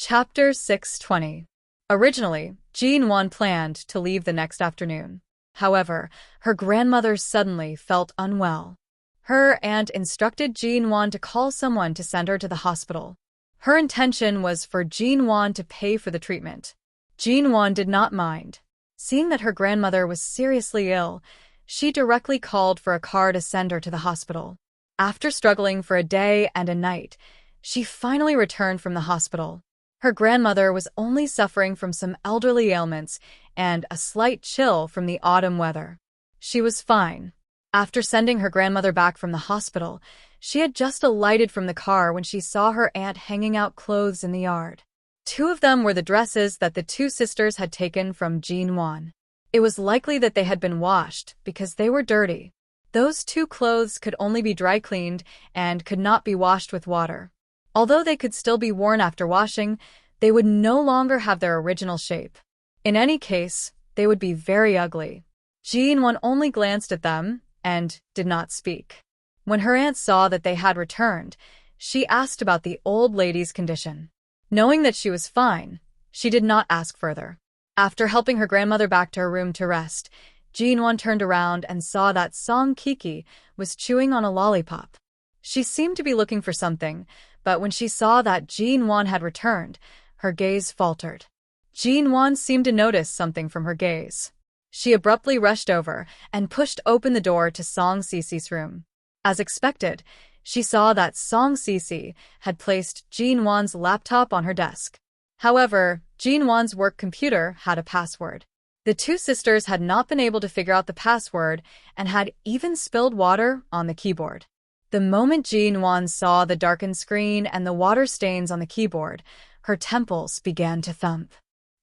Chapter 620. Originally, Jean-Wan planned to leave the next afternoon. However, her grandmother suddenly felt unwell. Her aunt instructed Jean-Wan to call someone to send her to the hospital. Her intention was for Jean-Wan to pay for the treatment. Jean-Wan did not mind. Seeing that her grandmother was seriously ill, she directly called for a car to send her to the hospital. After struggling for a day and a night, she finally returned from the hospital. Her grandmother was only suffering from some elderly ailments and a slight chill from the autumn weather. She was fine. After sending her grandmother back from the hospital, she had just alighted from the car when she saw her aunt hanging out clothes in the yard. Two of them were the dresses that the two sisters had taken from Jean-Wan. It was likely that they had been washed because they were dirty. Those two clothes could only be dry cleaned and could not be washed with water. Although they could still be worn after washing, they would no longer have their original shape. In any case, they would be very ugly. Jean-Wan only glanced at them and did not speak. When her aunt saw that they had returned, she asked about the old lady's condition. Knowing that she was fine, she did not ask further. After helping her grandmother back to her room to rest, Jean-Wan turned around and saw that Song Kiki was chewing on a lollipop. She seemed to be looking for something, but when she saw that Jean-Wan had returned, her gaze faltered. Jean-Wan seemed to notice something from her gaze. She abruptly rushed over and pushed open the door to Song Cici's room. As expected, she saw that Song Cici had placed Jean-Wan's laptop on her desk. However, Jean-Wan's work computer had a password. The two sisters had not been able to figure out the password and had even spilled water on the keyboard. The moment Jean-Wan saw the darkened screen and the water stains on the keyboard, her temples began to thump.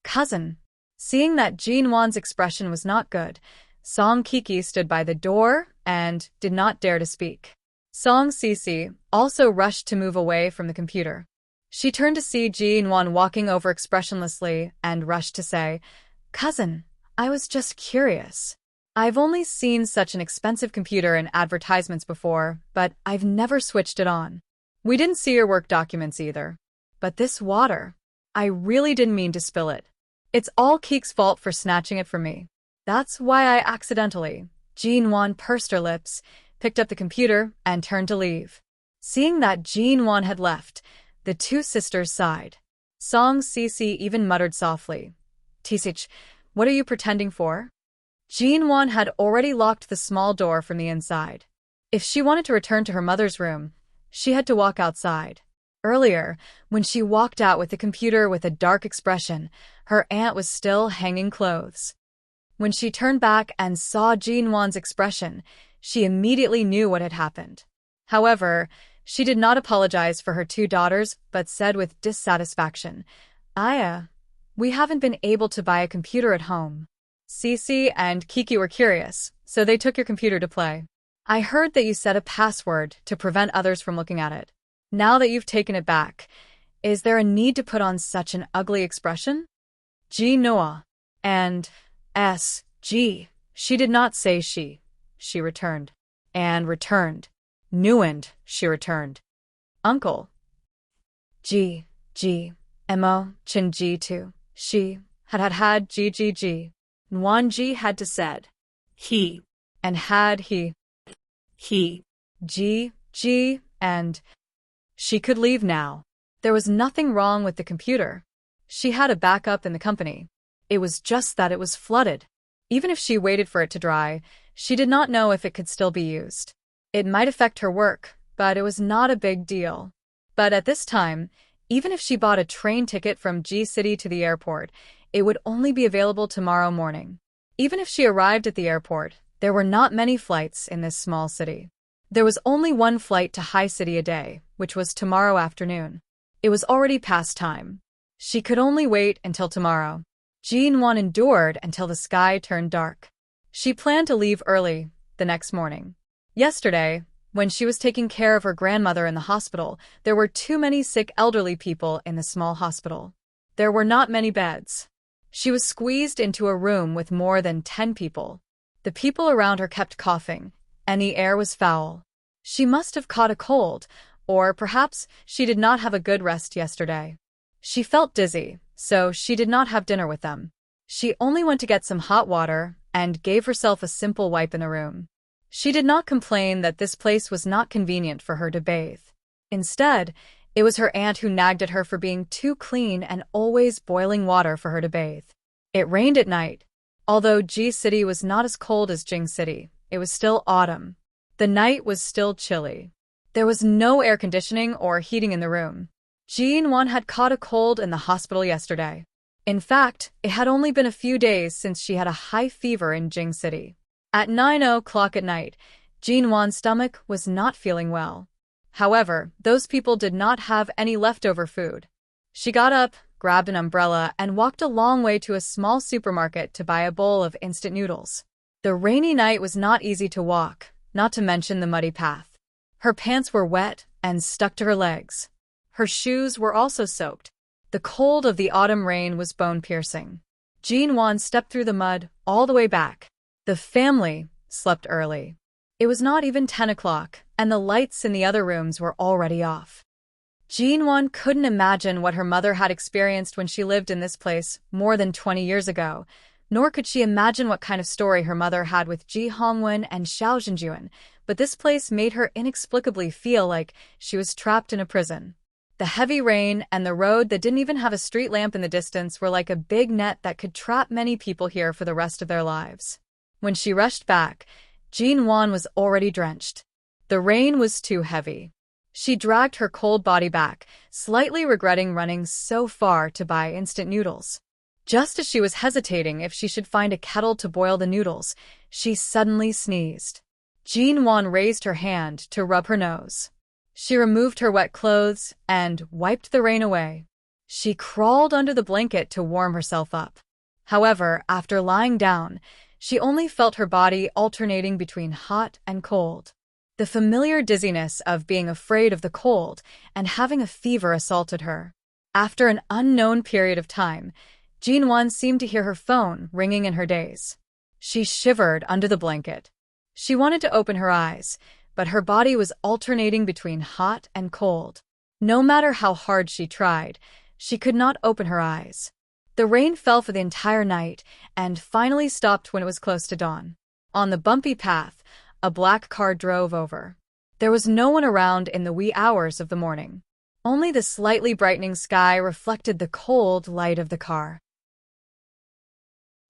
Cousin. Seeing that Jean-Wan's expression was not good, Song Kiki stood by the door and did not dare to speak. Song Cici also rushed to move away from the computer. She turned to see Jean-Wan walking over expressionlessly and rushed to say, "Cousin, I was just curious. I've only seen such an expensive computer in advertisements before, but I've never switched it on. We didn't see your work documents either. But this water, I really didn't mean to spill it. It's all Keek's fault for snatching it from me. That's why I accidentally." Jean-Wan pursed her lips, picked up the computer, and turned to leave. Seeing that Jean-Wan had left, the two sisters sighed. Song Cici even muttered softly, "Tisich, what are you pretending for?" Jean-Wan had already locked the small door from the inside. If she wanted to return to her mother's room, she had to walk outside. Earlier, when she walked out with the computer with a dark expression, her aunt was still hanging clothes. When she turned back and saw Jean-Wan's expression, she immediately knew what had happened. However, she did not apologize for her two daughters, but said with dissatisfaction, we haven't been able to buy a computer at home." Cici and Kiki were curious, so they took your computer to play. "I heard that you set a password to prevent others from looking at it. Now that you've taken it back, is there a need to put on such an ugly expression?" G Noah and S.G. She did not say she returned. And returned. Nuend, she returned. Uncle. Mo, Chin G too. She had G. Nguyen Ji had to said. He. And had he. G, and she could leave now. There was nothing wrong with the computer. She had a backup in the company. It was just that it was flooded. Even if she waited for it to dry, she did not know if it could still be used. It might affect her work, but it was not a big deal. But at this time, even if she bought a train ticket from G City to the airport, it would only be available tomorrow morning. Even if she arrived at the airport, there were not many flights in this small city. There was only one flight to High City a day, which was tomorrow afternoon. It was already past time. She could only wait until tomorrow. Jean-Wan endured until the sky turned dark. She planned to leave early the next morning. Yesterday, when she was taking care of her grandmother in the hospital, there were too many sick elderly people in the small hospital. There were not many beds. She was squeezed into a room with more than 10 people. The people around her kept coughing, and the air was foul. She must have caught a cold, or perhaps she did not have a good rest yesterday. She felt dizzy, so she did not have dinner with them. She only went to get some hot water and gave herself a simple wipe in the room. She did not complain that this place was not convenient for her to bathe. Instead, it was her aunt who nagged at her for being too clean and always boiling water for her to bathe. It rained at night. Although G City was not as cold as Jing City, it was still autumn. The night was still chilly. There was no air conditioning or heating in the room. Jean-Won had caught a cold in the hospital yesterday. In fact, it had only been a few days since she had a high fever in Jing City. At 9 o'clock at night, Jean-Won's stomach was not feeling well. However, those people did not have any leftover food. She got up, grabbed an umbrella, and walked a long way to a small supermarket to buy a bowl of instant noodles. The rainy night was not easy to walk, not to mention the muddy path. Her pants were wet and stuck to her legs. Her shoes were also soaked. The cold of the autumn rain was bone-piercing. Jean-Won stepped through the mud all the way back. The family slept early. It was not even 10 o'clock, and the lights in the other rooms were already off. Jean-Won couldn't imagine what her mother had experienced when she lived in this place more than 20 years ago, nor could she imagine what kind of story her mother had with Ji Hongwen and Xiao Zhenjuan, but this place made her inexplicably feel like she was trapped in a prison. The heavy rain and the road that didn't even have a street lamp in the distance were like a big net that could trap many people here for the rest of their lives. When she rushed back, Jean-Won was already drenched. The rain was too heavy. She dragged her cold body back, slightly regretting running so far to buy instant noodles. Just as she was hesitating if she should find a kettle to boil the noodles, she suddenly sneezed. Jean-Won raised her hand to rub her nose. She removed her wet clothes and wiped the rain away. She crawled under the blanket to warm herself up. However, after lying down, she only felt her body alternating between hot and cold. The familiar dizziness of being afraid of the cold and having a fever assaulted her. After an unknown period of time, Jean-Won seemed to hear her phone ringing in her daze. She shivered under the blanket. She wanted to open her eyes, but her body was alternating between hot and cold. No matter how hard she tried, she could not open her eyes. The rain fell for the entire night and finally stopped when it was close to dawn. On the bumpy path, a black car drove over. There was no one around in the wee hours of the morning. Only the slightly brightening sky reflected the cold light of the car.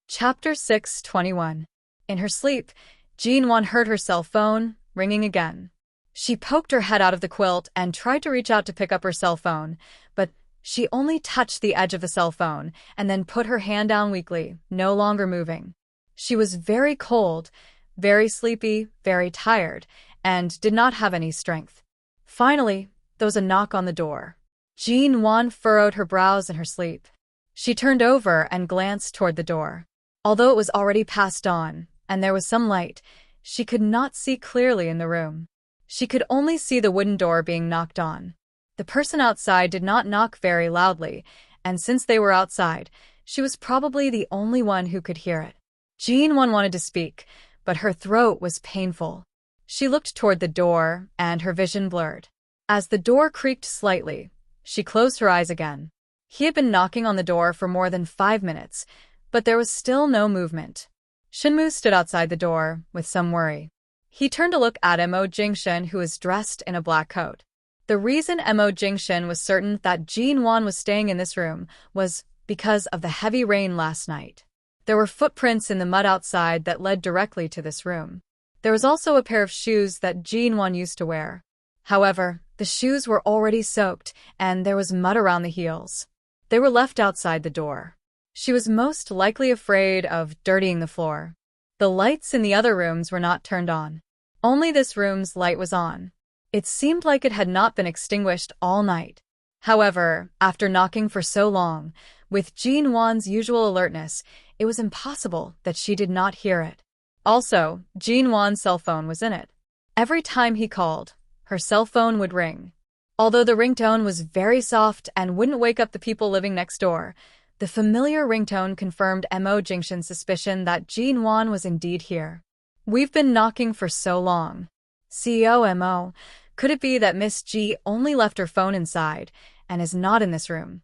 Chapter 6:21. In her sleep, Jean-Won heard her cell phone ringing again. She poked her head out of the quilt and tried to reach out to pick up her cell phone, but she only touched the edge of the cell phone and then put her hand down weakly, no longer moving. She was very cold, very sleepy, very tired, and did not have any strength. Finally, there was a knock on the door. Jean-Won furrowed her brows in her sleep. She turned over and glanced toward the door. Although it was already past dawn, and there was some light, she could not see clearly in the room. She could only see the wooden door being knocked on. The person outside did not knock very loudly, and since they were outside, she was probably the only one who could hear it. Jean-Won wanted to speak, but her throat was painful. She looked toward the door, and her vision blurred. As the door creaked slightly, she closed her eyes again. He had been knocking on the door for more than 5 minutes, but there was still no movement. Shinmu stood outside the door, with some worry. He turned to look at Mo Jingshen, who was dressed in a black coat. The reason Mo Jingshen was certain that Jean-Won was staying in this room was because of the heavy rain last night. There were footprints in the mud outside that led directly to this room. There was also a pair of shoes that Jean-Won used to wear. However, the shoes were already soaked, and there was mud around the heels. They were left outside the door. She was most likely afraid of dirtying the floor. The lights in the other rooms were not turned on. Only this room's light was on. It seemed like it had not been extinguished all night. However, after knocking for so long, with Jean-Won's usual alertness, it was impossible that she did not hear it. Also, Jean-Won's cell phone was in it. Every time he called, her cell phone would ring. Although the ringtone was very soft and wouldn't wake up the people living next door, the familiar ringtone confirmed Mo Jingshen's suspicion that Jean-Won was indeed here. "We've been knocking for so long. CEO Mo, could it be that Miss G only left her phone inside and is not in this room?"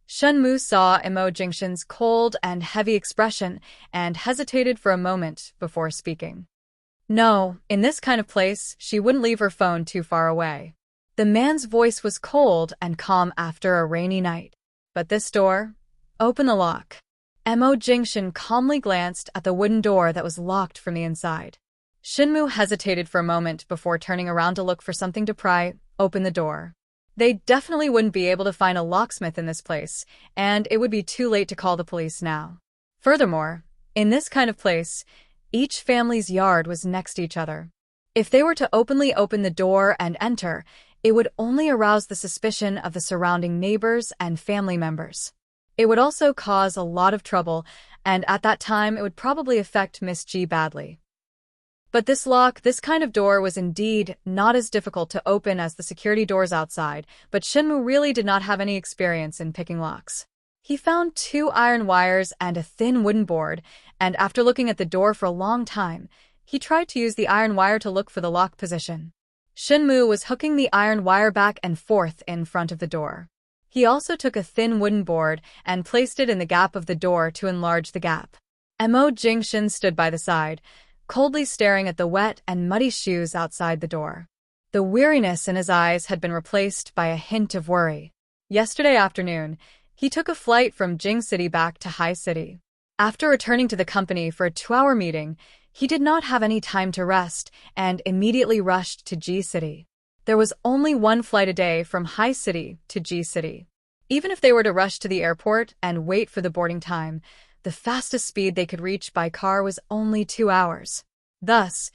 Shenmu saw Imo Jingshin's cold and heavy expression and hesitated for a moment before speaking. No, in this kind of place, she wouldn't leave her phone too far away. The man's voice was cold and calm after a rainy night. But this door? Open the lock. Imo Jingshin calmly glanced at the wooden door that was locked from the inside. Shenmu hesitated for a moment before turning around to look for something to pry open the door. They definitely wouldn't be able to find a locksmith in this place, and it would be too late to call the police now. Furthermore, in this kind of place, each family's yard was next to each other. If they were to openly open the door and enter, it would only arouse the suspicion of the surrounding neighbors and family members. It would also cause a lot of trouble, and at that time it would probably affect Miss G badly. But this kind of door was indeed not as difficult to open as the security doors outside, but Shenmu really did not have any experience in picking locks. He found 2 iron wires and a thin wooden board, and after looking at the door for a long time, he tried to use the iron wire to look for the lock position. Shenmu was hooking the iron wire back and forth in front of the door. He also took a thin wooden board and placed it in the gap of the door to enlarge the gap. Imo Jingshin stood by the side, coldly staring at the wet and muddy shoes outside the door. The weariness in his eyes had been replaced by a hint of worry. Yesterday afternoon, he took a flight from Jing City back to Hai City. After returning to the company for a 2-hour meeting, he did not have any time to rest and immediately rushed to G City. There was only 1 flight a day from Hai City to G City. Even if they were to rush to the airport and wait for the boarding time, the fastest speed they could reach by car was only 2 hours. Thus,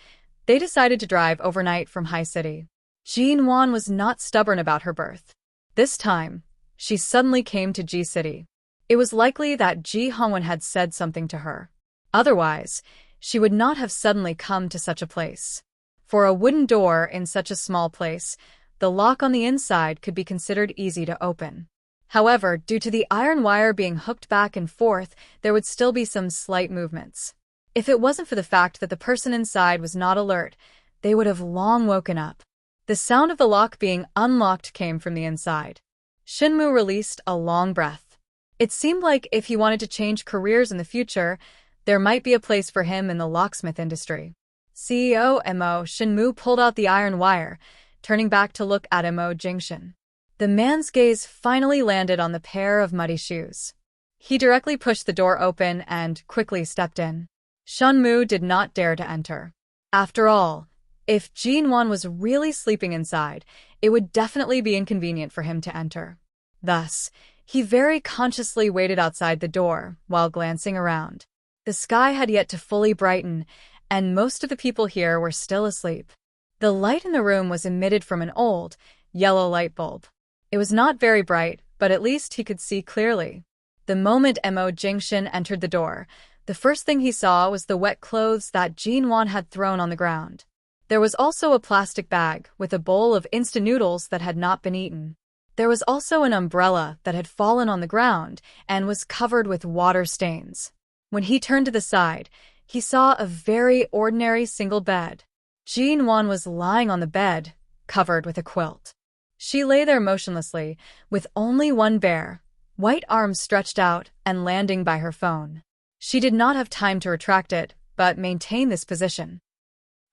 they decided to drive overnight from Hai City. Jean Wan was not stubborn about her birth. This time, she suddenly came to G City. It was likely that Ji Hongwen had said something to her. Otherwise, she would not have suddenly come to such a place. For a wooden door in such a small place, the lock on the inside could be considered easy to open. However, due to the iron wire being hooked back and forth, there would still be some slight movements. If it wasn't for the fact that the person inside was not alert, they would have long woken up. The sound of the lock being unlocked came from the inside. Shenmu released a long breath. It seemed like if he wanted to change careers in the future, there might be a place for him in the locksmith industry. CEO Imo Shenmu pulled out the iron wire, turning back to look at Imo Jingshin. The man's gaze finally landed on the pair of muddy shoes. He directly pushed the door open and quickly stepped in. Shenmu did not dare to enter. After all, if Jean Wan was really sleeping inside, it would definitely be inconvenient for him to enter. Thus, he very consciously waited outside the door while glancing around. The sky had yet to fully brighten, and most of the people here were still asleep. The light in the room was emitted from an old, yellow light bulb. It was not very bright, but at least he could see clearly. The moment Imo Jingshin entered the door, the first thing he saw was the wet clothes that Jean Wan had thrown on the ground. There was also a plastic bag with a bowl of instant noodles that had not been eaten. There was also an umbrella that had fallen on the ground and was covered with water stains. When he turned to the side, he saw a very ordinary single bed. Jean Wan was lying on the bed, covered with a quilt. She lay there motionlessly, with only one bare, white arm stretched out and landing by her phone. She did not have time to retract it, but maintain this position.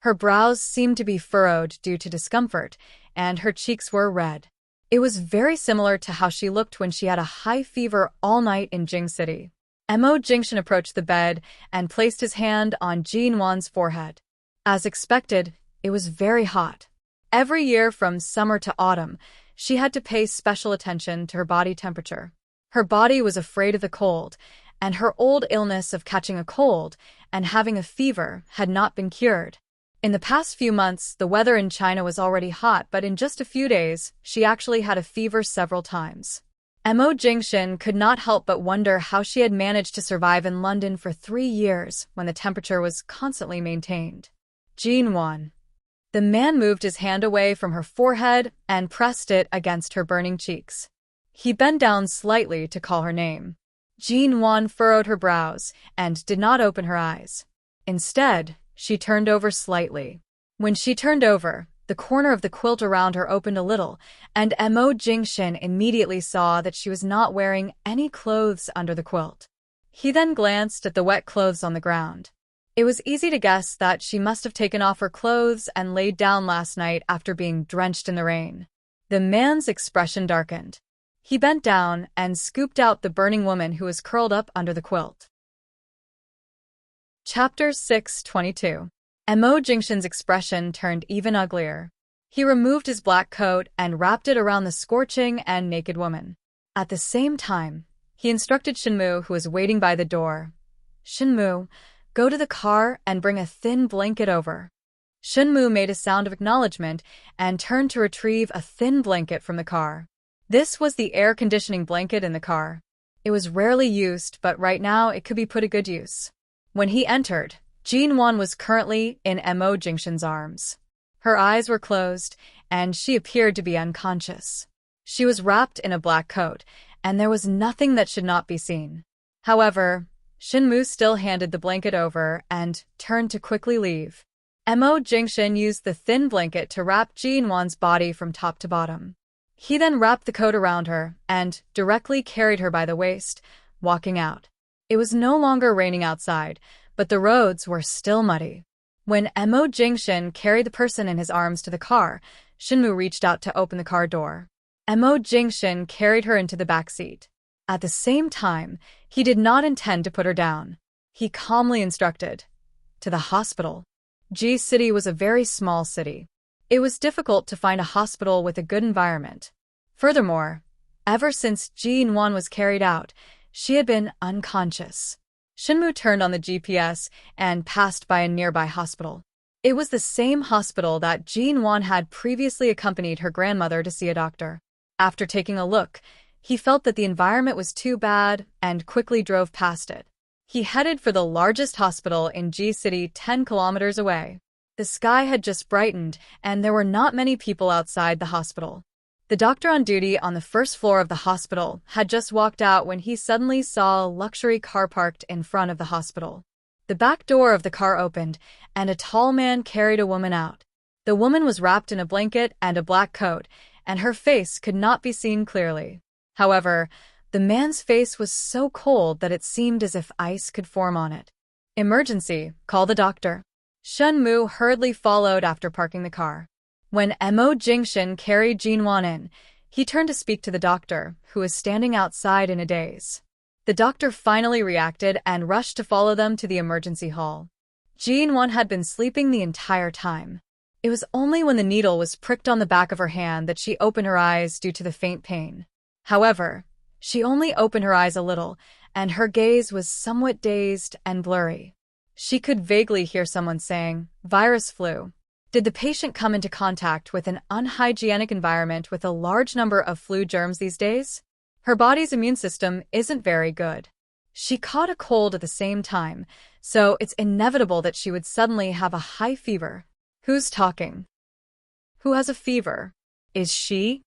Her brows seemed to be furrowed due to discomfort, and her cheeks were red. It was very similar to how she looked when she had a high fever all night in Jing City. Imo Jingshin approached the bed and placed his hand on Jean Wan's forehead. As expected, it was very hot. Every year from summer to autumn, she had to pay special attention to her body temperature. Her body was afraid of the cold, and her old illness of catching a cold and having a fever had not been cured. In the past few months, the weather in China was already hot, but in just a few days, she actually had a fever several times. Imo Jingshin could not help but wonder how she had managed to survive in London for 3 years when the temperature was constantly maintained. Jean Wan. The man moved his hand away from her forehead and pressed it against her burning cheeks. He bent down slightly to call her name. Jean Wan furrowed her brows and did not open her eyes. Instead, she turned over slightly. When she turned over, The corner of the quilt around her opened a little, and Mo Jingshin immediately saw that she was not wearing any clothes under the quilt. He then glanced at the wet clothes on the ground. It was easy to guess that she must have taken off her clothes and laid down last night after being drenched in the rain. The man's expression darkened. He bent down and scooped out the burning woman who was curled up under the quilt. Chapter 6:22. Mo Jingshin's expression turned even uglier. He removed his black coat and wrapped it around the scorching and naked woman. At the same time, he instructed Shinmu, who was waiting by the door. "Shinmu, go to the car and bring a thin blanket over." Shinmu made a sound of acknowledgement and turned to retrieve a thin blanket from the car. This was the air conditioning blanket in the car. It was rarely used, but right now it could be put to good use. When he entered, Jin-won was currently in Mo Jingshin's arms. Her eyes were closed, and she appeared to be unconscious. She was wrapped in a black coat, and there was nothing that should not be seen. However, Shinmu still handed the blanket over and turned to quickly leave. Mo Jingshin used the thin blanket to wrap Jin-won's body from top to bottom. He then wrapped the coat around her and directly carried her by the waist, walking out. It was no longer raining outside, but the roads were still muddy. When Mo Jingshin carried the person in his arms to the car, Shinmu reached out to open the car door. Mo Jingshin carried her into the back seat. At the same time, he did not intend to put her down. He calmly instructed, "To the hospital." G City was a very small city. It was difficult to find a hospital with a good environment. Furthermore, ever since Jin-won was carried out, she had been unconscious. Shinmu turned on the GPS and passed by a nearby hospital. It was the same hospital that Jin-won had previously accompanied her grandmother to see a doctor. After taking a look, he felt that the environment was too bad and quickly drove past it. He headed for the largest hospital in G City 10 kilometers away. The sky had just brightened, and there were not many people outside the hospital. The doctor on duty on the first floor of the hospital had just walked out when he suddenly saw a luxury car parked in front of the hospital. The back door of the car opened, and a tall man carried a woman out. The woman was wrapped in a blanket and a black coat, and her face could not be seen clearly. However, the man's face was so cold that it seemed as if ice could form on it. "Emergency, call the doctor." Shinmu hurriedly followed after parking the car. When Mo Jingshin carried Jin-won in, he turned to speak to the doctor, who was standing outside in a daze. The doctor finally reacted and rushed to follow them to the emergency hall. Jin-won had been sleeping the entire time. It was only when the needle was pricked on the back of her hand that she opened her eyes due to the faint pain. However, she only opened her eyes a little, and her gaze was somewhat dazed and blurry. She could vaguely hear someone saying, "Virus flu." Did the patient come into contact with an unhygienic environment with a large number of flu germs these days? Her body's immune system isn't very good. She caught a cold at the same time, so it's inevitable that she would suddenly have a high fever. Who's talking? Who has a fever? Is she?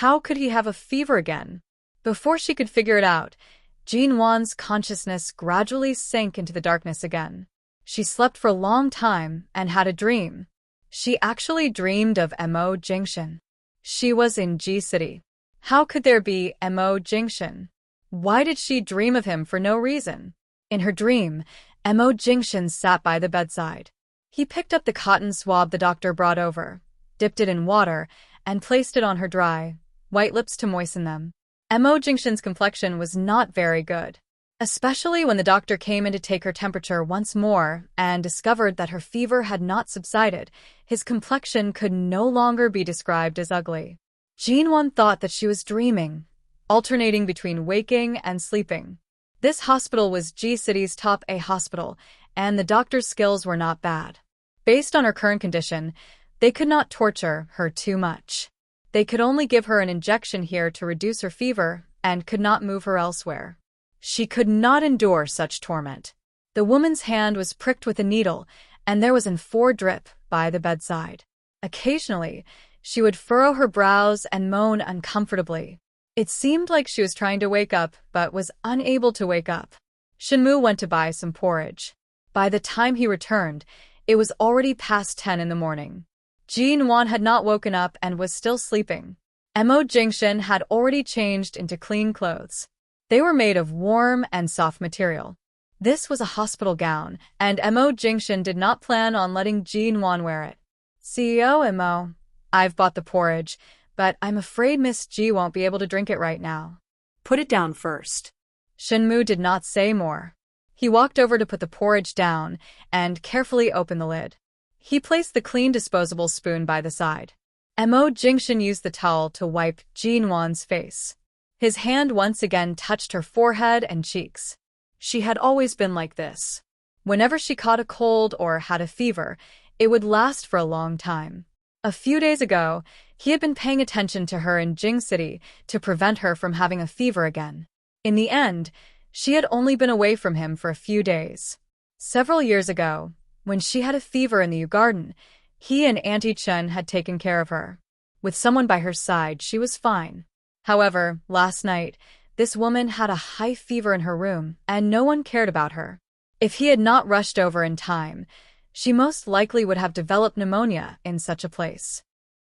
How could he have a fever again? Before she could figure it out, Jin-won's consciousness gradually sank into the darkness again. She slept for a long time and had a dream. She actually dreamed of Mo Jingshin. She was in G City. How could there be Mo Jingshin? Why did she dream of him for no reason? In her dream, Mo Jingshin sat by the bedside. He picked up the cotton swab the doctor brought over, dipped it in water, and placed it on her dry, white lips to moisten them. Mo Jingshin's complexion was not very good, especially when the doctor came in to take her temperature once more and discovered that her fever had not subsided. His complexion could no longer be described as ugly. Jin-won thought that she was dreaming, alternating between waking and sleeping. This hospital was G City's top A hospital, and the doctor's skills were not bad. Based on her current condition, they could not torture her too much. They could only give her an injection here to reduce her fever and could not move her elsewhere. She could not endure such torment. The woman's hand was pricked with a needle, and there was an 4 drip by the bedside. Occasionally, she would furrow her brows and moan uncomfortably. It seemed like she was trying to wake up, but was unable to wake up. Shinmu went to buy some porridge. By the time he returned, it was already past 10 in the morning. Jin-won had not woken up and was still sleeping. Mo Jingshin had already changed into clean clothes. They were made of warm and soft material. This was a hospital gown, and Mo Jingshin did not plan on letting Jin-won wear it. CEO Mo, I've bought the porridge, but I'm afraid Miss Ji won't be able to drink it right now. Put it down first. Shinmu did not say more. He walked over to put the porridge down and carefully opened the lid. He placed the clean disposable spoon by the side. Mo Jingshin used the towel to wipe Jin-won's face. His hand once again touched her forehead and cheeks. She had always been like this. Whenever she caught a cold or had a fever, it would last for a long time. A few days ago, he had been paying attention to her in Jing City to prevent her from having a fever again. In the end, she had only been away from him for a few days. Several years ago, when she had a fever in the Yu Garden, he and Auntie Chen had taken care of her. With someone by her side, she was fine. However, last night, this woman had a high fever in her room, and no one cared about her. If he had not rushed over in time, she most likely would have developed pneumonia in such a place.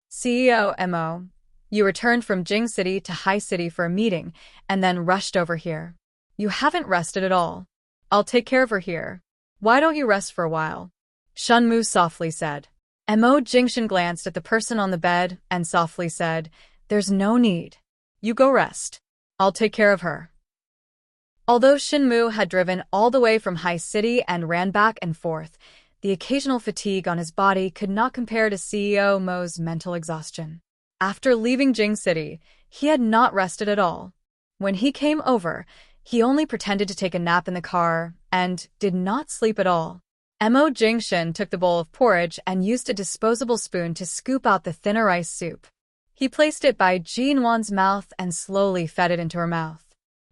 CEO Mo, you returned from Jing City to High City for a meeting, and then rushed over here. You haven't rested at all. I'll take care of her here. Why don't you rest for a while? Shunmu softly said. Mo Jingshin glanced at the person on the bed and softly said, There's no need. You go rest. I'll take care of her. Although Shinmu had driven all the way from High City and ran back and forth, the occasional fatigue on his body could not compare to CEO Mo's mental exhaustion. After leaving Jing City, he had not rested at all. When he came over, he only pretended to take a nap in the car and did not sleep at all. Mo Jingshin took the bowl of porridge and used a disposable spoon to scoop out the thinner rice soup. He placed it by Jin-won's mouth and slowly fed it into her mouth.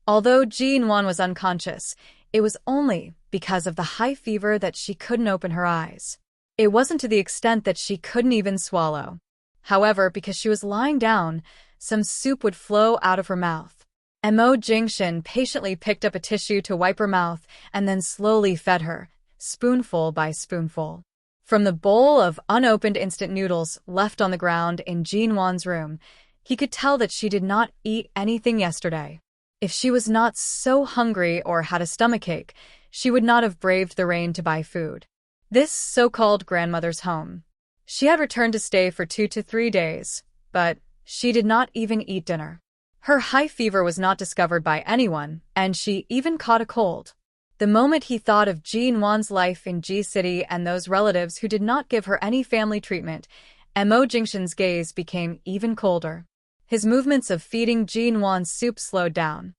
Although Jin-won was unconscious, it was only because of the high fever that she couldn't open her eyes. It wasn't to the extent that she couldn't even swallow. However, because she was lying down, some soup would flow out of her mouth. Mo Jingshin patiently picked up a tissue to wipe her mouth and then slowly fed her, spoonful by spoonful. From the bowl of unopened instant noodles left on the ground in Jin-won's room, he could tell that she did not eat anything yesterday. If she was not so hungry or had a stomachache, she would not have braved the rain to buy food. This so-called grandmother's home. She had returned to stay for 2 to 3 days, but she did not even eat dinner. Her high fever was not discovered by anyone, and she even caught a cold. The moment he thought of Jin-won's life in G City and those relatives who did not give her any family treatment, Mo Jingshin's gaze became even colder. His movements of feeding Jin-won's soup slowed down.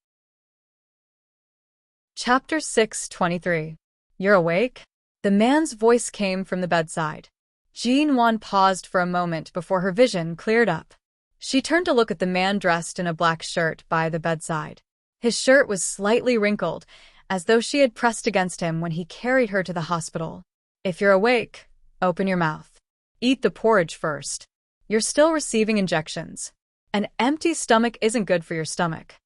Chapter 6:23. You're awake? The man's voice came from the bedside. Jin-won paused for a moment before her vision cleared up. She turned to look at the man dressed in a black shirt by the bedside. His shirt was slightly wrinkled, as though she had pressed against him when he carried her to the hospital. If you're awake, open your mouth. Eat the porridge first. You're still receiving injections. An empty stomach isn't good for your stomach.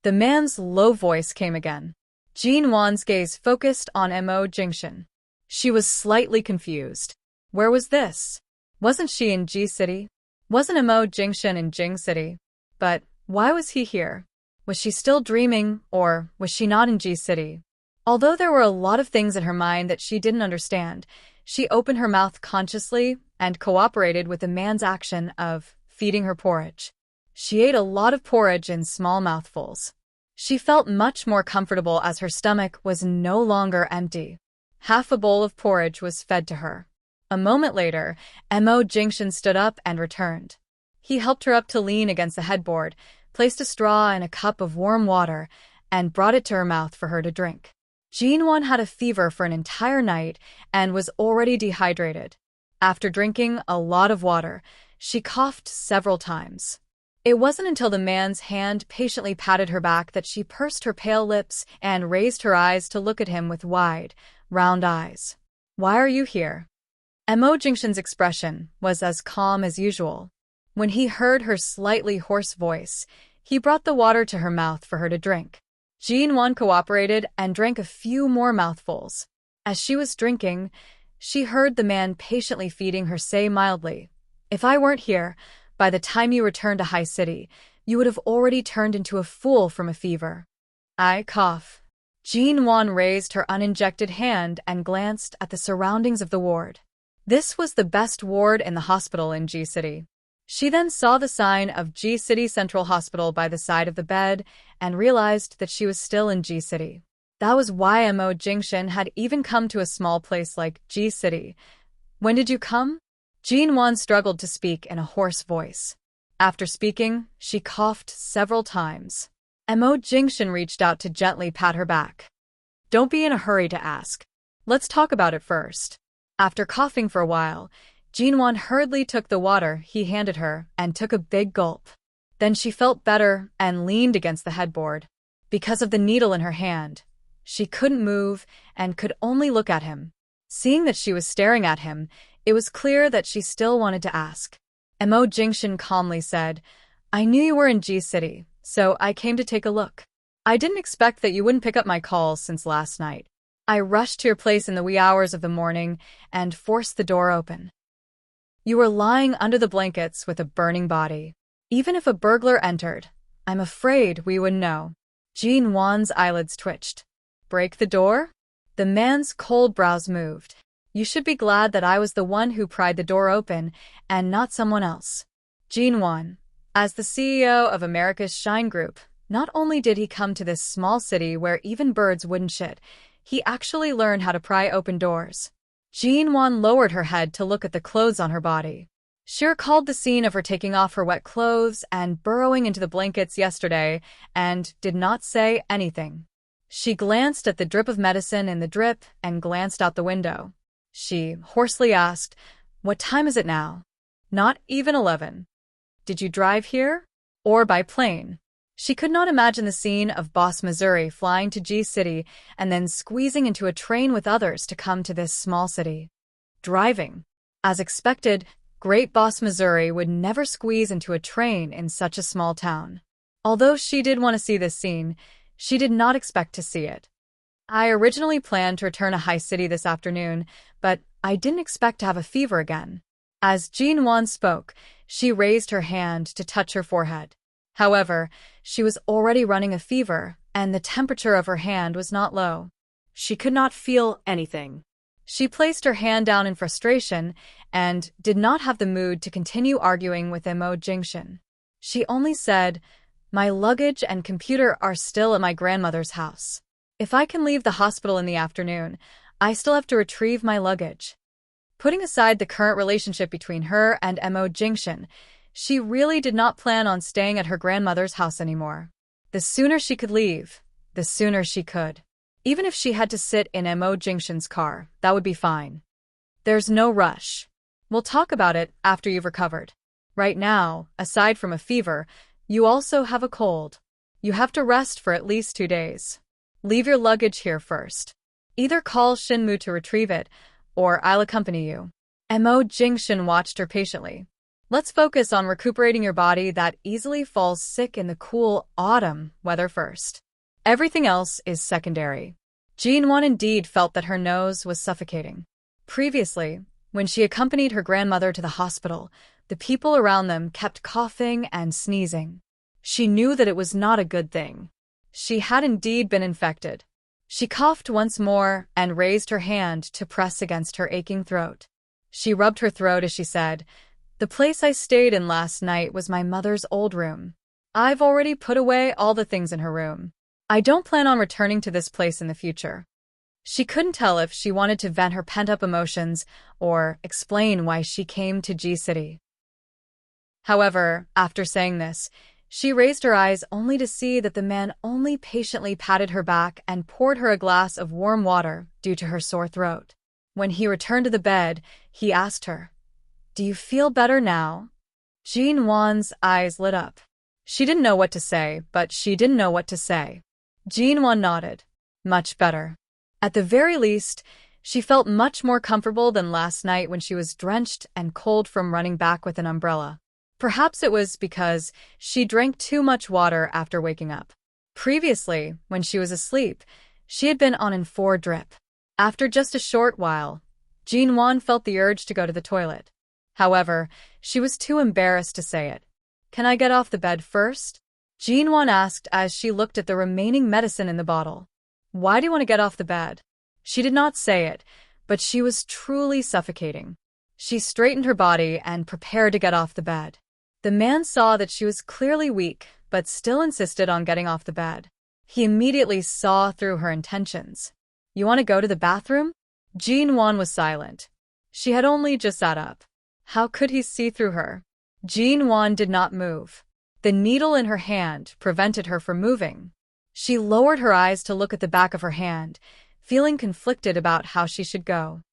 The man's low voice came again. Jin-won's gaze focused on Mo Jingshin. She was slightly confused. Where was this? Wasn't she in G City? Wasn't Mo Jingshin in Jing City? But why was he here? Was she still dreaming, or was she not in G City? Although there were a lot of things in her mind that she didn't understand, she opened her mouth consciously and cooperated with the man's action of feeding her porridge. She ate a lot of porridge in small mouthfuls. She felt much more comfortable as her stomach was no longer empty. Half a bowl of porridge was fed to her. A moment later, Mo Jingshin stood up and returned. He helped her up to lean against the headboard, placed a straw in a cup of warm water, and brought it to her mouth for her to drink. Jin-won had a fever for an entire night and was already dehydrated. After drinking a lot of water, she coughed several times. It wasn't until the man's hand patiently patted her back that she pursed her pale lips and raised her eyes to look at him with wide, round eyes. Why are you here? Mo Jingshin's expression was as calm as usual. When he heard her slightly hoarse voice, he brought the water to her mouth for her to drink. Jin-won cooperated and drank a few more mouthfuls. As she was drinking, she heard the man patiently feeding her say mildly, If I weren't here, by the time you returned to High City, you would have already turned into a fool from a fever. I cough. Jean-Wan raised her uninjected hand and glanced at the surroundings of the ward. This was the best ward in the hospital in G-City. She then saw the sign of G-City Central Hospital by the side of the bed and realized that she was still in G-City. That was why Mo Jingshin had even come to a small place like G-City. When did you come? Jean-Wan struggled to speak in a hoarse voice. After speaking, she coughed several times. Mo Jingshin reached out to gently pat her back. Don't be in a hurry to ask. Let's talk about it first. After coughing for a while, Jean-Wan hurriedly took the water he handed her and took a big gulp. Then she felt better and leaned against the headboard. Because of the needle in her hand, she couldn't move and could only look at him. Seeing that she was staring at him, it was clear that she still wanted to ask. Mo Jingshin calmly said, I knew you were in G-City, so I came to take a look. I didn't expect that you wouldn't pick up my calls since last night. I rushed to your place in the wee hours of the morning and forced the door open. You were lying under the blankets with a burning body. Even if a burglar entered, I'm afraid we wouldn't know. Jean-Wan's eyelids twitched. Break the door? The man's cold brows moved. You should be glad that I was the one who pried the door open and not someone else. Jean-Wan, as the CEO of America's Shine Group, not only did he come to this small city where even birds wouldn't shit, he actually learned how to pry open doors. Jean-Wan lowered her head to look at the clothes on her body. She recalled the scene of her taking off her wet clothes and burrowing into the blankets yesterday and did not say anything. She glanced at the drip of medicine in the drip and glanced out the window. She hoarsely asked, What time is it now? Not even 11. Did you drive here? Or by plane? She could not imagine the scene of Boss Missouri flying to G-City and then squeezing into a train with others to come to this small city. Driving. As expected, Great Boss Missouri would never squeeze into a train in such a small town. Although she did want to see this scene, she did not expect to see it. I originally planned to return to High City this afternoon, but I didn't expect to have a fever again. As Jean-Wan spoke, she raised her hand to touch her forehead. However, she was already running a fever, and the temperature of her hand was not low. She could not feel anything. She placed her hand down in frustration and did not have the mood to continue arguing with Mo Jingshin. She only said, My luggage and computer are still at my grandmother's house. If I can leave the hospital in the afternoon, I still have to retrieve my luggage. Putting aside the current relationship between her and Mo Jingshin, she really did not plan on staying at her grandmother's house anymore. The sooner she could leave, the sooner she could. Even if she had to sit in Mo Jingshin's car, that would be fine. There's no rush. We'll talk about it after you've recovered. Right now, aside from a fever, you also have a cold. You have to rest for at least 2 days. Leave your luggage here first. Either call Shinmu to retrieve it, or I'll accompany you. Mo Jingshin watched her patiently. Let's focus on recuperating your body that easily falls sick in the cool autumn weather first. Everything else is secondary. Jean-Wan indeed felt that her nose was suffocating. Previously, when she accompanied her grandmother to the hospital, the people around them kept coughing and sneezing. She knew that it was not a good thing. She had indeed been infected. She coughed once more and raised her hand to press against her aching throat. She rubbed her throat as she said, The place I stayed in last night was my mother's old room. I've already put away all the things in her room. I don't plan on returning to this place in the future. She couldn't tell if she wanted to vent her pent-up emotions or explain why she came to G-City. However, after saying this, she raised her eyes only to see that the man only patiently patted her back and poured her a glass of warm water due to her sore throat. When he returned to the bed, he asked her, Do you feel better now? Jean-Wan's eyes lit up. She didn't know what to say, but she didn't know what to say. Jean-Wan nodded. Much better. At the very least, she felt much more comfortable than last night when she was drenched and cold from running back with an umbrella. Perhaps it was because she drank too much water after waking up. Previously, when she was asleep, she had been on an 4 drip. After just a short while, Jean-Wan felt the urge to go to the toilet. However, she was too embarrassed to say it. "Can I get off the bed first?" Jinwon asked as she looked at the remaining medicine in the bottle. "Why do you want to get off the bed?" She did not say it, but she was truly suffocating. She straightened her body and prepared to get off the bed. The man saw that she was clearly weak, but still insisted on getting off the bed. He immediately saw through her intentions. "You want to go to the bathroom?" Jinwon was silent. She had only just sat up. How could he see through her? Jinwon did not move. The needle in her hand prevented her from moving. She lowered her eyes to look at the back of her hand, feeling conflicted about how she should go.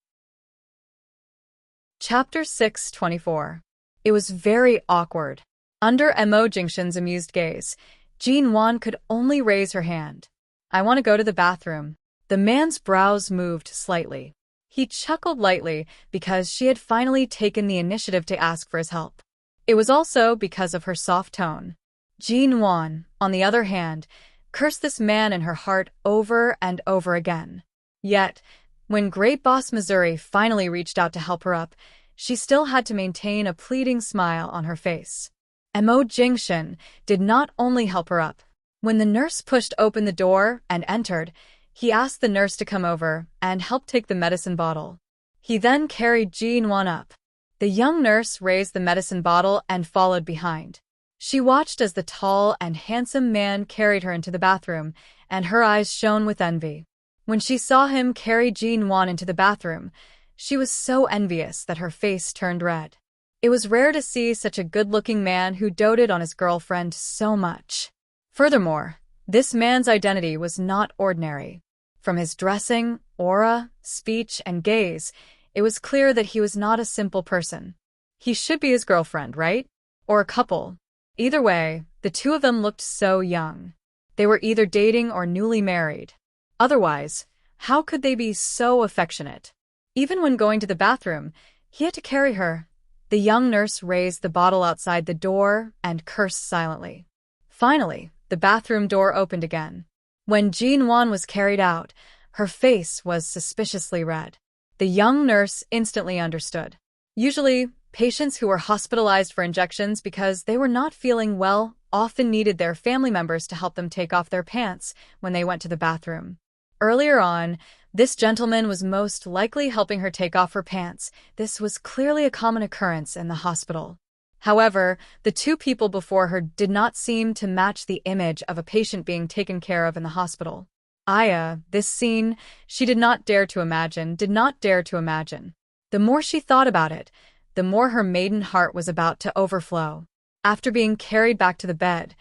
Chapter 6:24. It was very awkward. Under Mo Jingshin's amused gaze, Jinwon could only raise her hand. "I want to go to the bathroom." The man's brows moved slightly. He chuckled lightly because she had finally taken the initiative to ask for his help. It was also because of her soft tone. Jinwon, on the other hand, cursed this man in her heart over and over again. Yet, when Great Boss Missouri finally reached out to help her up, she still had to maintain a pleading smile on her face. Mo Jingshin did not only help her up. When the nurse pushed open the door and entered, he asked the nurse to come over and help take the medicine bottle. He then carried Jinwon up. The young nurse raised the medicine bottle and followed behind. She watched as the tall and handsome man carried her into the bathroom, and her eyes shone with envy. When she saw him carry Jinwon into the bathroom, she was so envious that her face turned red. It was rare to see such a good-looking man who doted on his girlfriend so much. Furthermore, this man's identity was not ordinary. From his dressing, aura, speech, and gaze, it was clear that he was not a simple person. He should be his girlfriend, right? Or a couple. Either way, the two of them looked so young. They were either dating or newly married. Otherwise, how could they be so affectionate? Even when going to the bathroom, he had to carry her. The young nurse raised the bottle outside the door and cursed silently. Finally, the bathroom door opened again. When Jinwon was carried out, her face was suspiciously red. The young nurse instantly understood. Usually, patients who were hospitalized for injections because they were not feeling well often needed their family members to help them take off their pants when they went to the bathroom. Earlier on, this gentleman was most likely helping her take off her pants. This was clearly a common occurrence in the hospital. However, the two people before her did not seem to match the image of a patient being taken care of in the hospital. This scene, she did not dare to imagine. The more she thought about it, the more her maiden heart was about to overflow. After being carried back to the bed,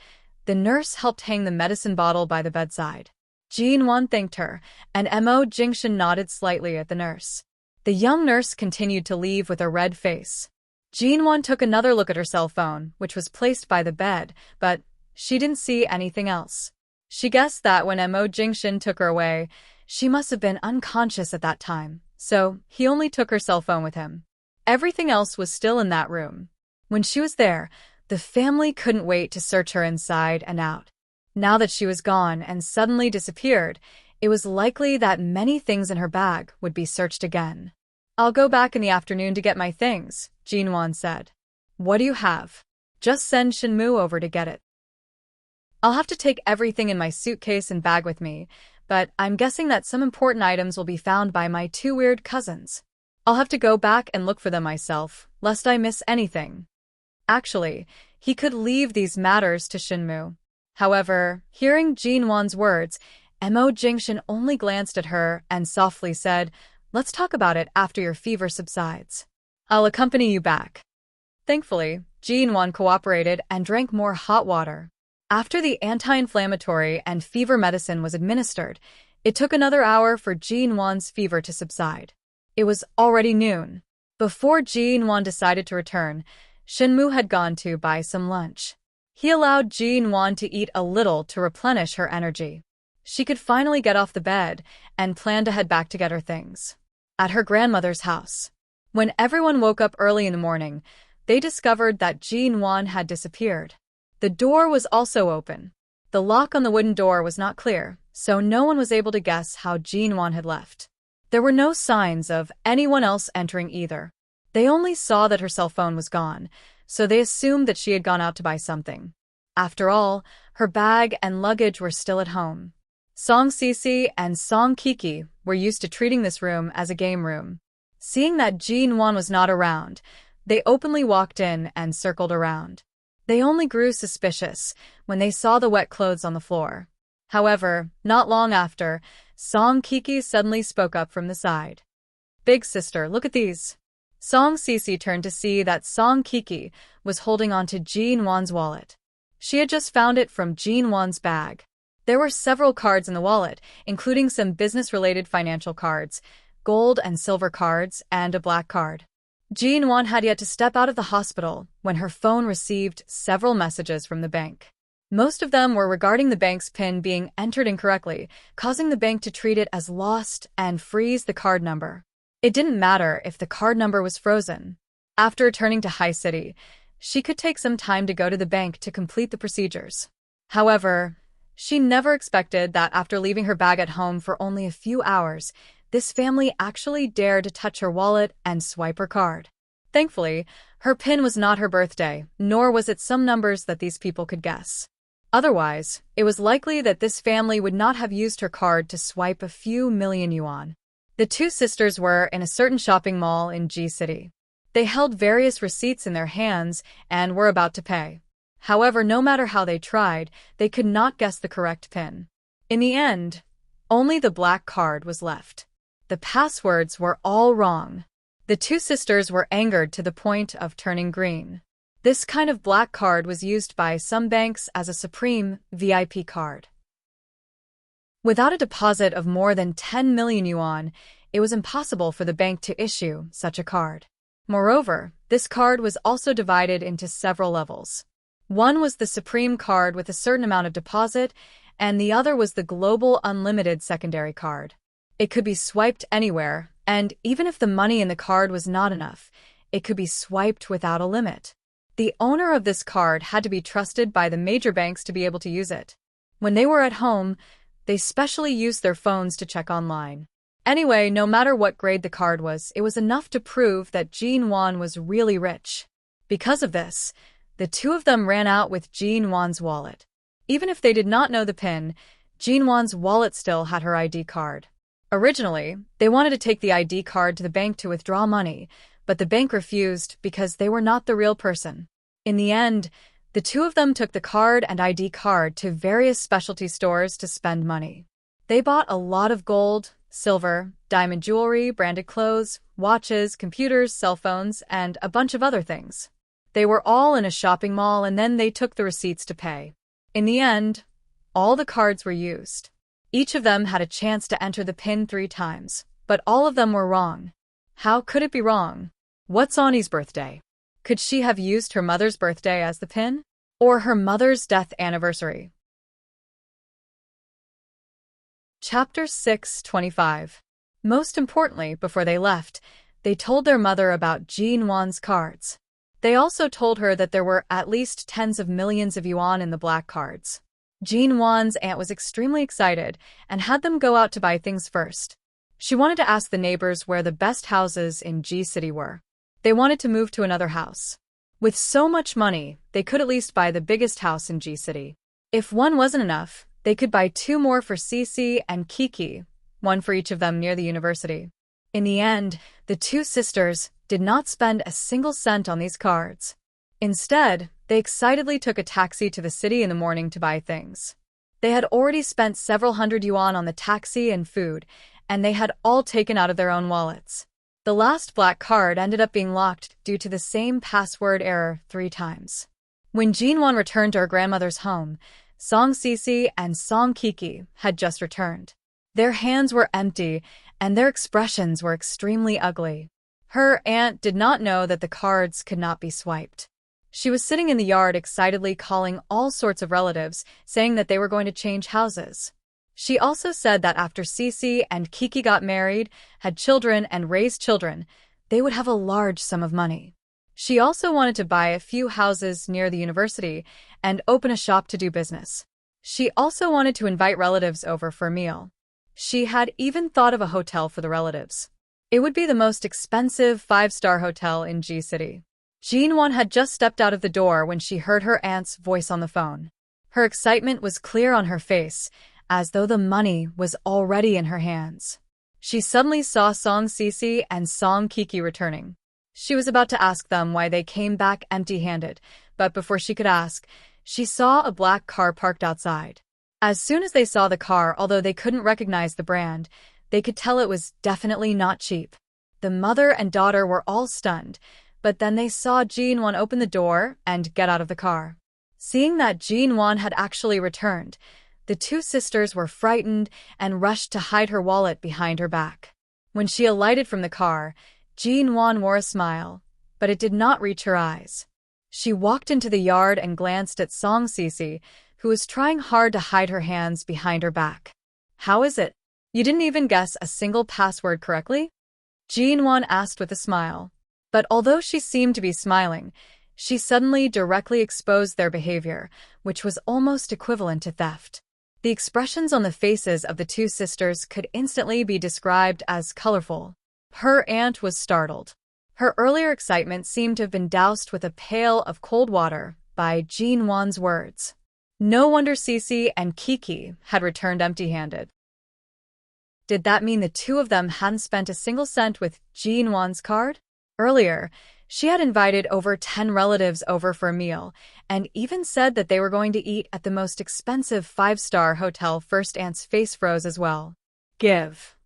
the nurse helped hang the medicine bottle by the bedside. Jinwon thanked her, and Mo Jingshin nodded slightly at the nurse. The young nurse continued to leave with a red face. Jinwon took another look at her cell phone, which was placed by the bed, but she didn't see anything else. She guessed that when Mo Jingshin took her away, she must have been unconscious at that time, so he only took her cell phone with him. Everything else was still in that room. When she was there, the family couldn't wait to search her inside and out. Now that she was gone and suddenly disappeared, it was likely that many things in her bag would be searched again. "I'll go back in the afternoon to get my things," Jinwon said. "What do you have?" "Just send Shinmu over to get it. I'll have to take everything in my suitcase and bag with me, but I'm guessing that some important items will be found by my two weird cousins. I'll have to go back and look for them myself, lest I miss anything." Actually, he could leave these matters to Shinmu. However, hearing Jinwon's words, Mo Jingshin only glanced at her and softly said, "Let's talk about it after your fever subsides. I'll accompany you back." Thankfully, Jinwon cooperated and drank more hot water. After the anti-inflammatory and fever medicine was administered, it took another hour for Jinwon's fever to subside. It was already noon. Before Jinwon decided to return, Shinmu had gone to buy some lunch. He allowed Jinwon to eat a little to replenish her energy. She could finally get off the bed and planned to head back to get her things. At her grandmother's house. When everyone woke up early in the morning, they discovered that Jinwon had disappeared. The door was also open. The lock on the wooden door was not clear, so no one was able to guess how Jinwon had left. There were no signs of anyone else entering either. They only saw that her cell phone was gone, so they assumed that she had gone out to buy something. After all, her bag and luggage were still at home. Song Sisi and Song Kiki were used to treating this room as a game room. Seeing that Jin Wan was not around, they openly walked in and circled around. They only grew suspicious when they saw the wet clothes on the floor. However, not long after, Song Kiki suddenly spoke up from the side. "Big sister, look at these." Song Sisi turned to see that Song Kiki was holding onto Jin Wan's wallet. She had just found it from Jin Wan's bag. There were several cards in the wallet, including some business-related financial cards, gold and silver cards, and a black card. Jin Wan had yet to step out of the hospital when her phone received several messages from the bank. Most of them were regarding the bank's PIN being entered incorrectly, causing the bank to treat it as lost and freeze the card number. It didn't matter if the card number was frozen. After returning to High City, she could take some time to go to the bank to complete the procedures. However, she never expected that after leaving her bag at home for only a few hours, this family actually dared to touch her wallet and swipe her card. Thankfully, her PIN was not her birthday, nor was it some numbers that these people could guess. Otherwise, it was likely that this family would not have used her card to swipe a few million yuan. The two sisters were in a certain shopping mall in G City. They held various receipts in their hands and were about to pay. However, no matter how they tried, they could not guess the correct PIN. In the end, only the black card was left. The passwords were all wrong. The two sisters were angered to the point of turning green. This kind of black card was used by some banks as a supreme VIP card. Without a deposit of more than 10 million yuan, it was impossible for the bank to issue such a card. Moreover, this card was also divided into several levels. One was the supreme card with a certain amount of deposit, and the other was the global unlimited secondary card. It could be swiped anywhere, and even if the money in the card was not enough, it could be swiped without a limit. The owner of this card had to be trusted by the major banks to be able to use it. When they were at home, they specially used their phones to check online. Anyway, no matter what grade the card was, it was enough to prove that Jin Wan was really rich. Because of this, the two of them ran out with Jin Wan's wallet. Even if they did not know the PIN, Jin Wan's wallet still had her ID card. Originally, they wanted to take the ID card to the bank to withdraw money, but the bank refused because they were not the real person. In the end, the two of them took the card and ID card to various specialty stores to spend money. They bought a lot of gold, silver, diamond jewelry, branded clothes, watches, computers, cell phones, and a bunch of other things. They were all in a shopping mall and then they took the receipts to pay. In the end, all the cards were used. Each of them had a chance to enter the PIN 3 times, but all of them were wrong. How could it be wrong? What's Ani's birthday? Could she have used her mother's birthday as the PIN? Or her mother's death anniversary? Chapter 6:25. Most importantly, before they left, they told their mother about Jin Wan's cards. They also told her that there were at least tens of millions of yuan in the black cards. Jin Wan's aunt was extremely excited and had them go out to buy things first. She wanted to ask the neighbors where the best houses in G City were. They wanted to move to another house. With so much money, they could at least buy the biggest house in G City. If one wasn't enough, they could buy 2 more for Cece and Kiki, one for each of them near the university. In the end, the two sisters did not spend a single cent on these cards. Instead, they excitedly took a taxi to the city in the morning to buy things. They had already spent several hundred yuan on the taxi and food, and they had all taken out of their own wallets. The last black card ended up being locked due to the same password error 3 times. When Jin Wan returned to her grandmother's home, Song Sisi and Song Kiki had just returned. Their hands were empty, and their expressions were extremely ugly. Her aunt did not know that the cards could not be swiped. She was sitting in the yard excitedly calling all sorts of relatives, saying that they were going to change houses. She also said that after Cece and Kiki got married, had children, and raised children, they would have a large sum of money. She also wanted to buy a few houses near the university and open a shop to do business. She also wanted to invite relatives over for a meal. She had even thought of a hotel for the relatives. It would be the most expensive five-star hotel in G City. Jinwon had just stepped out of the door when she heard her aunt's voice on the phone. Her excitement was clear on her face, as though the money was already in her hands. She suddenly saw Song Sisi and Song Kiki returning. She was about to ask them why they came back empty-handed, but before she could ask, she saw a black car parked outside. As soon as they saw the car, although they couldn't recognize the brand, they could tell it was definitely not cheap. The mother and daughter were all stunned, but then they saw Jinwon open the door and get out of the car. Seeing that Jinwon had actually returned, the two sisters were frightened and rushed to hide her wallet behind her back. When she alighted from the car, Jinwon wore a smile, but it did not reach her eyes. She walked into the yard and glanced at Song Sisi, who was trying hard to hide her hands behind her back. "How is it? You didn't even guess a single password correctly?" Jinwon asked with a smile. But although she seemed to be smiling, she suddenly directly exposed their behavior, which was almost equivalent to theft. The expressions on the faces of the two sisters could instantly be described as colorful. Her aunt was startled. Her earlier excitement seemed to have been doused with a pail of cold water by Jinwon's words. No wonder Sisi and Kiki had returned empty-handed. Did that mean the two of them hadn't spent a single cent with Jinwon's card? Earlier, she had invited over 10 relatives over for a meal, and even said that they were going to eat at the most expensive five-star hotel. First aunt's face froze as well. "Give."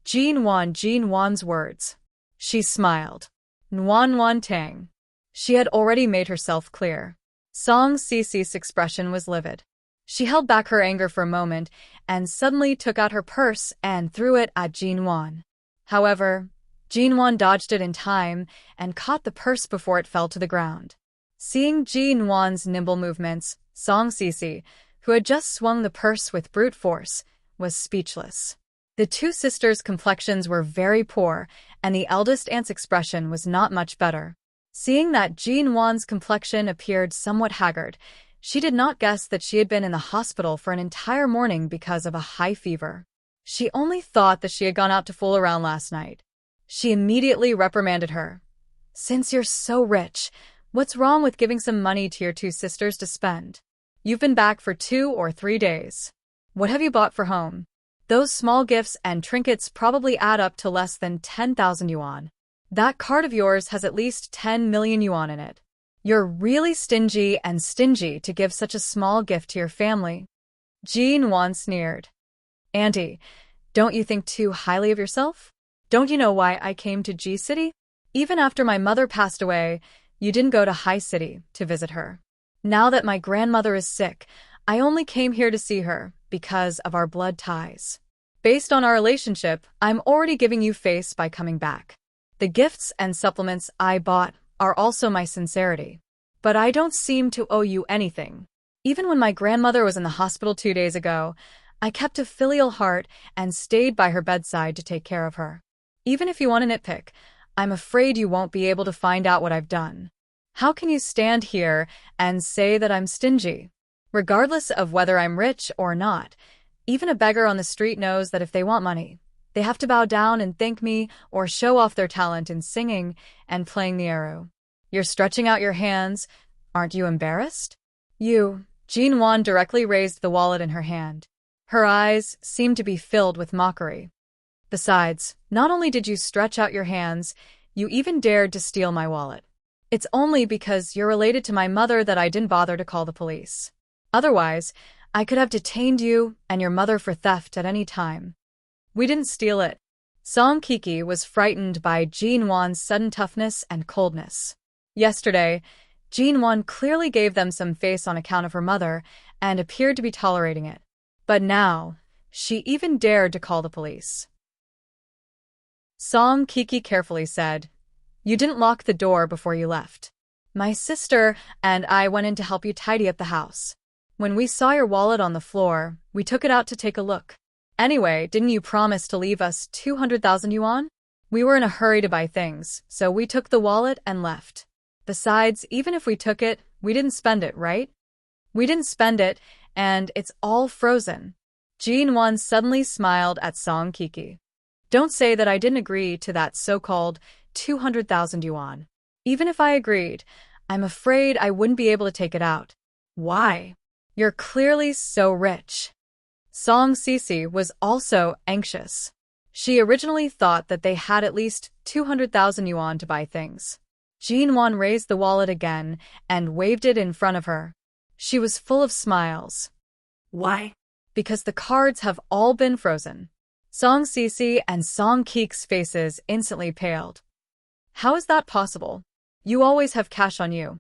Jinwon's words. She smiled. Nwan Tang. She had already made herself clear. Song Sisi's expression was livid. She held back her anger for a moment and suddenly took out her purse and threw it at Jinwon. However, Jinwon dodged it in time and caught the purse before it fell to the ground. Seeing Jinwon's nimble movements, Song Sisi, who had just swung the purse with brute force, was speechless. The two sisters' complexions were very poor, and the eldest aunt's expression was not much better. Seeing that Jinwon's complexion appeared somewhat haggard, she did not guess that she had been in the hospital for an entire morning because of a high fever. She only thought that she had gone out to fool around last night. She immediately reprimanded her. "Since you're so rich, what's wrong with giving some money to your two sisters to spend? You've been back for 2 or 3 days. What have you bought for home? Those small gifts and trinkets probably add up to less than 10,000 yuan. That card of yours has at least 10 million yuan in it. You're really stingy to give such a small gift to your family." Jinwon sneered. "Auntie, don't you think too highly of yourself? Don't you know why I came to G City? Even after my mother passed away, you didn't go to High City to visit her. Now that my grandmother is sick, I only came here to see her because of our blood ties. Based on our relationship, I'm already giving you face by coming back. The gifts and supplements I bought are also my sincerity. But I don't seem to owe you anything. Even when my grandmother was in the hospital 2 days ago, I kept a filial heart and stayed by her bedside to take care of her. Even if you want to nitpick, I'm afraid you won't be able to find out what I've done. How can you stand here and say that I'm stingy? Regardless of whether I'm rich or not, even a beggar on the street knows that if they want money, they have to bow down and thank me or show off their talent in singing and playing the arrow. You're stretching out your hands. Aren't you embarrassed?" Jinwon directly raised the wallet in her hand. Her eyes seemed to be filled with mockery. "Besides, not only did you stretch out your hands, you even dared to steal my wallet. It's only because you're related to my mother that I didn't bother to call the police. Otherwise, I could have detained you and your mother for theft at any time." "We didn't steal it." Song Kiki was frightened by Jinwon's sudden toughness and coldness. Yesterday, Jinwon clearly gave them some face on account of her mother and appeared to be tolerating it. But now, she even dared to call the police. Song Kiki carefully said, "You didn't lock the door before you left. My sister and I went in to help you tidy up the house. When we saw your wallet on the floor, we took it out to take a look. Anyway, didn't you promise to leave us 200,000 yuan? We were in a hurry to buy things, so we took the wallet and left. Besides, even if we took it, we didn't spend it, right? We didn't spend it, and it's all frozen." Jinwon suddenly smiled at Song Kiki. Don't say that I didn't agree to that so-called 200,000 yuan. Even if I agreed, I'm afraid I wouldn't be able to take it out. Why? You're clearly so rich. Song Sisi was also anxious. She originally thought that they had at least 200,000 yuan to buy things. Jinwan raised the wallet again and waved it in front of her. She was full of smiles. Why? Because the cards have all been frozen. Song Sisi and Song Keek's faces instantly paled. How is that possible? You always have cash on you.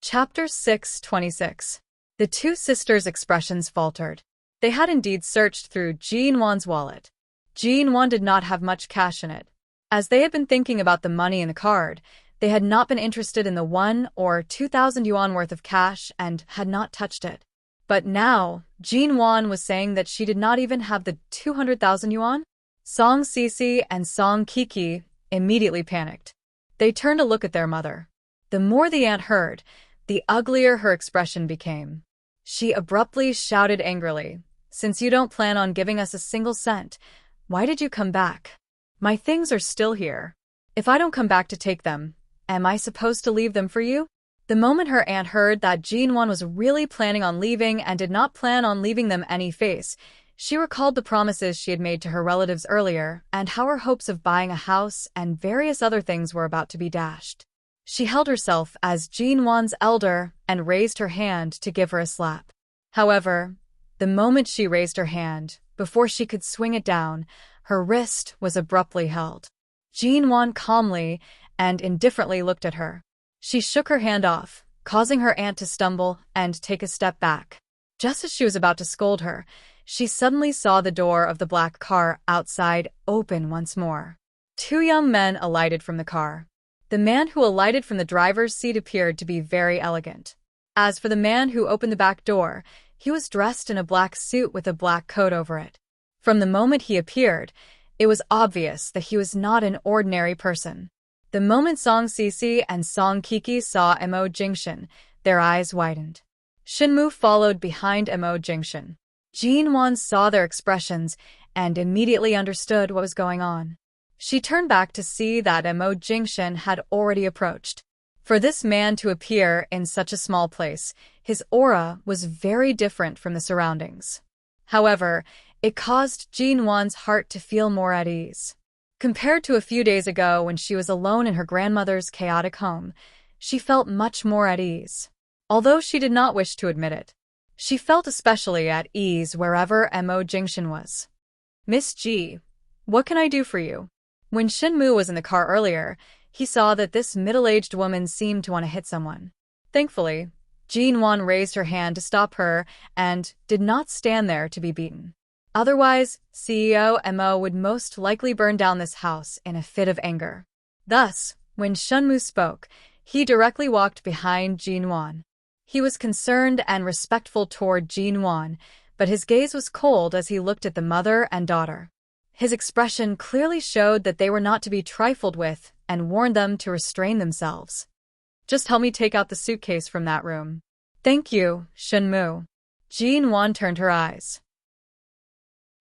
Chapter 6:26. The two sisters' expressions faltered. They had indeed searched through Jinwan's wallet. Jinwan did not have much cash in it. As they had been thinking about the money in the card, they had not been interested in the 1 or 2,000 yuan worth of cash and had not touched it. But now, Jinwan was saying that she did not even have the 200,000 yuan? Song Sisi and Song Kiki immediately panicked. They turned to look at their mother. The more the aunt heard, the uglier her expression became. She abruptly shouted angrily, "Since you don't plan on giving us a single cent, why did you come back? My things are still here. If I don't come back to take them, am I supposed to leave them for you?" The moment her aunt heard that Jinwan was really planning on leaving and did not plan on leaving them any face, she recalled the promises she had made to her relatives earlier and how her hopes of buying a house and various other things were about to be dashed. She held herself as Jinwan's elder and raised her hand to give her a slap. However, the moment she raised her hand, before she could swing it down, her wrist was abruptly held. Jinwan calmly and indifferently looked at her. She shook her hand off, causing her aunt to stumble and take a step back. Just as she was about to scold her, she suddenly saw the door of the black car outside open once more. Two young men alighted from the car. The man who alighted from the driver's seat appeared to be very elegant. As for the man who opened the back door, he was dressed in a black suit with a black coat over it. From the moment he appeared, it was obvious that he was not an ordinary person. The moment Song Sisi and Song Kiki saw Mo Jingshan, their eyes widened. Shinmu followed behind Mo Jingshan. Jinwan saw their expressions and immediately understood what was going on. She turned back to see that Mo Jingshan had already approached. For this man to appear in such a small place, his aura was very different from the surroundings. However, it caused Jinwan's heart to feel more at ease. Compared to a few days ago when she was alone in her grandmother's chaotic home, she felt much more at ease. Although she did not wish to admit it, she felt especially at ease wherever Mo Jingshan was. "Miss Ji, what can I do for you?" When Shinmu was in the car earlier, he saw that this middle-aged woman seemed to want to hit someone. Thankfully, Jinwan raised her hand to stop her and did not stand there to be beaten. Otherwise, CEO Mo would most likely burn down this house in a fit of anger. Thus, when Shinmu spoke, he directly walked behind Jinwan. He was concerned and respectful toward Jinwan, but his gaze was cold as he looked at the mother and daughter. His expression clearly showed that they were not to be trifled with and warned them to restrain themselves. "Just help me take out the suitcase from that room." "Thank you, Shinmu." Jinwan turned her eyes.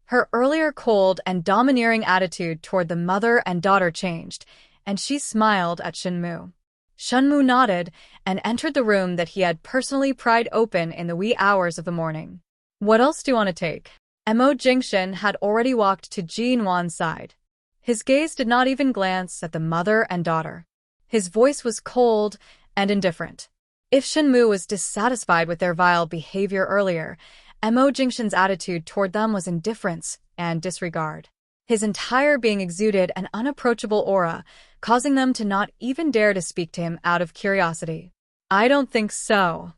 Her earlier cold and domineering attitude toward the mother and daughter changed, and she smiled at Shinmu. Shinmu nodded and entered the room that he had personally pried open in the wee hours of the morning. "What else do you want to take?" Mo Jingshan had already walked to Jinwan's side. His gaze did not even glance at the mother and daughter. His voice was cold and indifferent. If Shinmu was dissatisfied with their vile behavior earlier, Mo Jingshan's attitude toward them was indifference and disregard. His entire being exuded an unapproachable aura, causing them to not even dare to speak to him out of curiosity. "I don't think so."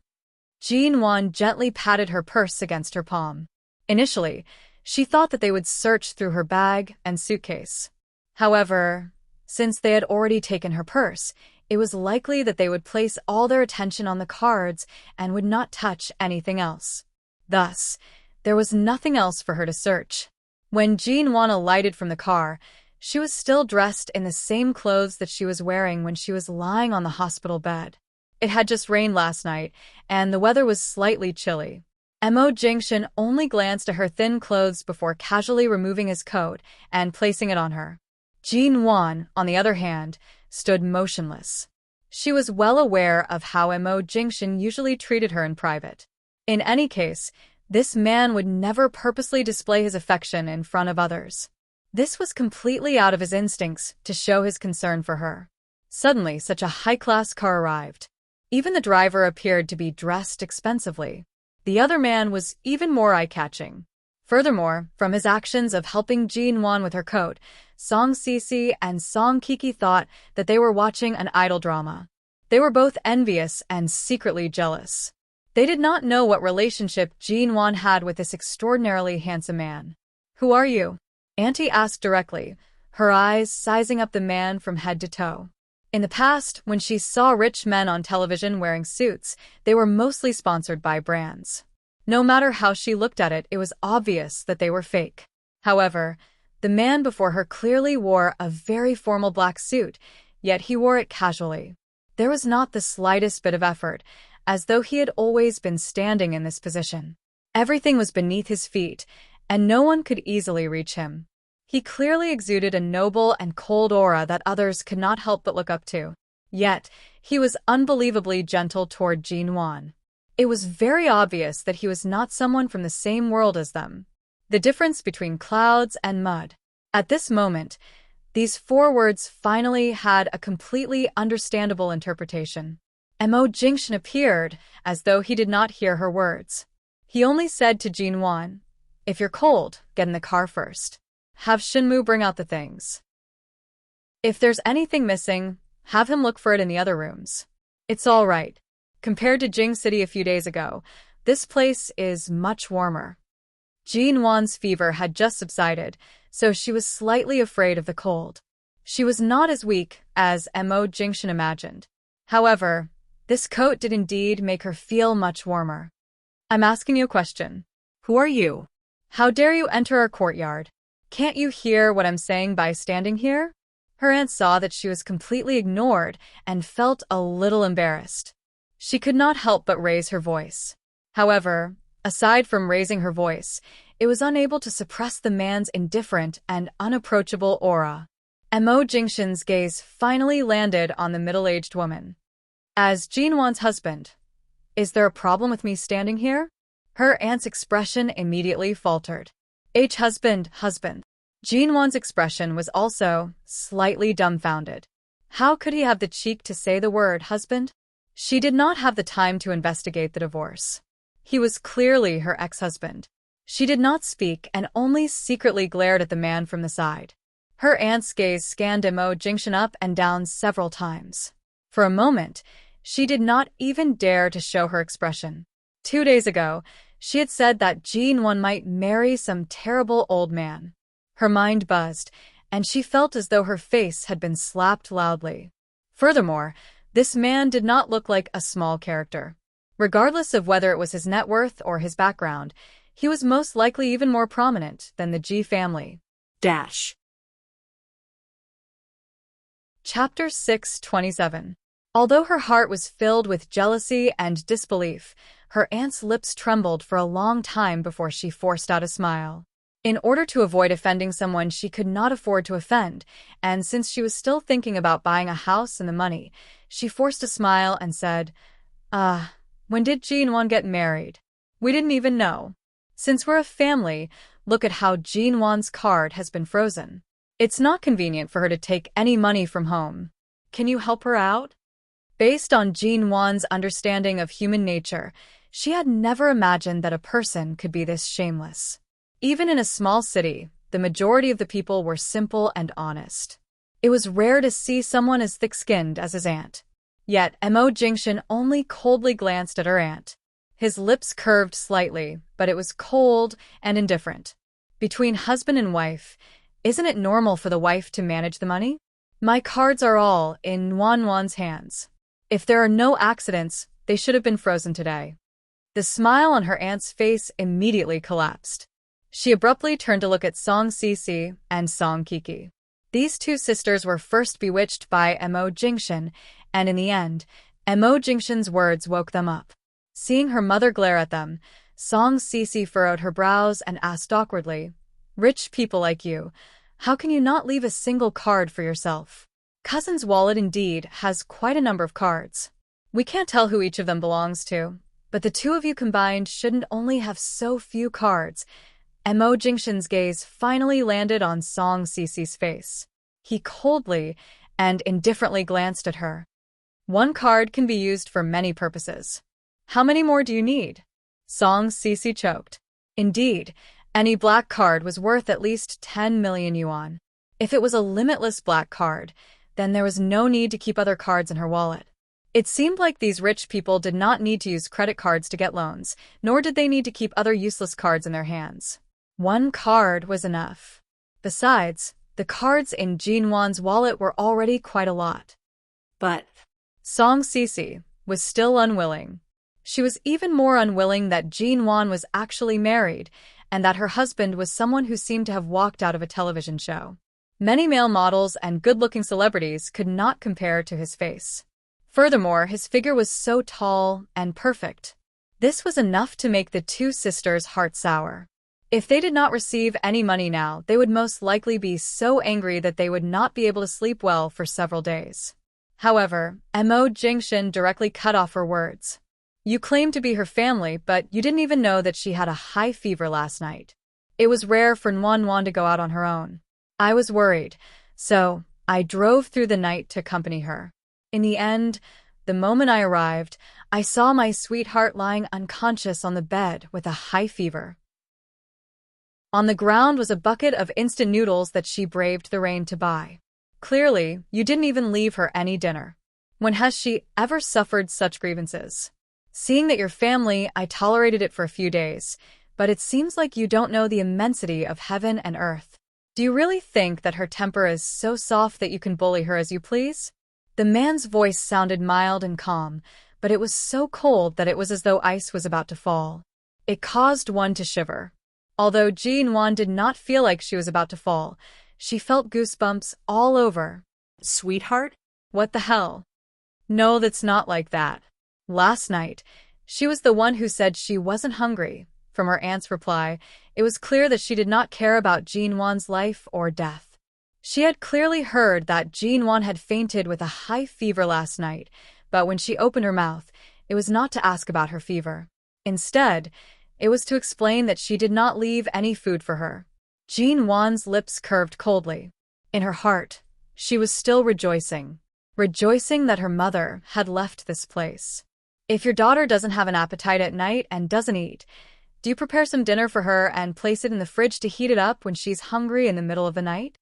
Jinwan gently patted her purse against her palm. Initially, she thought that they would search through her bag and suitcase. However, since they had already taken her purse, it was likely that they would place all their attention on the cards and would not touch anything else. Thus, there was nothing else for her to search. When Jinwan alighted from the car, she was still dressed in the same clothes that she was wearing when she was lying on the hospital bed. It had just rained last night, and the weather was slightly chilly. Mo Jingshin only glanced at her thin clothes before casually removing his coat and placing it on her. Jin Wan, on the other hand, stood motionless. She was well aware of how Mo Jingshin usually treated her in private. In any case, this man would never purposely display his affection in front of others. This was completely out of his instincts to show his concern for her. Suddenly, such a high-class car arrived. Even the driver appeared to be dressed expensively. The other man was even more eye-catching. Furthermore, from his actions of helping Jin Wan with her coat, Song Sisi and Song Kiki thought that they were watching an idol drama. They were both envious and secretly jealous. They did not know what relationship Jin Wan had with this extraordinarily handsome man. "Who are you?" Auntie asked directly, her eyes sizing up the man from head to toe. In the past, when she saw rich men on television wearing suits, they were mostly sponsored by brands. No matter how she looked at it, it was obvious that they were fake. However, the man before her clearly wore a very formal black suit, yet he wore it casually. There was not the slightest bit of effort, as though he had always been standing in this position. Everything was beneath his feet, and no one could easily reach him. He clearly exuded a noble and cold aura that others could not help but look up to. Yet, he was unbelievably gentle toward Jin Wan. It was very obvious that he was not someone from the same world as them. The difference between clouds and mud. At this moment, these 4 words finally had a completely understandable interpretation. Mo Jingshin appeared as though he did not hear her words. He only said to Jin Wan, "If you're cold, get in the car first. Have Shinmu bring out the things. If there's anything missing, have him look for it in the other rooms. It's all right. Compared to Jing City a few days ago, this place is much warmer." Jin Wan's fever had just subsided, so she was slightly afraid of the cold. She was not as weak as Mo Jingshin imagined. However, this coat did indeed make her feel much warmer. "I'm asking you a question. Who are you? How dare you enter our courtyard? Can't you hear what I'm saying by standing here?" Her aunt saw that she was completely ignored and felt a little embarrassed. She could not help but raise her voice. However, aside from raising her voice, it was unable to suppress the man's indifferent and unapproachable aura. Mo Jingshin's gaze finally landed on the middle-aged woman. "As Jin Wan's husband, is there a problem with me standing here?" Her aunt's expression immediately faltered. Husband. Jin Wan's expression was also slightly dumbfounded. How could he have the cheek to say the word husband? She did not have the time to investigate the divorce. He was clearly her ex-husband. She did not speak and only secretly glared at the man from the side. Her aunt's gaze scanned Mo Jingshin up and down several times. For a moment, she did not even dare to show her expression. 2 days ago, she had said that Jin Wan might marry some terrible old man. Her mind buzzed, and she felt as though her face had been slapped loudly. Furthermore, this man did not look like a small character. Regardless of whether it was his net worth or his background, he was most likely even more prominent than the Ji family. Chapter 627. Although her heart was filled with jealousy and disbelief, her aunt's lips trembled for a long time before she forced out a smile. In order to avoid offending someone she could not afford to offend, and since she was still thinking about buying a house and the money, she forced a smile and said, when did Jin Wan get married? We didn't even know. Since we're a family, look at how Jin Wan's card has been frozen. It's not convenient for her to take any money from home. Can you help her out?" Based on Jin Wan's understanding of human nature, she had never imagined that a person could be this shameless. Even in a small city, the majority of the people were simple and honest. It was rare to see someone as thick-skinned as his aunt. Yet Mo Jingshin only coldly glanced at her aunt. His lips curved slightly, but it was cold and indifferent. Between husband and wife, isn't it normal for the wife to manage the money? My cards are all in Wan's hands. If there are no accidents, they should have been frozen today. The smile on her aunt's face immediately collapsed. She abruptly turned to look at Song Sisi and Song Kiki. These 2 sisters were first bewitched by Mo Jingshin, and in the end, Mo Jingshin's words woke them up. Seeing her mother glare at them, Song Cece furrowed her brows and asked awkwardly, "Rich people like you, how can you not leave a single card for yourself?" Cousin's wallet indeed has quite a number of cards. We can't tell who each of them belongs to, but the two of you combined shouldn't only have so few cards. Mo Jingshin's gaze finally landed on Song Cece's face. He coldly and indifferently glanced at her. One card can be used for many purposes. How many more do you need? Song Cece choked. Indeed, any black card was worth at least 10 million yuan. If it was a limitless black card, then there was no need to keep other cards in her wallet. It seemed like these rich people did not need to use credit cards to get loans, nor did they need to keep other useless cards in their hands. One card was enough. Besides, the cards in Jin Wan's wallet were already quite a lot. But Song Cece was still unwilling. She was even more unwilling that Jin Wan was actually married, and that her husband was someone who seemed to have walked out of a television show. Many male models and good-looking celebrities could not compare to his face. Furthermore, his figure was so tall and perfect. This was enough to make the two sisters' hearts sour. If they did not receive any money now, they would most likely be so angry that they would not be able to sleep well for several days. However, Mo Jingshin directly cut off her words. You claimed to be her family, but you didn't even know that she had a high fever last night. It was rare for Wan to go out on her own. I was worried, so I drove through the night to accompany her. In the end, the moment I arrived, I saw my sweetheart lying unconscious on the bed with a high fever. On the ground was a bucket of instant noodles that she braved the rain to buy. Clearly, you didn't even leave her any dinner. When has she ever suffered such grievances? Seeing that your family, I tolerated it for a few days, but it seems like you don't know the immensity of heaven and earth. Do you really think that her temper is so soft that you can bully her as you please? The man's voice sounded mild and calm, but it was so cold that it was as though ice was about to fall. It caused one to shiver. Although Jin Wan did not feel like she was about to fall, she felt goosebumps all over. Sweetheart? What the hell? No, that's not like that. Last night, she was the one who said she wasn't hungry. From her aunt's reply, it was clear that she did not care about Jin Wan's life or death. She had clearly heard that Jin Wan had fainted with a high fever last night, but when she opened her mouth, it was not to ask about her fever. Instead, it was to explain that she did not leave any food for her. Jin Wan's lips curved coldly. In her heart, she was still rejoicing that her mother had left this place. If your daughter doesn't have an appetite at night and doesn't eat, do you prepare some dinner for her and place it in the fridge to heat it up when she's hungry in the middle of the night?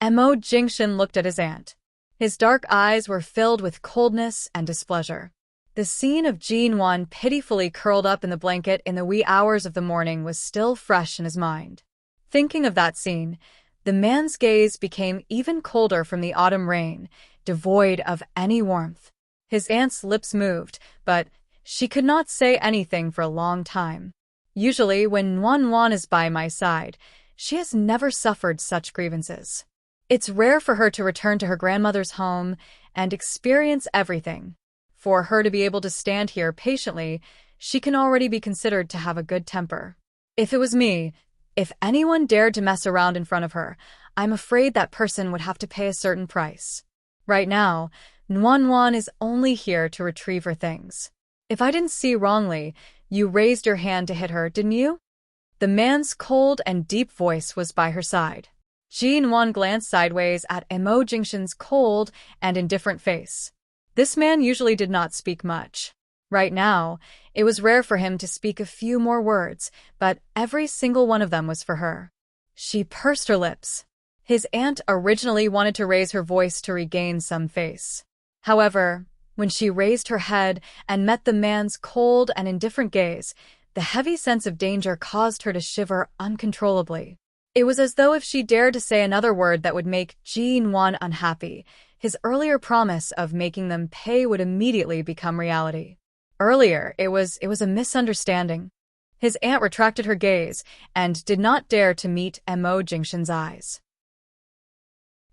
Mo Jingshin looked at his aunt. His dark eyes were filled with coldness and displeasure. The scene of Jin Wan pitifully curled up in the blanket in the wee hours of the morning was still fresh in his mind. Thinking of that scene, the man's gaze became even colder from the autumn rain, devoid of any warmth. His aunt's lips moved, but she could not say anything for a long time. Usually, when Wan is by my side, she has never suffered such grievances. It's rare for her to return to her grandmother's home and experience everything. For her to be able to stand here patiently, she can already be considered to have a good temper. If it was me, if anyone dared to mess around in front of her, I'm afraid that person would have to pay a certain price. Right now, Wan is only here to retrieve her things. If I didn't see wrongly, you raised your hand to hit her, didn't you? The man's cold and deep voice was by her side. Jin Wan glanced sideways at Mo Jingshin's cold and indifferent face. This man usually did not speak much. Right now, it was rare for him to speak a few more words, but every single one of them was for her. She pursed her lips. His aunt originally wanted to raise her voice to regain some face. However, when she raised her head and met the man's cold and indifferent gaze, the heavy sense of danger caused her to shiver uncontrollably. It was as though if she dared to say another word that would make Jin Wan unhappy, his earlier promise of making them pay would immediately become reality. Earlier, it was a misunderstanding. His aunt retracted her gaze and did not dare to meet Mo Jingshin's eyes.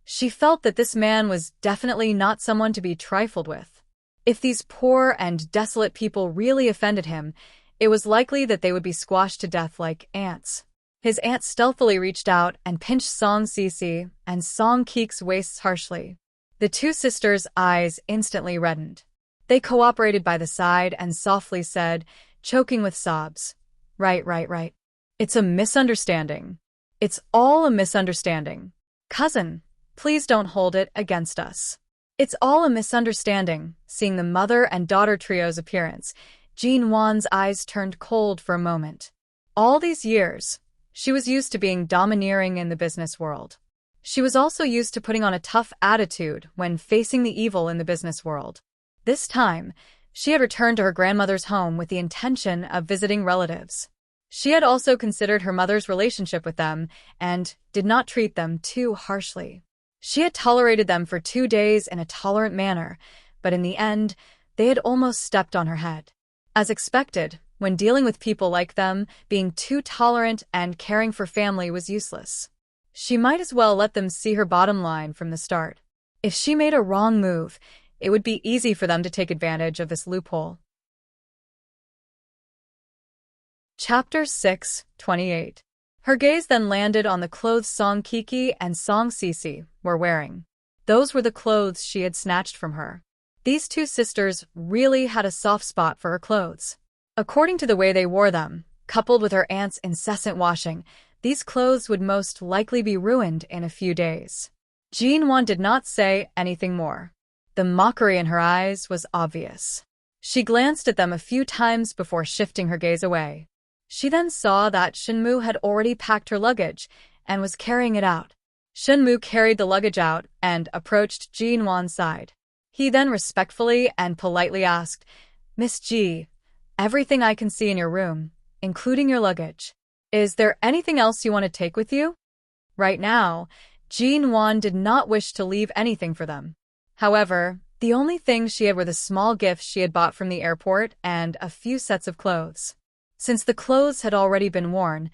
She felt that this man was definitely not someone to be trifled with. If these poor and desolate people really offended him, It was likely that they would be squashed to death like ants. His aunt stealthily reached out and pinched Song Sisi and Song Keek's waists harshly. The two sisters' eyes instantly reddened. They cooperated by the side and softly said, choking with sobs, Right. It's a misunderstanding. It's all a misunderstanding. Cousin, please don't hold it against us. It's all a misunderstanding." Seeing the mother and daughter trio's appearance, Jin-won's eyes turned cold for a moment. All these years, she was used to being domineering in the business world. She was also used to putting on a tough attitude when facing the evil in the business world. This time, she had returned to her grandmother's home with the intention of visiting relatives. She had also considered her mother's relationship with them and did not treat them too harshly. She had tolerated them for 2 days in a tolerant manner, but in the end, they had almost stepped on her head. As expected, when dealing with people like them, being too tolerant and caring for family was useless. She might as well let them see her bottom line from the start. If she made a wrong move, it would be easy for them to take advantage of this loophole. Chapter 6:28. Her gaze then landed on the clothes Song Kiki and Song Sisi were wearing. Those were the clothes she had snatched from her. These two sisters really had a soft spot for her clothes. According to the way they wore them, coupled with her aunt's incessant washing, these clothes would most likely be ruined in a few days. Jin-won did not say anything more. The mockery in her eyes was obvious. She glanced at them a few times before shifting her gaze away. She then saw that Shinmu had already packed her luggage and was carrying it out. Shinmu carried the luggage out and approached Jin-won's side. He then respectfully and politely asked, "Miss Ji, everything I can see in your room, including your luggage. Is there anything else you want to take with you?" Right now, Jin-won did not wish to leave anything for them. However, the only things she had were the small gifts she had bought from the airport and a few sets of clothes. Since the clothes had already been worn,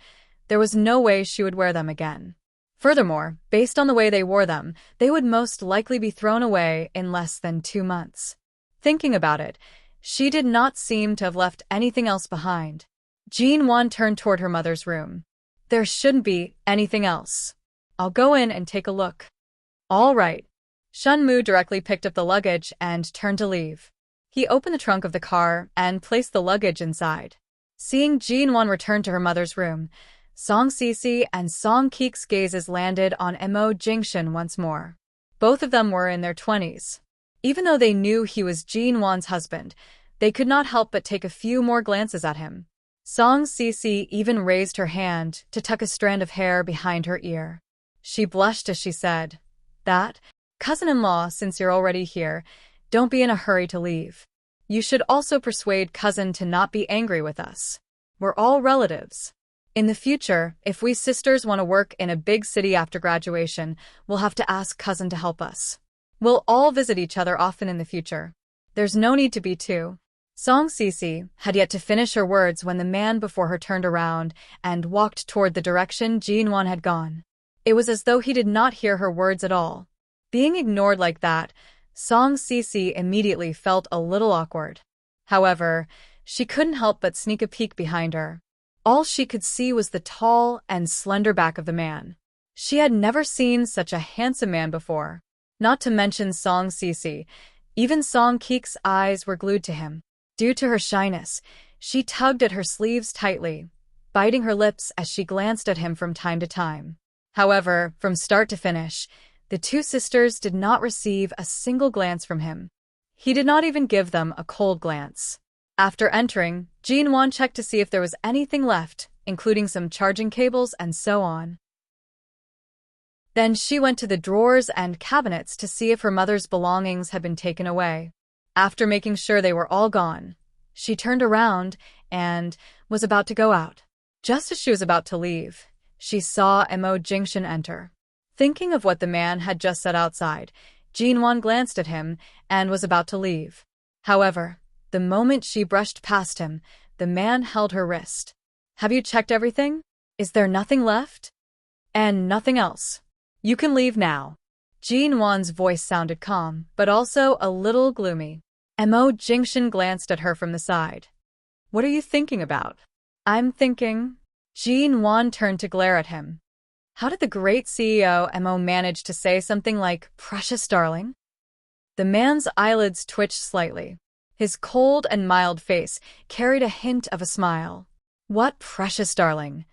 there was no way she would wear them again. Furthermore, based on the way they wore them, they would most likely be thrown away in less than 2 months. Thinking about it, she did not seem to have left anything else behind. Jin-won turned toward her mother's room. "There shouldn't be anything else. I'll go in and take a look." "All right." Shinmu directly picked up the luggage and turned to leave. He opened the trunk of the car and placed the luggage inside. Seeing Jin-won return to her mother's room, Song Sisi and Song Keek's gazes landed on Emo Jingshin once more. Both of them were in their 20s. Even though they knew he was Jin-won's husband, they could not help but take a few more glances at him. Song Sisi even raised her hand to tuck a strand of hair behind her ear. She blushed as she said, "That, cousin-in-law, since you're already here, don't be in a hurry to leave. You should also persuade cousin to not be angry with us. We're all relatives. In the future, if we sisters want to work in a big city after graduation, we'll have to ask cousin to help us. We'll all visit each other often in the future. There's no need to be too." Song Sisi had yet to finish her words when the man before her turned around and walked toward the direction Jin-won had gone. It was as though he did not hear her words at all. Being ignored like that, Song Sisi immediately felt a little awkward. However, she couldn't help but sneak a peek behind her. All she could see was the tall and slender back of the man. She had never seen such a handsome man before. Not to mention Song Sisi, even Song Keek's eyes were glued to him. Due to her shyness, she tugged at her sleeves tightly, biting her lips as she glanced at him from time to time. However, from start to finish, the two sisters did not receive a single glance from him. He did not even give them a cold glance. After entering, Jin-won checked to see if there was anything left, including some charging cables and so on. Then she went to the drawers and cabinets to see if her mother's belongings had been taken away. After making sure they were all gone, she turned around and was about to go out. Just as she was about to leave, she saw Emo Jingshin enter. Thinking of what the man had just said outside, Jin-won glanced at him and was about to leave. However, the moment she brushed past him, the man held her wrist. "Have you checked everything? Is there nothing left?" "And nothing else. You can leave now." Jin-won's voice sounded calm, but also a little gloomy. Emo Jingshin glanced at her from the side. What are you thinking about? I'm thinking. Jin-won turned to glare at him. How did the great CEO Mo manage to say something like, precious darling? The man's eyelids twitched slightly. His cold and mild face carried a hint of a smile. What precious darling?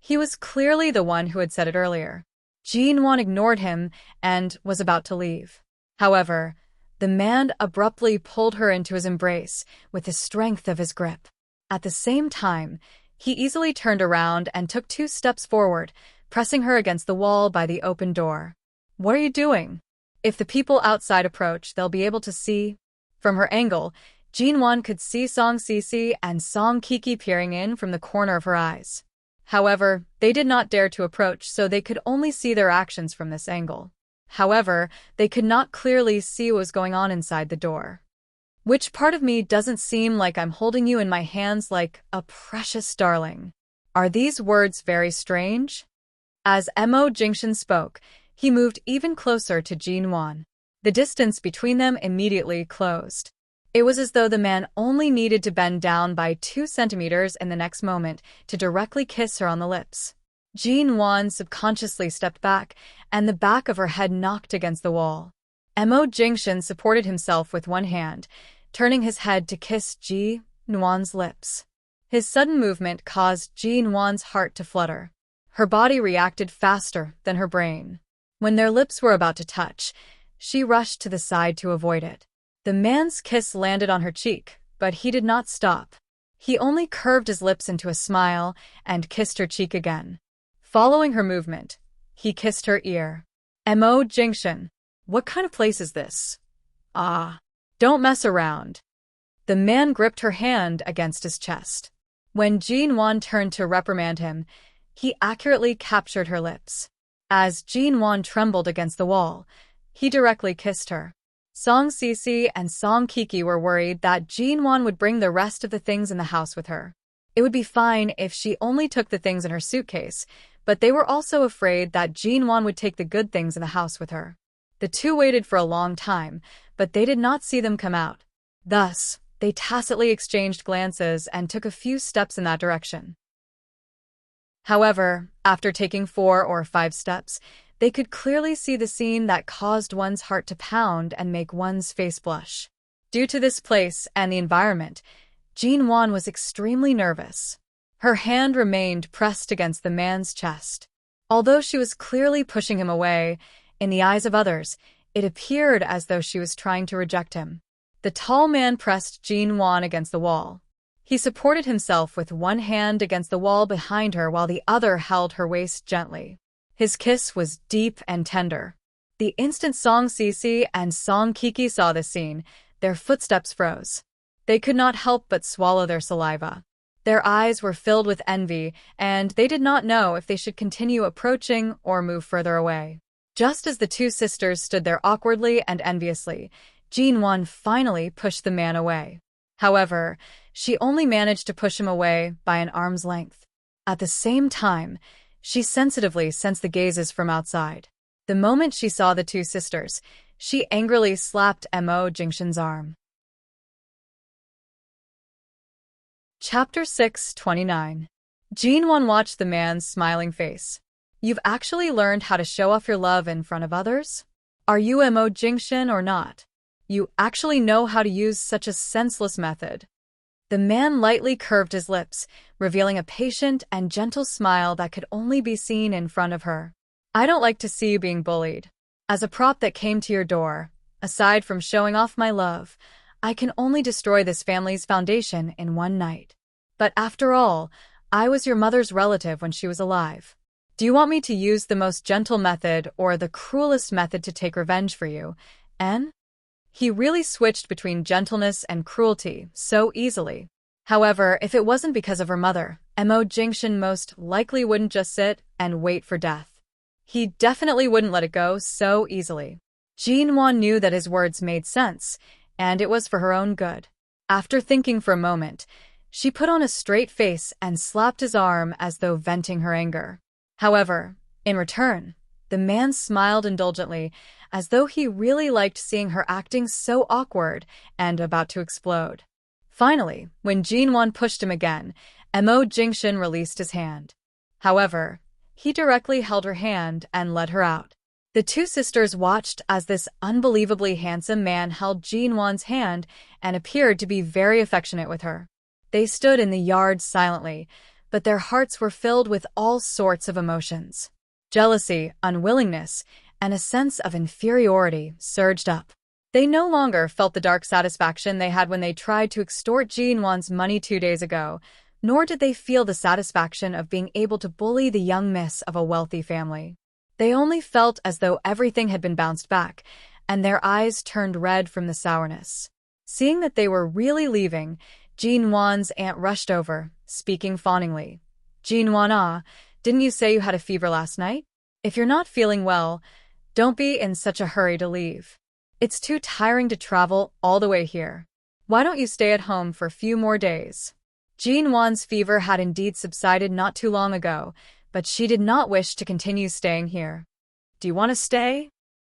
He was clearly the one who had said it earlier. Jin-won ignored him and was about to leave. However, the man abruptly pulled her into his embrace with the strength of his grip. At the same time, he easily turned around and took 2 steps forward, pressing her against the wall by the open door. What are you doing? If the people outside approach, they'll be able to see. From her angle, Jin-won could see Song Sisi and Song Kiki peering in from the corner of her eyes. However, they did not dare to approach, so they could only see their actions from this angle. However, they could not clearly see what was going on inside the door. Which part of me doesn't seem like I'm holding you in my hands like a precious darling? Are these words very strange? As Mo Jingshin spoke, he moved even closer to Jin-won. The distance between them immediately closed. It was as though the man only needed to bend down by 2 centimeters in the next moment to directly kiss her on the lips. Jin-won subconsciously stepped back, and the back of her head knocked against the wall. Mo Jingshin supported himself with one hand, turning his head to kiss Jin-won's lips. His sudden movement caused Jin-won's heart to flutter. Her body reacted faster than her brain. When their lips were about to touch, she rushed to the side to avoid it. The man's kiss landed on her cheek, but he did not stop. He only curved his lips into a smile and kissed her cheek again. Following her movement, he kissed her ear. Mo Jingshin, what kind of place is this? Ah, don't mess around. The man gripped her hand against his chest. When Jin-won turned to reprimand him, he accurately captured her lips. As Jin-won trembled against the wall, he directly kissed her. Song Sisi and Song Kiki were worried that Jin-won would bring the rest of the things in the house with her. It would be fine if she only took the things in her suitcase, but they were also afraid that Jin-won would take the good things in the house with her. The two waited for a long time, but they did not see them come out. Thus, they tacitly exchanged glances and took a few steps in that direction. However, after taking 4 or 5 steps, they could clearly see the scene that caused one's heart to pound and make one's face blush. Due to this place and the environment, Jin-won was extremely nervous. Her hand remained pressed against the man's chest. Although she was clearly pushing him away, in the eyes of others, it appeared as though she was trying to reject him. The tall man pressed Jin-won against the wall. He supported himself with one hand against the wall behind her while the other held her waist gently. His kiss was deep and tender. The instant Song Sisi and Song Kiki saw this scene, their footsteps froze. They could not help but swallow their saliva. Their eyes were filled with envy, and they did not know if they should continue approaching or move further away. Just as the two sisters stood there awkwardly and enviously, Jin-won finally pushed the man away. However, she only managed to push him away by an arm's length. At the same time, she sensitively sensed the gazes from outside. The moment she saw the two sisters, she angrily slapped Mo Jingshin's arm. Chapter 6:29. Jin-won watched the man's smiling face. You've actually learned how to show off your love in front of others? Are you Mo Jingshin or not? You actually know how to use such a senseless method. The man lightly curved his lips, revealing a patient and gentle smile that could only be seen in front of her. I don't like to see you being bullied. As a prop that came to your door, aside from showing off my love, I can only destroy this family's foundation in one night. But after all, I was your mother's relative when she was alive. Do you want me to use the most gentle method or the cruelest method to take revenge for you, En? He really switched between gentleness and cruelty so easily. However, if it wasn't because of her mother, Mo Jingshin most likely wouldn't just sit and wait for death. He definitely wouldn't let it go so easily. Jin-won knew that his words made sense, and it was for her own good. After thinking for a moment, she put on a straight face and slapped his arm as though venting her anger. However, in return, the man smiled indulgently, as though he really liked seeing her acting so awkward and about to explode. Finally, when Jinwon pushed him again, Mo Jingshin released his hand. However, he directly held her hand and led her out. The two sisters watched as this unbelievably handsome man held Jinwon's hand and appeared to be very affectionate with her. They stood in the yard silently, but their hearts were filled with all sorts of emotions. Jealousy, unwillingness, and a sense of inferiority surged up. They no longer felt the dark satisfaction they had when they tried to extort Jinwon's money 2 days ago, nor did they feel the satisfaction of being able to bully the young miss of a wealthy family. They only felt as though everything had been bounced back, and their eyes turned red from the sourness. Seeing that they were really leaving, Jinwon's aunt rushed over, speaking fawningly. "Jinwon, didn't you say you had a fever last night? If you're not feeling well, don't be in such a hurry to leave. It's too tiring to travel all the way here. Why don't you stay at home for a few more days?" Jinwon's fever had indeed subsided not too long ago, but she did not wish to continue staying here. "Do you want to stay?"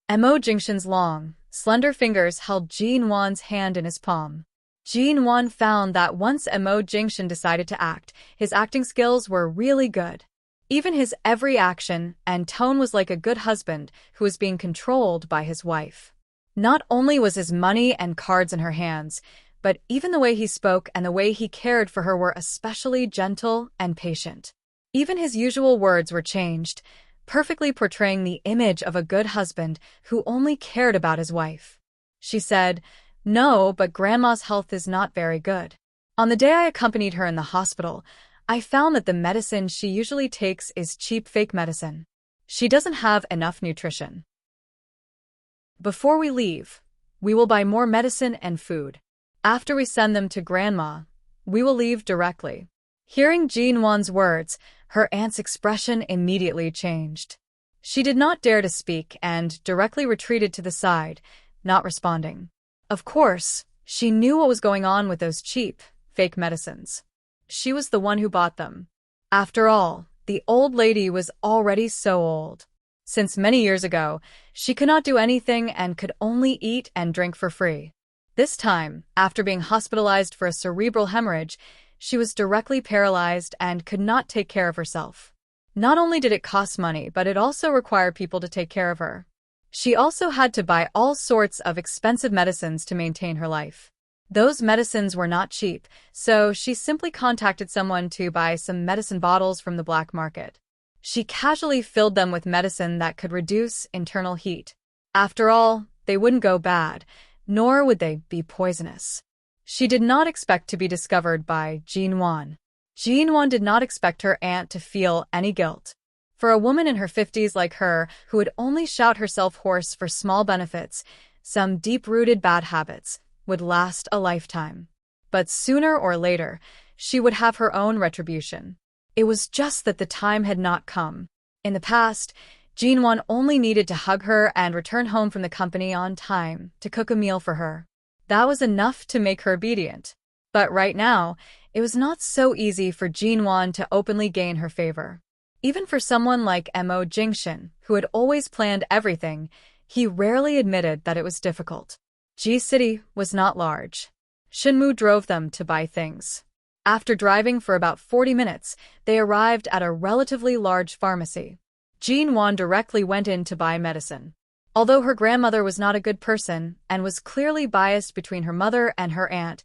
Mo Jingshin's long, slender fingers held Jinwon's hand in his palm. Jinwon found that once Mo Jingshin decided to act, his acting skills were really good. Even his every action and tone was like a good husband who was being controlled by his wife. Not only was his money and cards in her hands, but even the way he spoke and the way he cared for her were especially gentle and patient. Even his usual words were changed, perfectly portraying the image of a good husband who only cared about his wife. She said, "No, but Grandma's health is not very good. On the day I accompanied her in the hospital, I found that the medicine she usually takes is cheap fake medicine. She doesn't have enough nutrition. Before we leave, we will buy more medicine and food. After we send them to Grandma, we will leave directly." Hearing Jinwon's words, her aunt's expression immediately changed. She did not dare to speak and directly retreated to the side, not responding. Of course, she knew what was going on with those cheap, fake medicines. She was the one who bought them. After all, the old lady was already so old. Since many years ago, she could not do anything and could only eat and drink for free. This time, after being hospitalized for a cerebral hemorrhage, she was directly paralyzed and could not take care of herself. Not only did it cost money, but it also required people to take care of her. She also had to buy all sorts of expensive medicines to maintain her life. Those medicines were not cheap, so she simply contacted someone to buy some medicine bottles from the black market. She casually filled them with medicine that could reduce internal heat. After all, they wouldn't go bad, nor would they be poisonous. She did not expect to be discovered by Jinwon. Jinwon did not expect her aunt to feel any guilt. For a woman in her 50s like her, who would only shout herself hoarse for small benefits, some deep-rooted bad habits would last a lifetime. But sooner or later, she would have her own retribution. It was just that the time had not come. In the past, Jinwon only needed to hug her and return home from the company on time to cook a meal for her. That was enough to make her obedient. But right now, it was not so easy for Jinwon to openly gain her favor. Even for someone like Mo Jingshin, who had always planned everything, he rarely admitted that it was difficult. G City was not large. Shinmu drove them to buy things. After driving for about 40 minutes, they arrived at a relatively large pharmacy. Jinwon directly went in to buy medicine. Although her grandmother was not a good person and was clearly biased between her mother and her aunt,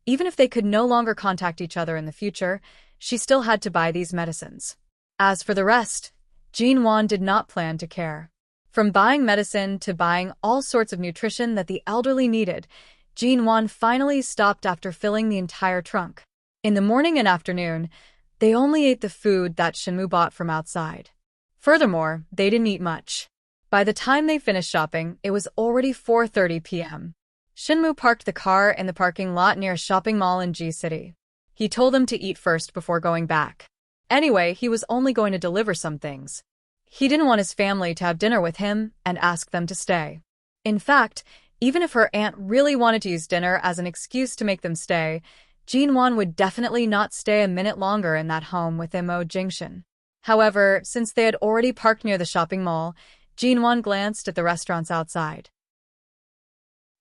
even if they could no longer contact each other in the future, she still had to buy these medicines. As for the rest, Jinwon did not plan to care. From buying medicine to buying all sorts of nutrition that the elderly needed, Jinwon finally stopped after filling the entire trunk. In the morning and afternoon, they only ate the food that Shinmu bought from outside. Furthermore, they didn't eat much. By the time they finished shopping, it was already 4:30 p.m. Shinmu parked the car in the parking lot near a shopping mall in G City. He told them to eat first before going back. Anyway, he was only going to deliver some things. He didn't want his family to have dinner with him and asked them to stay. In fact, even if her aunt really wanted to use dinner as an excuse to make them stay, Jinwon would definitely not stay a minute longer in that home with Mo Jingshin. However, since they had already parked near the shopping mall, Jinwon glanced at the restaurants outside.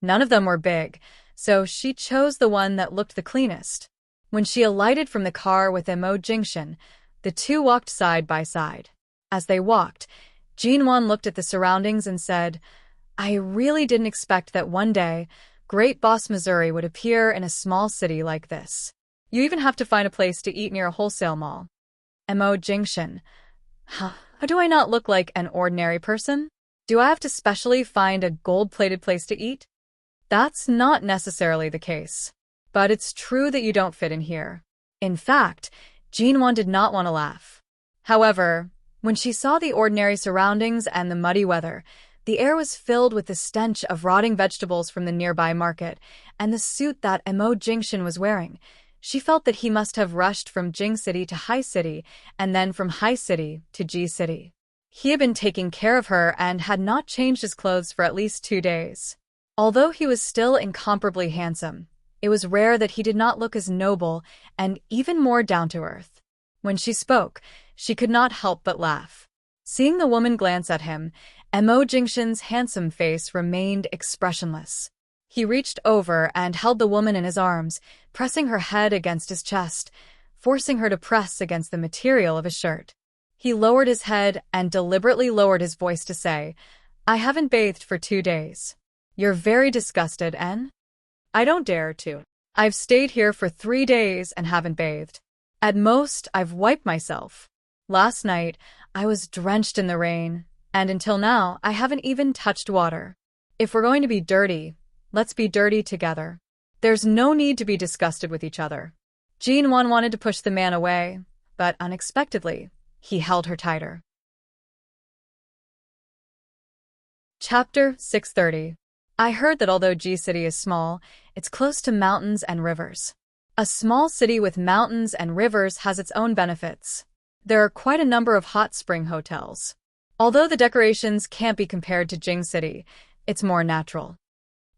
None of them were big, so she chose the one that looked the cleanest. When she alighted from the car with Immerse, the two walked side by side. As they walked, Jinwon looked at the surroundings and said, I really didn't expect that one day, Great Boss, Missouri would appear in a small city like this. You even have to find a place to eat near a wholesale mall. Immerse. Huh, do I not look like an ordinary person? Do I have to specially find a gold-plated place to eat? That's not necessarily the case. But it's true that you don't fit in here. In fact, Jinwon did not want to laugh. However, when she saw the ordinary surroundings and the muddy weather, the air was filled with the stench of rotting vegetables from the nearby market, and the suit that Immerse was wearing. She felt that he must have rushed from Jing City to High City, and then from High City to G City. He had been taking care of her and had not changed his clothes for at least 2 days. Although he was still incomparably handsome, it was rare that he did not look as noble and even more down-to-earth. When she spoke, she could not help but laugh. Seeing the woman glance at him, Immerse's handsome face remained expressionless. He reached over and held the woman in his arms, pressing her head against his chest, forcing her to press against the material of his shirt. He lowered his head and deliberately lowered his voice to say, I haven't bathed for 2 days. You're very disgusted, En? I don't dare to. I've stayed here for 3 days and haven't bathed. At most, I've wiped myself. Last night, I was drenched in the rain, and until now, I haven't even touched water. If we're going to be dirty, let's be dirty together. There's no need to be disgusted with each other. Jinwon wanted to push the man away, but unexpectedly, he held her tighter. Chapter 630. I heard that although G City is small, it's close to mountains and rivers. A small city with mountains and rivers has its own benefits. There are quite a number of hot spring hotels. Although the decorations can't be compared to Jing City, it's more natural.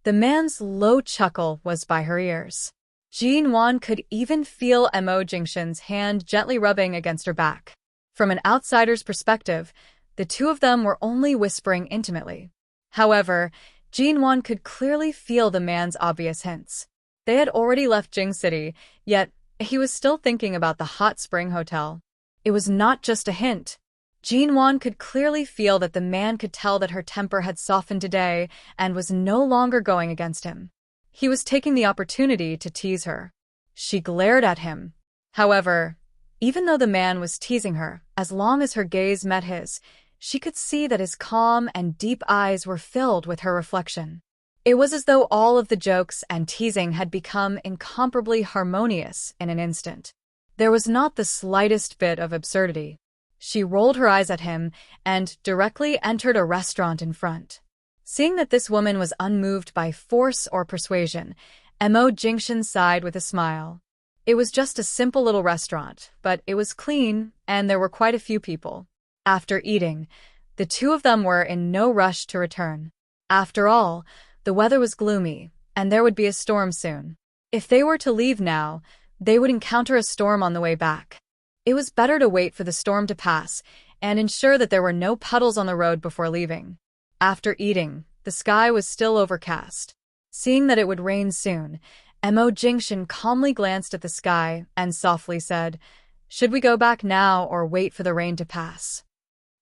The man's low chuckle was by her ears. Jinwon could even feel Immerse's hand gently rubbing against her back. From an outsider's perspective, the two of them were only whispering intimately. However, Jinwon could clearly feel the man's obvious hints. They had already left Jing City, yet he was still thinking about the hot spring hotel. It was not just a hint. Jinwon could clearly feel that the man could tell that her temper had softened today and was no longer going against him. He was taking the opportunity to tease her. She glared at him. However, even though the man was teasing her, as long as her gaze met his, she could see that his calm and deep eyes were filled with her reflection. It was as though all of the jokes and teasing had become incomparably harmonious in an instant. There was not the slightest bit of absurdity. She rolled her eyes at him and directly entered a restaurant in front. Seeing that this woman was unmoved by force or persuasion, Immerse sighed with a smile. It was just a simple little restaurant, but it was clean, and there were quite a few people. After eating, the two of them were in no rush to return. After all, the weather was gloomy, and there would be a storm soon. If they were to leave now, they would encounter a storm on the way back. It was better to wait for the storm to pass and ensure that there were no puddles on the road before leaving. After eating, the sky was still overcast. Seeing that it would rain soon, Immerse calmly glanced at the sky and softly said, Should we go back now or wait for the rain to pass?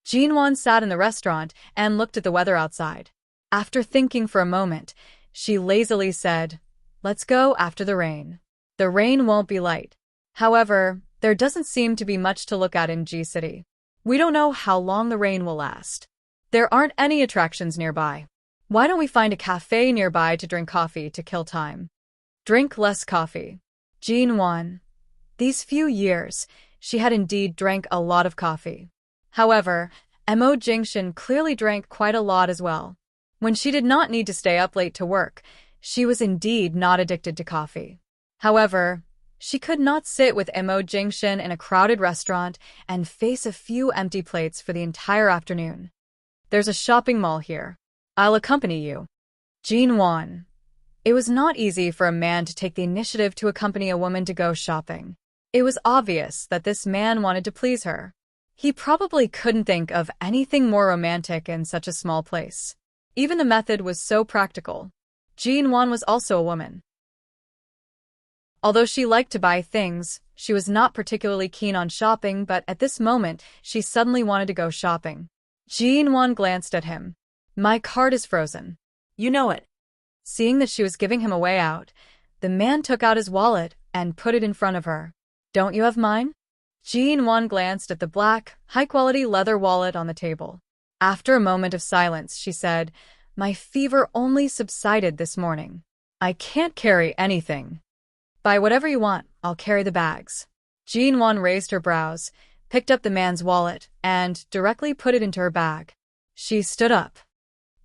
Jinwon sat in the restaurant and looked at the weather outside. After thinking for a moment, she lazily said, Let's go after the rain. The rain won't be light. However, there doesn't seem to be much to look at in G City. We don't know how long the rain will last. There aren't any attractions nearby. Why don't we find a cafe nearby to drink coffee to kill time? Drink less coffee. Jinwon. These few years, she had indeed drank a lot of coffee. However, Immerse clearly drank quite a lot as well. When she did not need to stay up late to work, she was indeed not addicted to coffee. However, she could not sit with Immerse in a crowded restaurant and face a few empty plates for the entire afternoon. There's a shopping mall here. I'll accompany you. Jinwon. It was not easy for a man to take the initiative to accompany a woman to go shopping. It was obvious that this man wanted to please her. He probably couldn't think of anything more romantic in such a small place. Even the method was so practical. Jin-won was also a woman. Although she liked to buy things, she was not particularly keen on shopping, but at this moment, she suddenly wanted to go shopping. Jin-won glanced at him. "My card is frozen." You know it. Seeing that she was giving him a way out, the man took out his wallet and put it in front of her. "Don't you have mine?" Jin-won glanced at the black, high-quality leather wallet on the table. After a moment of silence, she said, "My fever only subsided this morning. I can't carry anything." "Buy whatever you want, I'll carry the bags." Jin-won raised her brows, picked up the man's wallet, and directly put it into her bag. She stood up.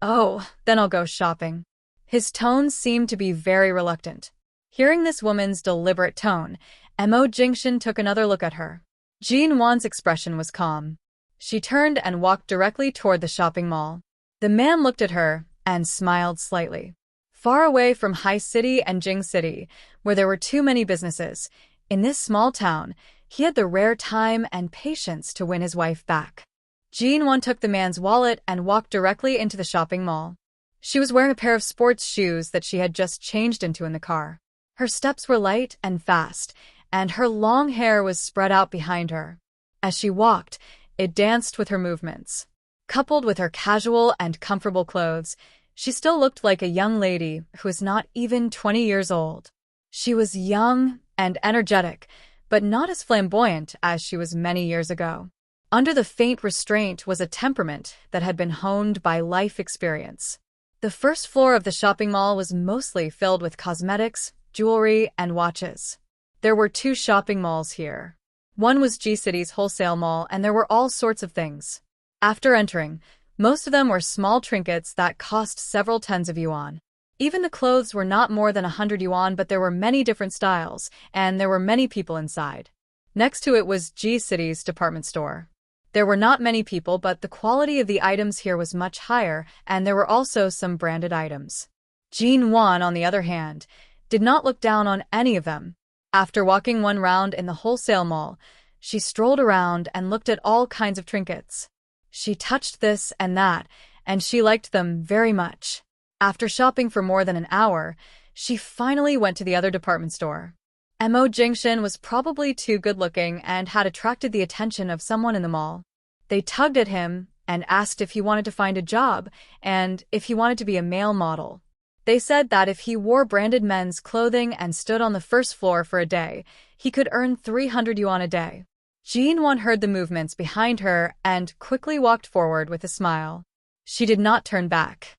"Oh, then I'll go shopping." His tone seemed to be very reluctant. Hearing this woman's deliberate tone, Mo Jingshin took another look at her. Jin-won's expression was calm. She turned and walked directly toward the shopping mall. The man looked at her and smiled slightly. Far away from High City and Jing City, where there were too many businesses, in this small town, he had the rare time and patience to win his wife back. Jin-won took the man's wallet and walked directly into the shopping mall. She was wearing a pair of sports shoes that she had just changed into in the car. Her steps were light and fast, and her long hair was spread out behind her. As she walked, it danced with her movements. Coupled with her casual and comfortable clothes, she still looked like a young lady who was not even 20 years old. She was young and energetic, but not as flamboyant as she was many years ago. Under the faint restraint was a temperament that had been honed by life experience. The first floor of the shopping mall was mostly filled with cosmetics, jewelry, and watches. There were 2 shopping malls here. One was G-City's wholesale mall, and there were all sorts of things. After entering, most of them were small trinkets that cost several tens of yuan. Even the clothes were not more than 100 yuan, but there were many different styles, and there were many people inside. Next to it was G-City's department store. There were not many people, but the quality of the items here was much higher, and there were also some branded items. Jin-won, on the other hand, did not look down on any of them. After walking one round in the wholesale mall, she strolled around and looked at all kinds of trinkets. She touched this and that, and she liked them very much. After shopping for more than an hour, she finally went to the other department store. Mo Jingshin was probably too good-looking and had attracted the attention of someone in the mall. They tugged at him and asked if he wanted to find a job and if he wanted to be a male model. They said that if he wore branded men's clothing and stood on the first floor for a day, he could earn 300 yuan a day. Jin-won heard the movements behind her and quickly walked forward with a smile. She did not turn back.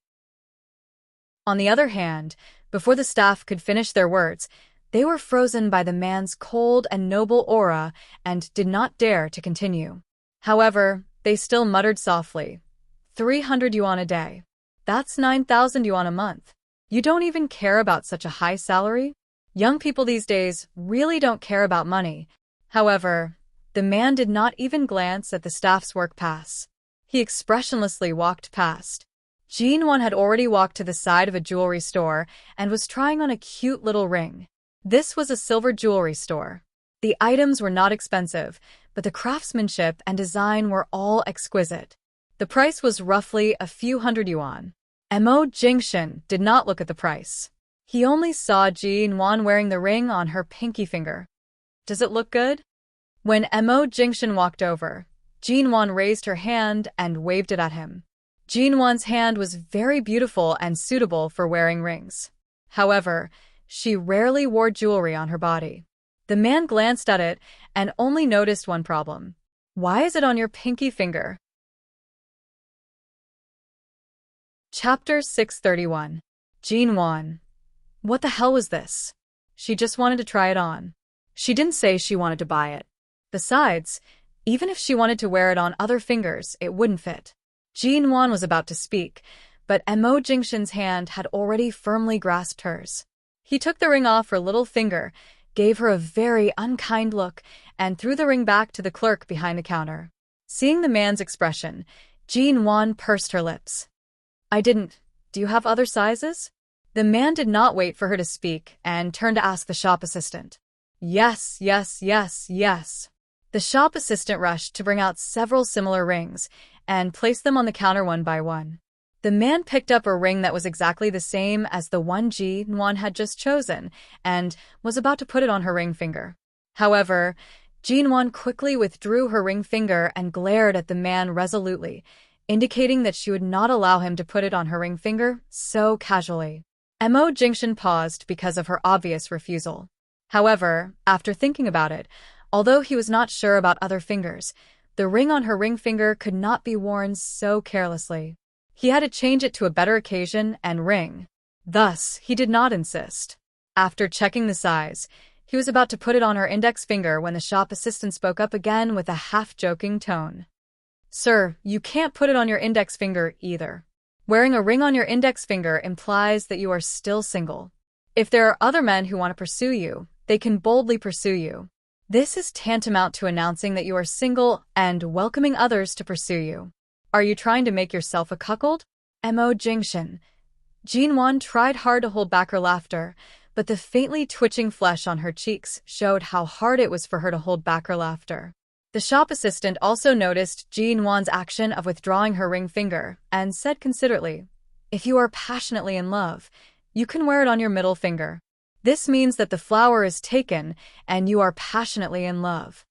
On the other hand, before the staff could finish their words, they were frozen by the man's cold and noble aura and did not dare to continue. However, they still muttered softly, 300 yuan a day. That's 9,000 yuan a month. You don't even care about such a high salary? Young people these days really don't care about money. However, the man did not even glance at the staff's work pass. He expressionlessly walked past. Jin-won had already walked to the side of a jewelry store and was trying on a cute little ring. This was a silver jewelry store. The items were not expensive, but the craftsmanship and design were all exquisite. The price was roughly a few hundred yuan. Mo Jingshin did not look at the price. He only saw Jin-won wearing the ring on her pinky finger. "Does it look good?" When Mo Jingshin walked over, Jin-won raised her hand and waved it at him. Jin-won's hand was very beautiful and suitable for wearing rings. However, she rarely wore jewelry on her body. The man glanced at it and only noticed one problem. "Why is it on your pinky finger?" Chapter 631. Jin-won. What the hell was this? She just wanted to try it on. She didn't say she wanted to buy it. Besides, even if she wanted to wear it on other fingers, it wouldn't fit. Jin-won was about to speak, but Mo Jingshin's hand had already firmly grasped hers. He took the ring off her little finger, gave her a very unkind look, and threw the ring back to the clerk behind the counter. Seeing the man's expression, Jin-won pursed her lips. Do you have other sizes?" The man did not wait for her to speak and turned to ask the shop assistant. Yes. The shop assistant rushed to bring out several similar rings and place them on the counter one by one. The man picked up a ring that was exactly the same as the one Ji-won had just chosen and was about to put it on her ring finger. However, Ji-won quickly withdrew her ring finger and glared at the man resolutely, indicating that she would not allow him to put it on her ring finger so casually. Mo Jingshin paused because of her obvious refusal. However, after thinking about it, although he was not sure about other fingers, the ring on her ring finger could not be worn so carelessly. He had to change it to a better occasion and ring. Thus, he did not insist. After checking the size, he was about to put it on her index finger when the shop assistant spoke up again with a half-joking tone. "Sir, you can't put it on your index finger either. Wearing a ring on your index finger implies that you are still single. If there are other men who want to pursue you, they can boldly pursue you. This is tantamount to announcing that you are single and welcoming others to pursue you. Are you trying to make yourself a cuckold?" Mo Jingshin. Ji-won tried hard to hold back her laughter, but the faintly twitching flesh on her cheeks showed how hard it was for her to hold back her laughter. The shop assistant also noticed Ji-won's action of withdrawing her ring finger and said considerately, "If you are passionately in love, you can wear it on your middle finger. This means that the flower is taken and you are passionately in love."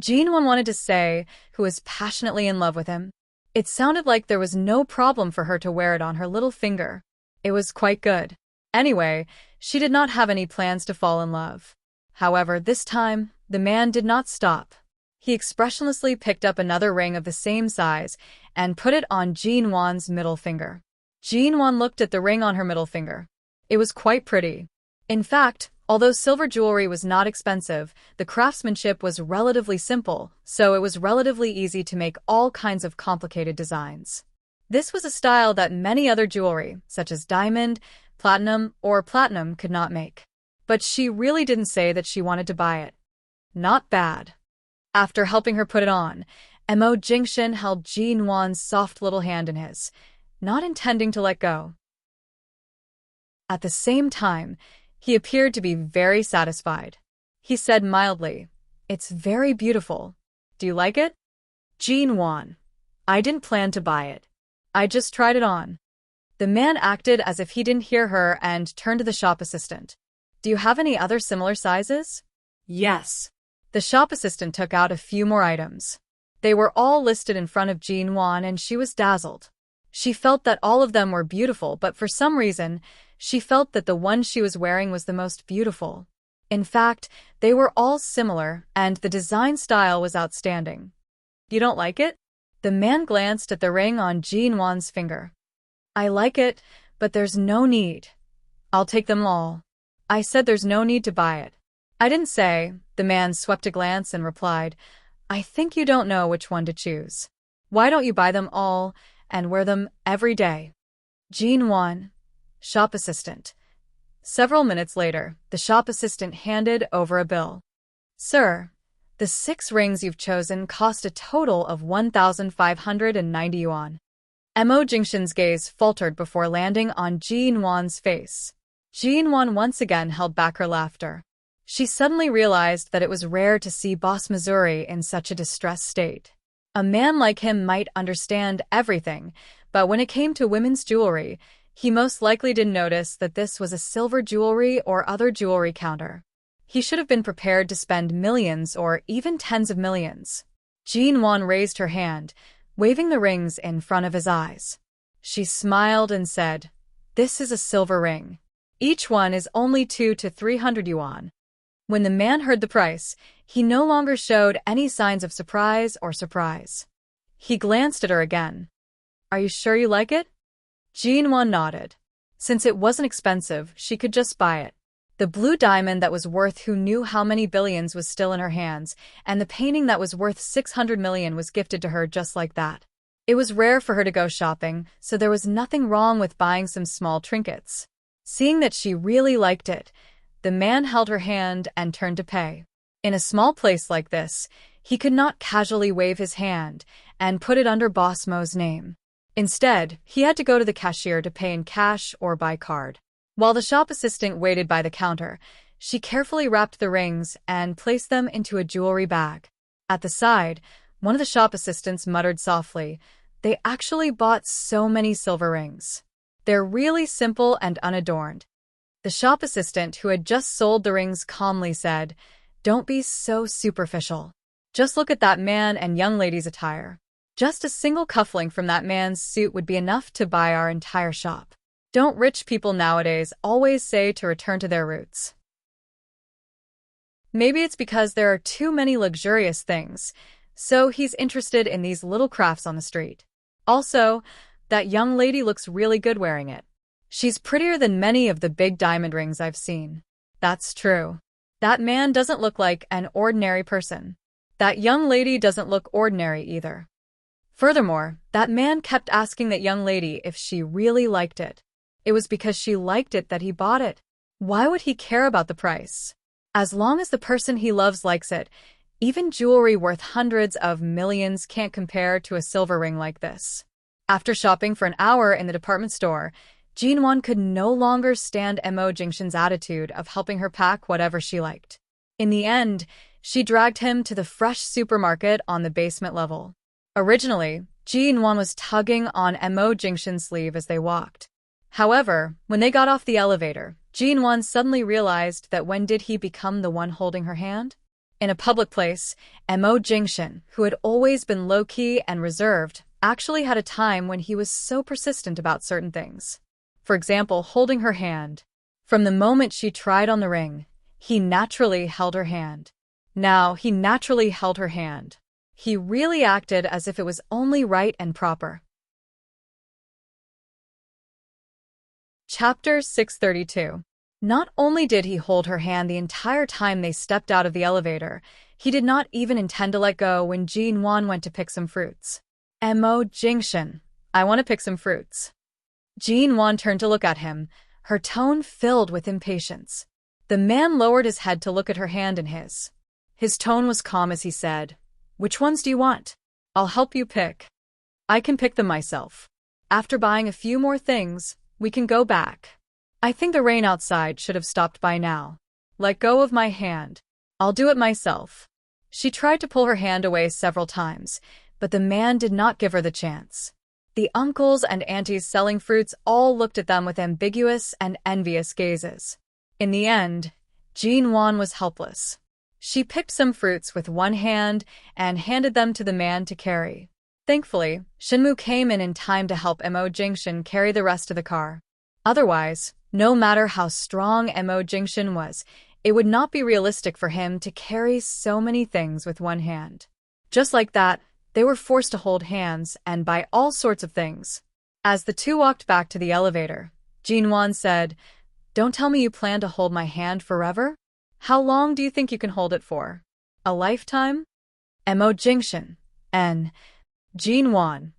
Ji-won wanted to say, who was passionately in love with him. It sounded like there was no problem for her to wear it on her little finger. It was quite good. Anyway, she did not have any plans to fall in love. However, this time, the man did not stop. He expressionlessly picked up another ring of the same size and put it on Ji-won's middle finger. Ji-won looked at the ring on her middle finger. It was quite pretty. In fact, although silver jewelry was not expensive, the craftsmanship was relatively simple, so it was relatively easy to make all kinds of complicated designs. This was a style that many other jewelry, such as diamond, platinum, could not make. But she really didn't say that she wanted to buy it. Not bad. After helping her put it on, Mo Jingshin held Ji-won's soft little hand in his, not intending to let go. At the same time, he appeared to be very satisfied. He said mildly, "It's very beautiful. Do you like it?" Ji-won. "I didn't plan to buy it. I just tried it on." The man acted as if he didn't hear her and turned to the shop assistant. "Do you have any other similar sizes?" Yes. The shop assistant took out a few more items. They were all listed in front of Ji-won and she was dazzled. She felt that all of them were beautiful, but for some reason, she felt that the one she was wearing was the most beautiful. In fact, they were all similar, and the design style was outstanding. "You don't like it?" The man glanced at the ring on Ji-won's finger. "I like it, but there's no need. I'll take them all." "I said there's no need to buy it." "I didn't say." The man swept a glance and replied, "I think you don't know which one to choose. Why don't you buy them all and wear them every day?" Ji-won. Shop assistant. Several minutes later, the shop assistant handed over a bill. "Sir, the 6 rings you've chosen cost a total of 1,590 yuan. Mo Jingshin's gaze faltered before landing on Ji-won's face. Ji-won once again held back her laughter. She suddenly realized that it was rare to see Boss Missouri in such a distressed state. A man like him might understand everything, but when it came to women's jewelry, he most likely didn't notice that this was a silver jewelry or other jewelry counter. He should have been prepared to spend millions or even tens of millions. Ji-won raised her hand, waving the rings in front of his eyes. She smiled and said, "This is a silver ring. Each one is only 200 to 300 yuan. When the man heard the price, he no longer showed any signs of surprise. He glanced at her again. "Are you sure you like it?" Ji-won nodded. Since it wasn't expensive, she could just buy it. The blue diamond that was worth who knew how many billions was still in her hands, and the painting that was worth 600 million was gifted to her just like that. It was rare for her to go shopping, so there was nothing wrong with buying some small trinkets. Seeing that she really liked it, the man held her hand and turned to pay. In a small place like this, he could not casually wave his hand and put it under Boss Mo's name. Instead, he had to go to the cashier to pay in cash or by card. While the shop assistant waited by the counter, she carefully wrapped the rings and placed them into a jewelry bag. At the side, one of the shop assistants muttered softly, they actually bought so many silver rings. They're really simple and unadorned. The shop assistant who had just sold the rings calmly said, "Don't be so superficial. Just look at that man and young lady's attire. Just a single cufflink from that man's suit would be enough to buy our entire shop. Don't rich people nowadays always say to return to their roots?" Maybe it's because there are too many luxurious things, so he's interested in these little crafts on the street. Also, that young lady looks really good wearing it. She's prettier than many of the big diamond rings I've seen. That's true. That man doesn't look like an ordinary person. That young lady doesn't look ordinary either. Furthermore, that man kept asking that young lady if she really liked it. It was because she liked it that he bought it. Why would he care about the price? As long as the person he loves likes it, even jewelry worth hundreds of millions can't compare to a silver ring like this. After shopping for an hour in the department store, Jinwon could no longer stand Mo Jingshan's attitude of helping her pack whatever she liked. In the end, she dragged him to the fresh supermarket on the basement level. Originally, Jinwon was tugging on Mo Jingshan's sleeve as they walked. However, when they got off the elevator, Jinwon suddenly realized that when did he become the one holding her hand? In a public place, Mo Jingshan, who had always been low-key and reserved, actually had a time when he was so persistent about certain things. For example, holding her hand. From the moment she tried on the ring, he naturally held her hand. Now, he naturally held her hand. He really acted as if it was only right and proper. Chapter 632. Not only did he hold her hand the entire time they stepped out of the elevator, he did not even intend to let go when Jinwon went to pick some fruits. Mo Jingshan, I want to pick some fruits. Jinwon turned to look at him, her tone filled with impatience. The man lowered his head to look at her hand in his. His tone was calm as he said, "Which ones do you want? I'll help you pick. I can pick them myself. After buying a few more things, we can go back. I think the rain outside should have stopped by now. Let go of my hand. I'll do it myself." She tried to pull her hand away several times, but the man did not give her the chance. The uncles and aunties selling fruits all looked at them with ambiguous and envious gazes. In the end, Jinwon was helpless. She picked some fruits with one hand and handed them to the man to carry. Thankfully, Shinmu came in time to help Mo Jingshan carry the rest of the car. Otherwise, no matter how strong Mo Jingshan was, it would not be realistic for him to carry so many things with one hand. Just like that, they were forced to hold hands and buy all sorts of things. As the two walked back to the elevator, Jinwon said, "Don't tell me you plan to hold my hand forever? How long do you think you can hold it for? A lifetime?" Mo Jingshan, and Jinwon,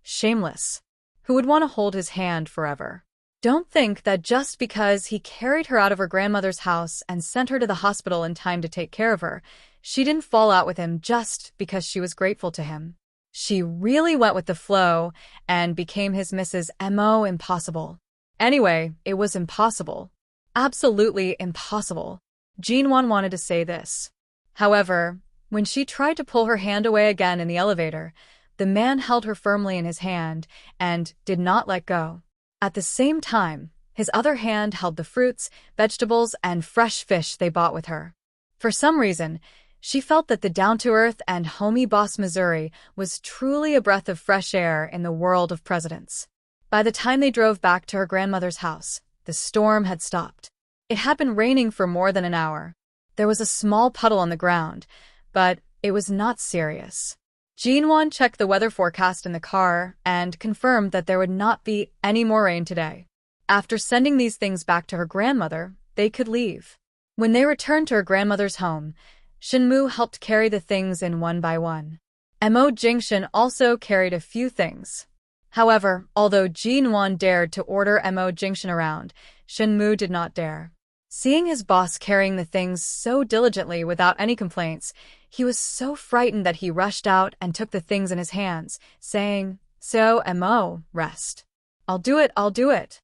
shameless. Who would want to hold his hand forever? Don't think that just because he carried her out of her grandmother's house and sent her to the hospital in time to take care of her, she didn't fall out with him just because she was grateful to him. She really went with the flow and became his Mrs. Mo Impossible. Anyway, it was impossible. Absolutely impossible. Jinwon wanted to say this. However, when she tried to pull her hand away again in the elevator, the man held her firmly in his hand and did not let go. At the same time, his other hand held the fruits, vegetables, and fresh fish they bought with her. For some reason, she felt that the down-to-earth and homey boss Missouri was truly a breath of fresh air in the world of presidents. By the time they drove back to her grandmother's house, the storm had stopped. It had been raining for more than an hour. There was a small puddle on the ground, but it was not serious. Jinwon checked the weather forecast in the car and confirmed that there would not be any more rain today. After sending these things back to her grandmother, they could leave. When they returned to her grandmother's home, Shinmu helped carry the things in one by one. Mo Jingshan also carried a few things. However, although Jinwon dared to order Mo Jingshan around, Shinmu did not dare. Seeing his boss carrying the things so diligently without any complaints, he was so frightened that he rushed out and took the things in his hands, saying, "So, Mo, rest. I'll do it, I'll do it."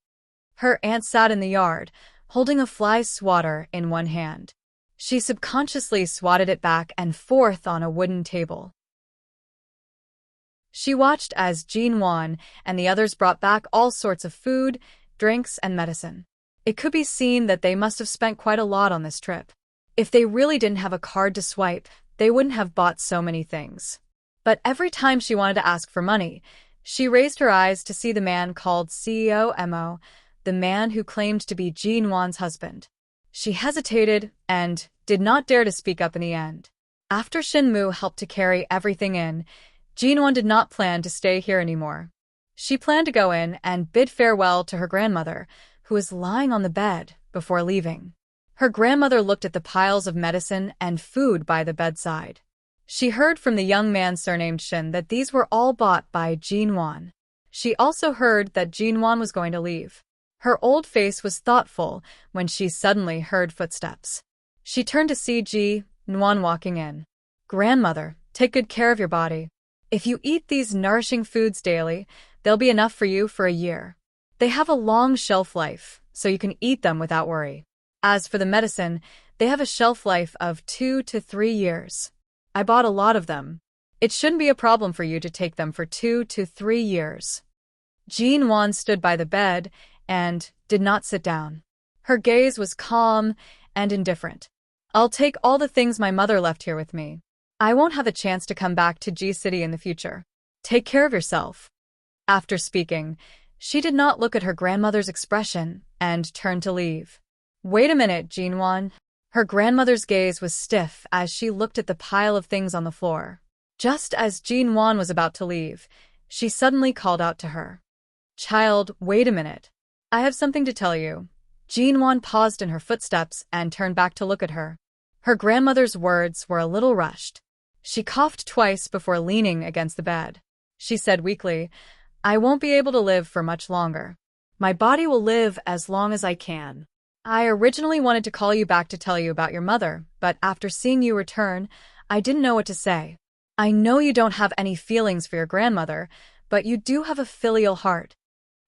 Her aunt sat in the yard, holding a fly swatter in one hand. She subconsciously swatted it back and forth on a wooden table. She watched as Jinwan and the others brought back all sorts of food, drinks, and medicine. It could be seen that they must have spent quite a lot on this trip. If they really didn't have a card to swipe, they wouldn't have bought so many things. But every time she wanted to ask for money, she raised her eyes to see the man called CEO Mo, the man who claimed to be Jinwan's husband. She hesitated and did not dare to speak up in the end. After Shinmu helped to carry everything in, Jinwan did not plan to stay here anymore. She planned to go in and bid farewell to her grandmother, who was lying on the bed, before leaving. Her grandmother looked at the piles of medicine and food by the bedside. She heard from the young man surnamed Shin that these were all bought by Jinwan. She also heard that Jinwan was going to leave. Her old face was thoughtful when she suddenly heard footsteps. She turned to see Jinwan walking in. "Grandmother, take good care of your body. If you eat these nourishing foods daily, they'll be enough for you for a year. They have a long shelf life, so you can eat them without worry. As for the medicine, they have a shelf life of 2 to 3 years. I bought a lot of them. It shouldn't be a problem for you to take them for 2 to 3 years." Jinwan stood by the bed and did not sit down. Her gaze was calm and indifferent. "I'll take all the things my mother left here with me. I won't have a chance to come back to G City in the future. Take care of yourself." After speaking, she did not look at her grandmother's expression and turned to leave. "Wait a minute, Jinwan." Her grandmother's gaze was stiff as she looked at the pile of things on the floor. Just as Jinwan was about to leave, she suddenly called out to her. "Child, wait a minute. I have something to tell you." Jinwan paused in her footsteps and turned back to look at her. Her grandmother's words were a little rushed. She coughed twice before leaning against the bed. She said weakly, "I won't be able to live for much longer. My body will live as long as I can. I originally wanted to call you back to tell you about your mother, but after seeing you return, I didn't know what to say. I know you don't have any feelings for your grandmother, but you do have a filial heart."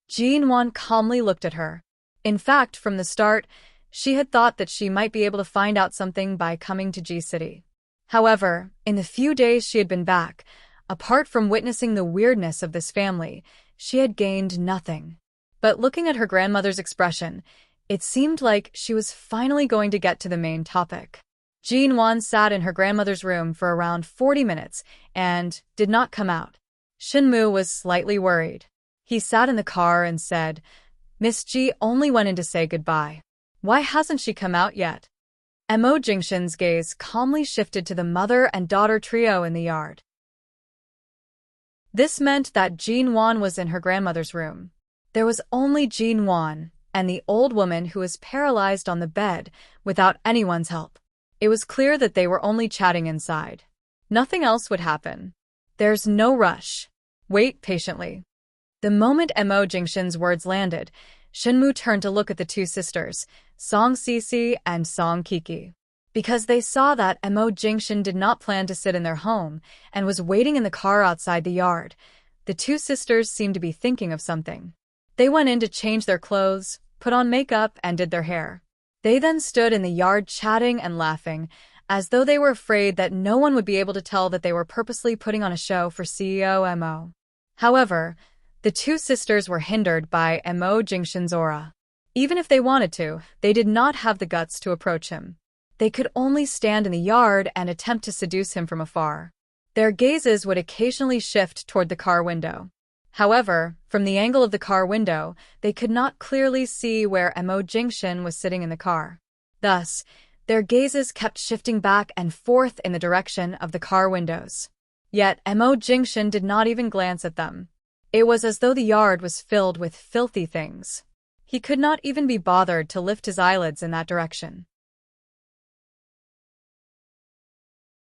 Jinwan calmly looked at her. In fact, from the start, she had thought that she might be able to find out something by coming to G City. However, in the few days she had been back, apart from witnessing the weirdness of this family, she had gained nothing. But looking at her grandmother's expression, it seemed like she was finally going to get to the main topic. Jinwan sat in her grandmother's room for around 40 minutes and did not come out. Shinmu was slightly worried. He sat in the car and said, "Miss Ji only went in to say goodbye. Why hasn't she come out yet?" Mo Jingshin's gaze calmly shifted to the mother and daughter trio in the yard. This meant that Jinwan was in her grandmother's room. There was only Jinwan and the old woman who was paralyzed on the bed without anyone's help. It was clear that they were only chatting inside. Nothing else would happen. "There's no rush. Wait patiently." The moment Mo Jingshin's words landed, Shinmu turned to look at the two sisters, Song Sisi and Song Kiki. Because they saw that Mo Jingshin did not plan to sit in their home and was waiting in the car outside the yard, the two sisters seemed to be thinking of something. They went in to change their clothes, put on makeup, and did their hair. They then stood in the yard chatting and laughing, as though they were afraid that no one would be able to tell that they were purposely putting on a show for CEO Mo. However, the two sisters were hindered by Mo Jingshin's aura. Even if they wanted to, they did not have the guts to approach him. They could only stand in the yard and attempt to seduce him from afar. Their gazes would occasionally shift toward the car window. However, from the angle of the car window, they could not clearly see where Mo Jingshin was sitting in the car. Thus, their gazes kept shifting back and forth in the direction of the car windows. Yet Mo Jingshin did not even glance at them. It was as though the yard was filled with filthy things. He could not even be bothered to lift his eyelids in that direction.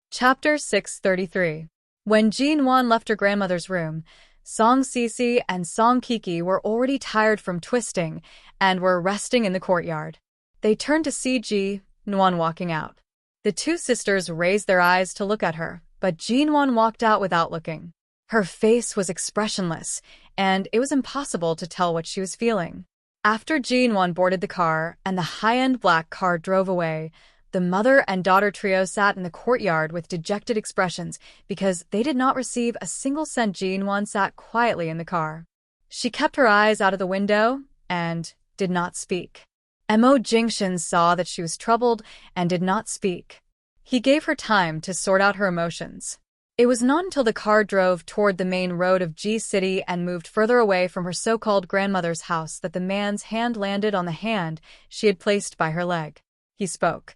Chapter 633. When Jinwan left her grandmother's room, Song Sisi and Song Kiki were already tired from twisting and were resting in the courtyard. They turned to see Jinwan walking out. The two sisters raised their eyes to look at her, but Jinwan walked out without looking. Her face was expressionless, and it was impossible to tell what she was feeling. After Jinwan boarded the car and the high-end black car drove away, The mother and daughter trio sat in the courtyard with dejected expressions because they did not receive a single cent. Jinwon sat quietly in the car. She kept her eyes out of the window and did not speak. Mo Jingshin saw that she was troubled and did not speak. He gave her time to sort out her emotions. It was not until the car drove toward the main road of G City and moved further away from her so-called grandmother's house that the man's hand landed on the hand she had placed by her leg. He spoke.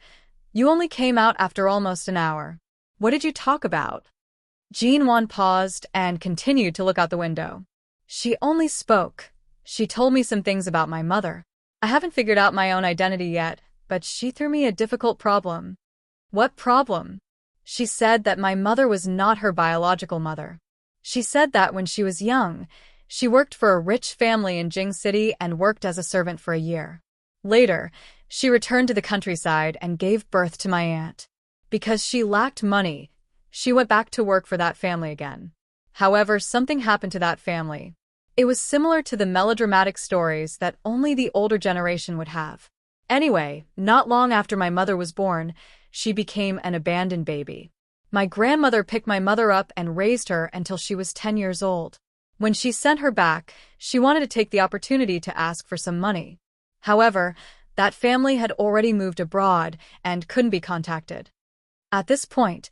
"You only came out after almost an hour. What did you talk about?" Jinwon paused and continued to look out the window. "She only spoke. She told me some things about my mother. I haven't figured out my own identity yet, but she threw me a difficult problem." "What problem?" "She said that my mother was not her biological mother. She said that when she was young, she worked for a rich family in Jing City and worked as a servant for a year. Later, she returned to the countryside and gave birth to my aunt. Because she lacked money, she went back to work for that family again. However, something happened to that family. It was similar to the melodramatic stories that only the older generation would have. Anyway, not long after my mother was born, she became an abandoned baby. My grandmother picked my mother up and raised her until she was 10 years old. When she sent her back, she wanted to take the opportunity to ask for some money. However, that family had already moved abroad and couldn't be contacted." At this point,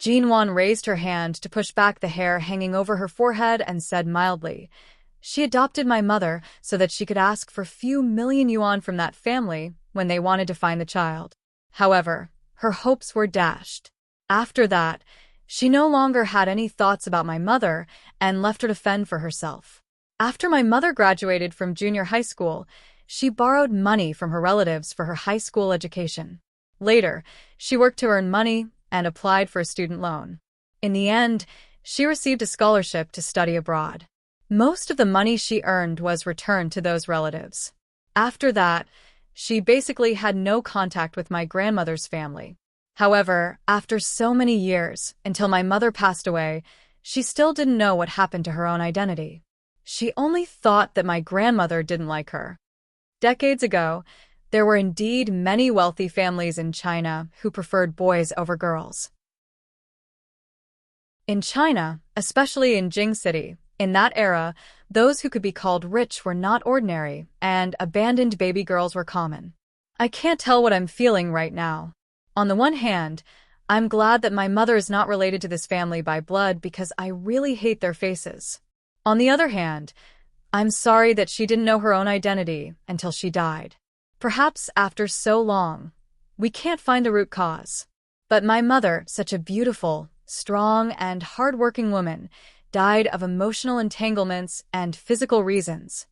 Jinwon raised her hand to push back the hair hanging over her forehead and said mildly, "She adopted my mother so that she could ask for few million yuan from that family when they wanted to find the child. However, her hopes were dashed. After that, she no longer had any thoughts about my mother and left her to fend for herself. After my mother graduated from junior high school, she borrowed money from her relatives for her high school education. Later, she worked to earn money and applied for a student loan. In the end, she received a scholarship to study abroad. Most of the money she earned was returned to those relatives. After that, she basically had no contact with my grandmother's family. However, after so many years, until my mother passed away, she still didn't know what happened to her own identity. She only thought that my grandmother didn't like her. Decades ago, there were indeed many wealthy families in China who preferred boys over girls. In China, especially in Jing City, in that era, those who could be called rich were not ordinary, and abandoned baby girls were common. I can't tell what I'm feeling right now. On the one hand, I'm glad that my mother is not related to this family by blood because I really hate their faces. On the other hand, I'm sorry that she didn't know her own identity until she died. Perhaps after so long, we can't find the root cause. But my mother, such a beautiful, strong, and hard-working woman, died of emotional entanglements and physical reasons.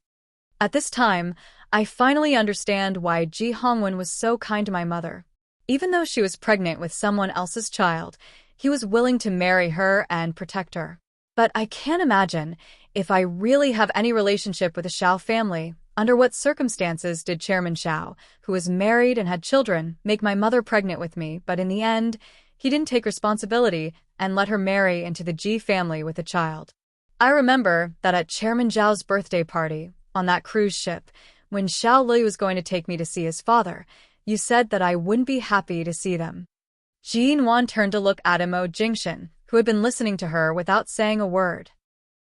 At this time, I finally understand why Ji Hongwen was so kind to my mother. Even though she was pregnant with someone else's child, he was willing to marry her and protect her. But I can't imagine, if I really have any relationship with the Xiao family, under what circumstances did Chairman Xiao, who was married and had children, make my mother pregnant with me, but in the end, he didn't take responsibility and let her marry into the Ji family with a child. I remember that at Chairman Zhao's birthday party, on that cruise ship, when Xiao Li was going to take me to see his father, you said that I wouldn't be happy to see them. Jinwon turned to look at Mo Jingshin, who had been listening to her without saying a word.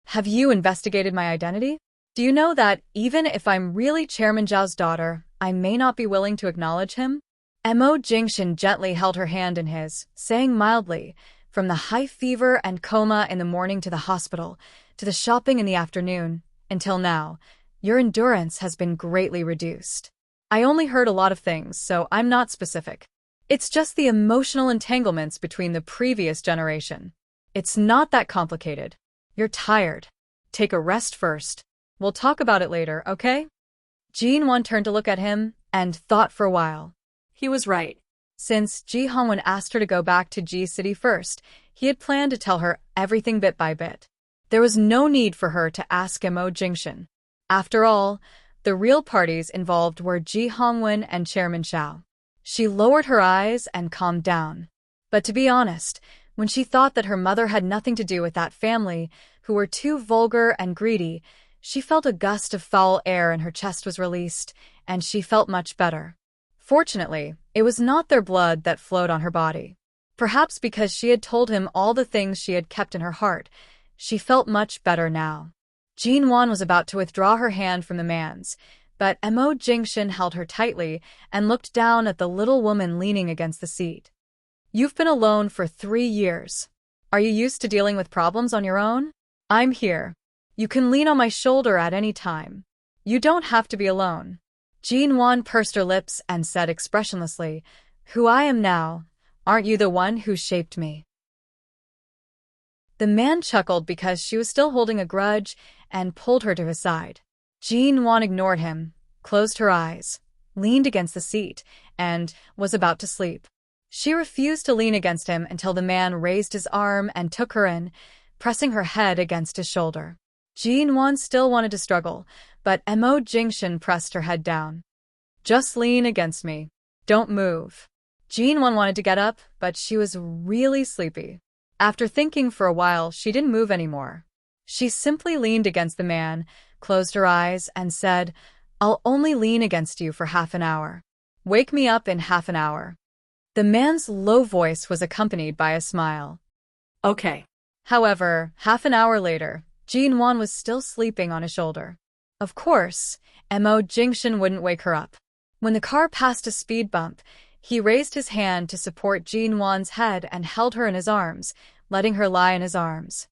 Have you investigated my identity? Do you know that even if I'm really Chairman Zhao's daughter, I may not be willing to acknowledge him? Mo Jingshin gently held her hand in his, saying mildly, from the high fever and coma in the morning to the hospital, to the shopping in the afternoon, until now, your endurance has been greatly reduced. I only heard a lot of things, so I'm not specific. It's just the emotional entanglements between the previous generation. It's not that complicated. You're tired. Take a rest first. We'll talk about it later, okay? Jinwon turned to look at him and thought for a while. He was right. Since Ji Hongwen asked her to go back to Ji City first, he had planned to tell her everything bit by bit. There was no need for her to ask Mo Jingshin. After all, the real parties involved were Ji Hongwen and Chairman Xiao. She lowered her eyes and calmed down. But to be honest, when she thought that her mother had nothing to do with that family, who were too vulgar and greedy, she felt a gust of foul air and her chest was released, and she felt much better. Fortunately, it was not their blood that flowed on her body. Perhaps because she had told him all the things she had kept in her heart, she felt much better now. Jean Wan was about to withdraw her hand from the man's, but Mo Jingshin held her tightly and looked down at the little woman leaning against the seat. You've been alone for 3 years. Are you used to dealing with problems on your own? I'm here. You can lean on my shoulder at any time. You don't have to be alone. Jean Wan pursed her lips and said expressionlessly, Who I am now, aren't you the one who shaped me? The man chuckled because she was still holding a grudge and pulled her to his side. Jean Wan ignored him, closed her eyes, leaned against the seat, and was about to sleep. She refused to lean against him until the man raised his arm and took her in, pressing her head against his shoulder. Jean Wan still wanted to struggle, but Mo Jingshin pressed her head down. Just lean against me. Don't move. Jean Wan wanted to get up, but she was really sleepy. After thinking for a while, she didn't move anymore. She simply leaned against the man, closed her eyes, and said, I'll only lean against you for half an hour. Wake me up in half an hour. The man's low voice was accompanied by a smile. Okay. However, half an hour later, Jean Wan was still sleeping on his shoulder. Of course, Mo Jingshin wouldn't wake her up. When the car passed a speed bump, he raised his hand to support Jean Wan's head and held her in his arms, letting her lie in his arms.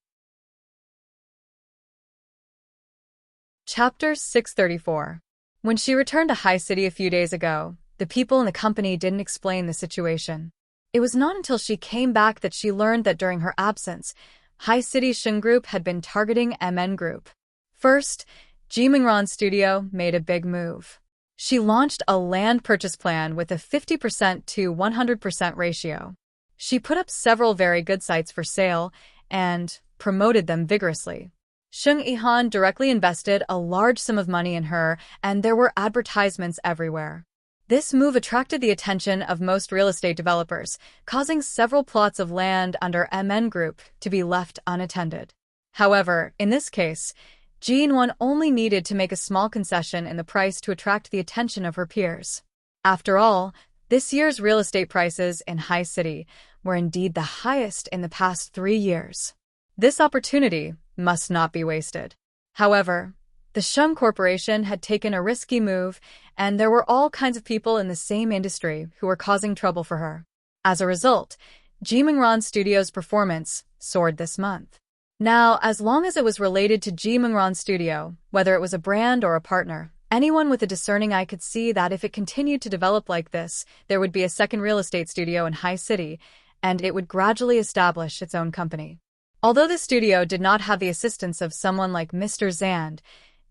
Chapter 634. When she returned to High City a few days ago, the people in the company didn't explain the situation. It was not until she came back that she learned that during her absence, High City Shun Group had been targeting MN Group. First, Jimingran Studio made a big move. She launched a land purchase plan with a 50% to 100% ratio. She put up several very good sites for sale and promoted them vigorously. Sheng Yihan directly invested a large sum of money in her, and there were advertisements everywhere. This move attracted the attention of most real estate developers, causing several plots of land under MN Group to be left unattended. However, in this case, Jean Wan only needed to make a small concession in the price to attract the attention of her peers. After all, this year's real estate prices in High City were indeed the highest in the past 3 years. This opportunity must not be wasted. However, the Sheng Corporation had taken a risky move, and there were all kinds of people in the same industry who were causing trouble for her. As a result, Jimingran Studio's performance soared this month. Now, as long as it was related to Jimingran Studio, whether it was a brand or a partner, anyone with a discerning eye could see that if it continued to develop like this, there would be a second real estate studio in High City, and it would gradually establish its own company. Although the studio did not have the assistance of someone like Mr. Zand,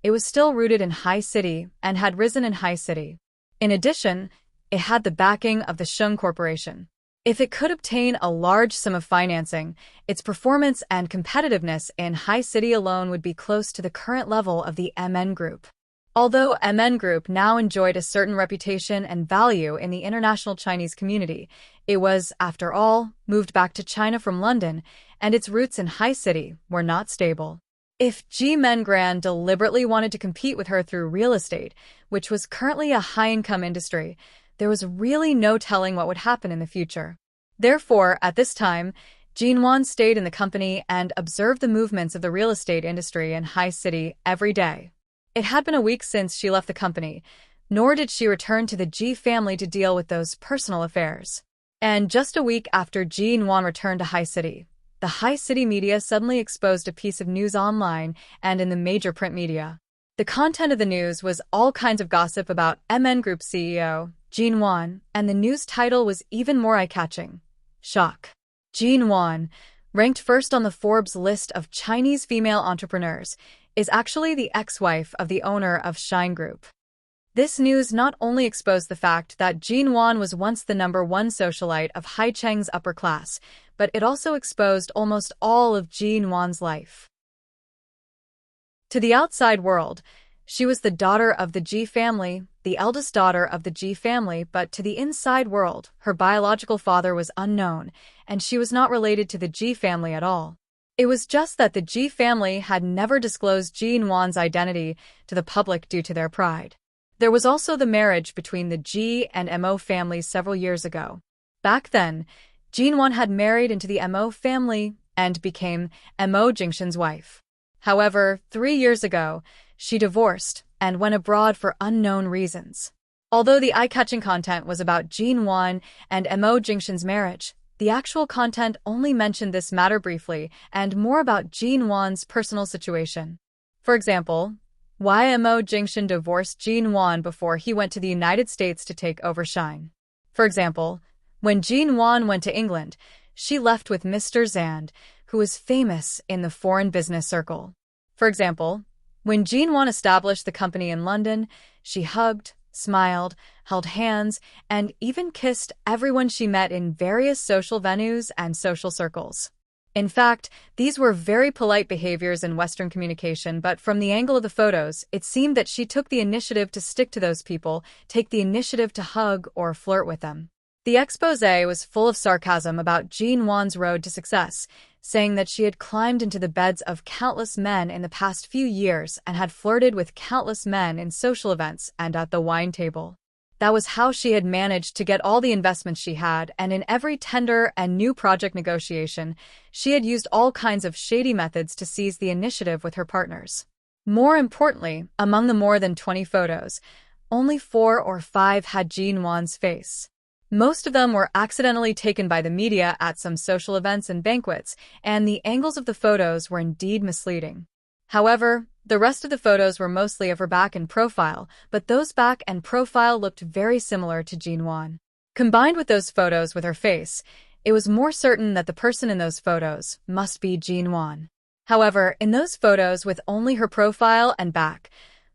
it was still rooted in High City and had risen in High City. In addition, it had the backing of the Sheng Corporation. If it could obtain a large sum of financing, its performance and competitiveness in High City alone would be close to the current level of the MN Group. Although MN Group now enjoyed a certain reputation and value in the international Chinese community, it was, after all, moved back to China from London, and its roots in High City were not stable. If Jimengran deliberately wanted to compete with her through real estate, which was currently a high-income industry, there was really no telling what would happen in the future. Therefore, at this time, Jean Wan stayed in the company and observed the movements of the real estate industry in High City every day. It had been a week since she left the company, nor did she return to the Ji family to deal with those personal affairs. And just a week after Jean Wan returned to High City, the High City media suddenly exposed a piece of news online and in the major print media. The content of the news was all kinds of gossip about MN Group CEO, Jean Wan, and the news title was even more eye-catching. Shock. Jean Wan, ranked first on the Forbes list of Chinese female entrepreneurs, is actually the ex-wife of the owner of Shine Group. This news not only exposed the fact that Jean Wan was once the #1 socialite of Haicheng's upper class, but it also exposed almost all of Jean Wan's life. To the outside world, she was the daughter of the Ji family, the eldest daughter of the Ji family, but to the inside world, her biological father was unknown, and she was not related to the Ji family at all. It was just that the Ji family had never disclosed Jean Wan's identity to the public due to their pride. There was also the marriage between the G and Mo families several years ago. Back then, Jinwon had married into the Mo family and became Mo Jingshin's wife. However, 3 years ago, she divorced and went abroad for unknown reasons. Although the eye-catching content was about Jinwon and Mo Jingshin's marriage, the actual content only mentioned this matter briefly and more about Jinwon's personal situation. For example, why Mo Jingshin divorced Jinwon before he went to the United States to take over Shine. For example, when Jinwon went to England, she left with Mr. Zand, who was famous in the foreign business circle. For example, when Jinwon established the company in London, she hugged, smiled, held hands, and even kissed everyone she met in various social venues and social circles. In fact, these were very polite behaviors in Western communication, but from the angle of the photos, it seemed that she took the initiative to stick to those people, take the initiative to hug or flirt with them. The exposé was full of sarcasm about Jinwon's road to success, saying that she had climbed into the beds of countless men in the past few years and had flirted with countless men in social events and at the wine table. That was how she had managed to get all the investments she had, and in every tender and new project negotiation, she had used all kinds of shady methods to seize the initiative with her partners. More importantly, among the more than 20 photos, only 4 or 5 had Jinwon's face. Most of them were accidentally taken by the media at some social events and banquets, and the angles of the photos were indeed misleading. However, the rest of the photos were mostly of her back and profile, but those back and profile looked very similar to Jinwon. Combined with those photos with her face, it was more certain that the person in those photos must be Jinwon. However, in those photos with only her profile and back,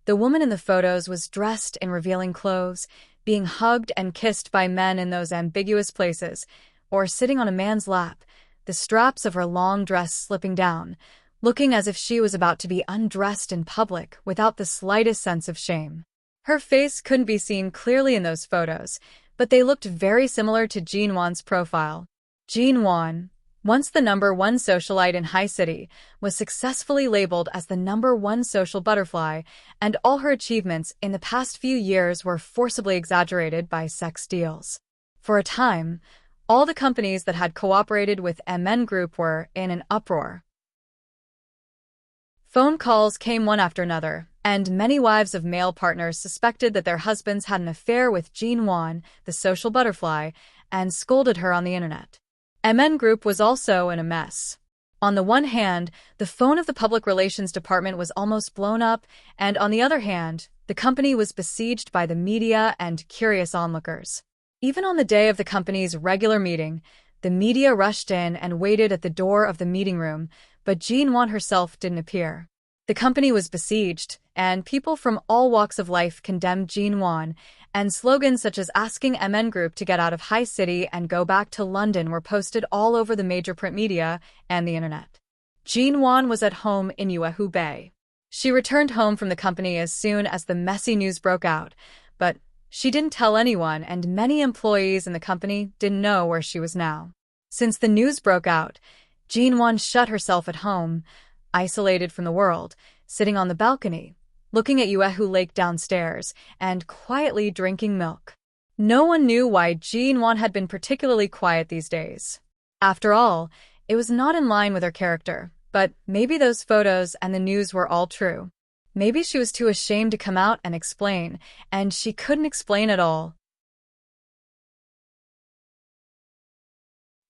the woman in the photos was dressed in revealing clothes, being hugged and kissed by men in those ambiguous places, or sitting on a man's lap, the straps of her long dress slipping down, looking as if she was about to be undressed in public without the slightest sense of shame. Her face couldn't be seen clearly in those photos, but they looked very similar to Jinwon's profile. Jinwon, once the #1 socialite in High City, was successfully labeled as the #1 social butterfly, and all her achievements in the past few years were forcibly exaggerated by sex deals. For a time, all the companies that had cooperated with MN Group were in an uproar. Phone calls came one after another, and many wives of male partners suspected that their husbands had an affair with Jinwon, the social butterfly, and scolded her on the internet. MN Group was also in a mess. On the one hand, the phone of the public relations department was almost blown up, and on the other hand, the company was besieged by the media and curious onlookers. Even on the day of the company's regular meeting, the media rushed in and waited at the door of the meeting room, but Jinwon herself didn't appear. The company was besieged, and people from all walks of life condemned Jinwon, and slogans such as asking MN Group to get out of High City and go back to London were posted all over the major print media and the internet. Jinwon was at home in Uehu Bay. She returned home from the company as soon as the messy news broke out, but she didn't tell anyone, and many employees in the company didn't know where she was now. Since the news broke out, Jinwon shut herself at home, isolated from the world, sitting on the balcony, looking at Uehu Lake downstairs, and quietly drinking milk. No one knew why Jinwon had been particularly quiet these days. After all, it was not in line with her character, but maybe those photos and the news were all true. Maybe she was too ashamed to come out and explain, and she couldn't explain at all.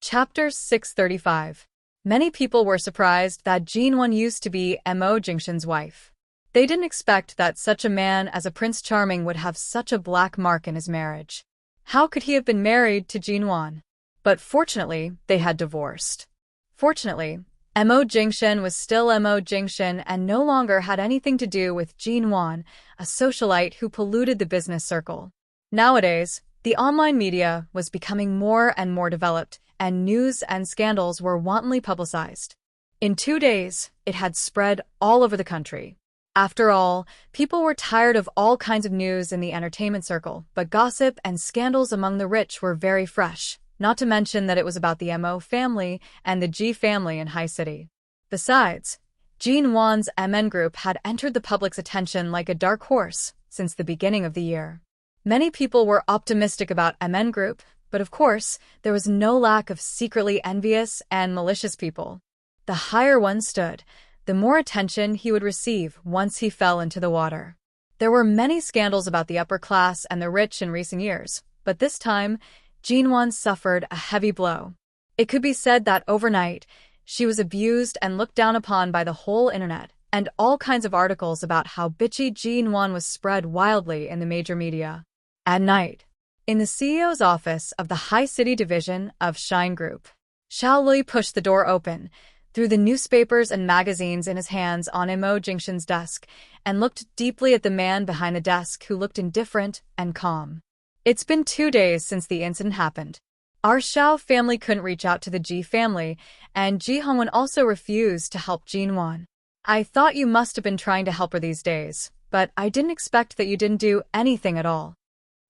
Chapter 635. Many people were surprised that Jinwon used to be Mo Jingshin's wife. They didn't expect that such a man as a Prince Charming would have such a black mark in his marriage. How could he have been married to Jinwon? But fortunately, they had divorced. Fortunately, Mo Jingshin was still Mo Jingshin and no longer had anything to do with Jinwon, a socialite who polluted the business circle. Nowadays, the online media was becoming more and more developed, and news and scandals were wantonly publicized. In 2 days, it had spread all over the country. After all, people were tired of all kinds of news in the entertainment circle, but gossip and scandals among the rich were very fresh, not to mention that it was about the Mo family and the G family in High City. Besides, Jinwon's MN Group had entered the public's attention like a dark horse, since the beginning of the year. Many people were optimistic about MN Group, but of course, there was no lack of secretly envious and malicious people. The higher one stood, the more attention he would receive once he fell into the water. There were many scandals about the upper class and the rich in recent years, but this time, Jinwon suffered a heavy blow. It could be said that overnight, she was abused and looked down upon by the whole internet, and all kinds of articles about how bitchy Jinwon was spread wildly in the major media. At night, in the CEO's office of the High City division of Shine Group, Xiao Lui pushed the door open, threw the newspapers and magazines in his hands on Imo Jingshan's desk, and looked deeply at the man behind the desk who looked indifferent and calm. It's been 2 days since the incident happened. Our Xiao family couldn't reach out to the Ji family, and Ji Hongwen also refused to help Jinwon. I thought you must have been trying to help her these days, but I didn't expect that you didn't do anything at all.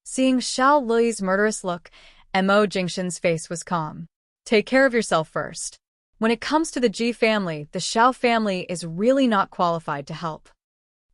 Seeing Xiao Lui's murderous look, Imo Jingshan's face was calm. Take care of yourself first. When it comes to the Ji family, the Xiao family is really not qualified to help.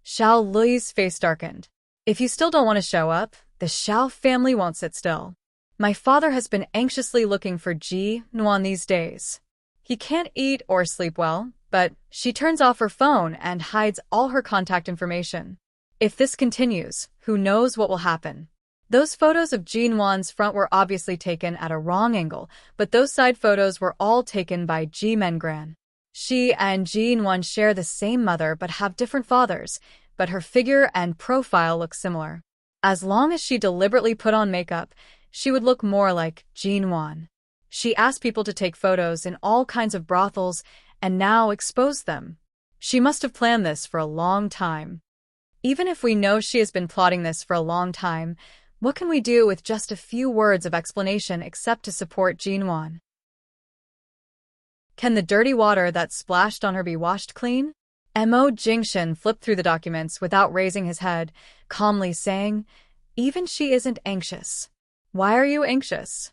Xiao Lui's face darkened. If you still don't want to show up, the Xiao family won't sit still. My father has been anxiously looking for Ji Nuan these days. He can't eat or sleep well, but she turns off her phone and hides all her contact information. If this continues, who knows what will happen. Those photos of Ji Nuan's front were obviously taken at a wrong angle, but those side photos were all taken by Ji Mengran. She and Ji Nuan share the same mother but have different fathers, but her figure and profile look similar. As long as she deliberately put on makeup, she would look more like Ji Nuan. She asked people to take photos in all kinds of brothels and now exposed them. She must have planned this for a long time. Even if we know she has been plotting this for a long time, what can we do with just a few words of explanation except to support Jinwon? Can the dirty water that splashed on her be washed clean? Imo Jingshan flipped through the documents without raising his head, calmly saying, even she isn't anxious. Why are you anxious?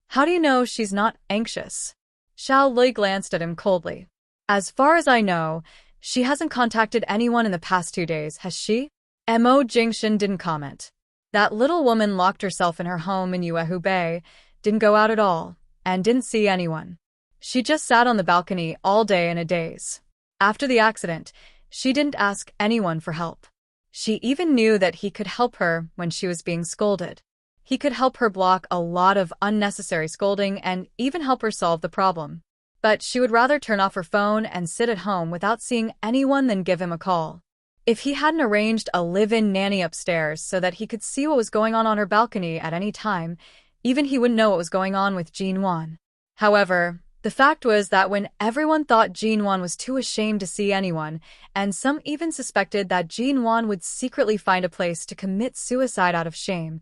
How do you know she's not anxious? Xiao Lui glanced at him coldly. As far as I know, she hasn't contacted anyone in the past 2 days, has she? Imo Jingshan didn't comment. That little woman locked herself in her home in Yuehu Bay, didn't go out at all, and didn't see anyone. She just sat on the balcony all day in a daze. After the accident, she didn't ask anyone for help. She even knew that he could help her when she was being scolded. He could help her block a lot of unnecessary scolding and even help her solve the problem. But she would rather turn off her phone and sit at home without seeing anyone than give him a call. If he hadn't arranged a live-in nanny upstairs so that he could see what was going on her balcony at any time, even he wouldn't know what was going on with Jinwon. However, the fact was that when everyone thought Jinwon was too ashamed to see anyone, and some even suspected that Jinwon would secretly find a place to commit suicide out of shame,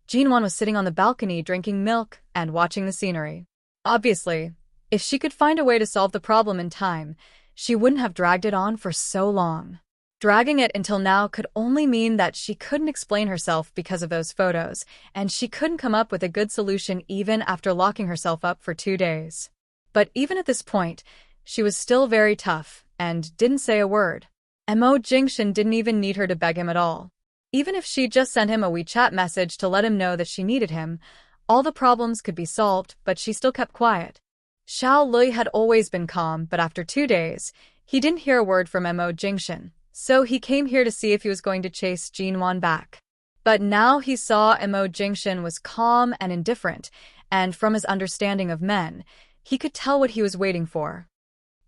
Jinwon was sitting on the balcony drinking milk and watching the scenery. Obviously, if she could find a way to solve the problem in time, she wouldn't have dragged it on for so long. Dragging it until now could only mean that she couldn't explain herself because of those photos, and she couldn't come up with a good solution even after locking herself up for 2 days. But even at this point, she was still very tough and didn't say a word. Imo Jingshan didn't even need her to beg him at all. Even if she just sent him a WeChat message to let him know that she needed him, all the problems could be solved, but she still kept quiet. Xiao Lui had always been calm, but after 2 days, he didn't hear a word from Imo Jingshan. So he came here to see if he was going to chase Jinwon back. But now he saw Imo Jingshan was calm and indifferent, and from his understanding of men, he could tell what he was waiting for.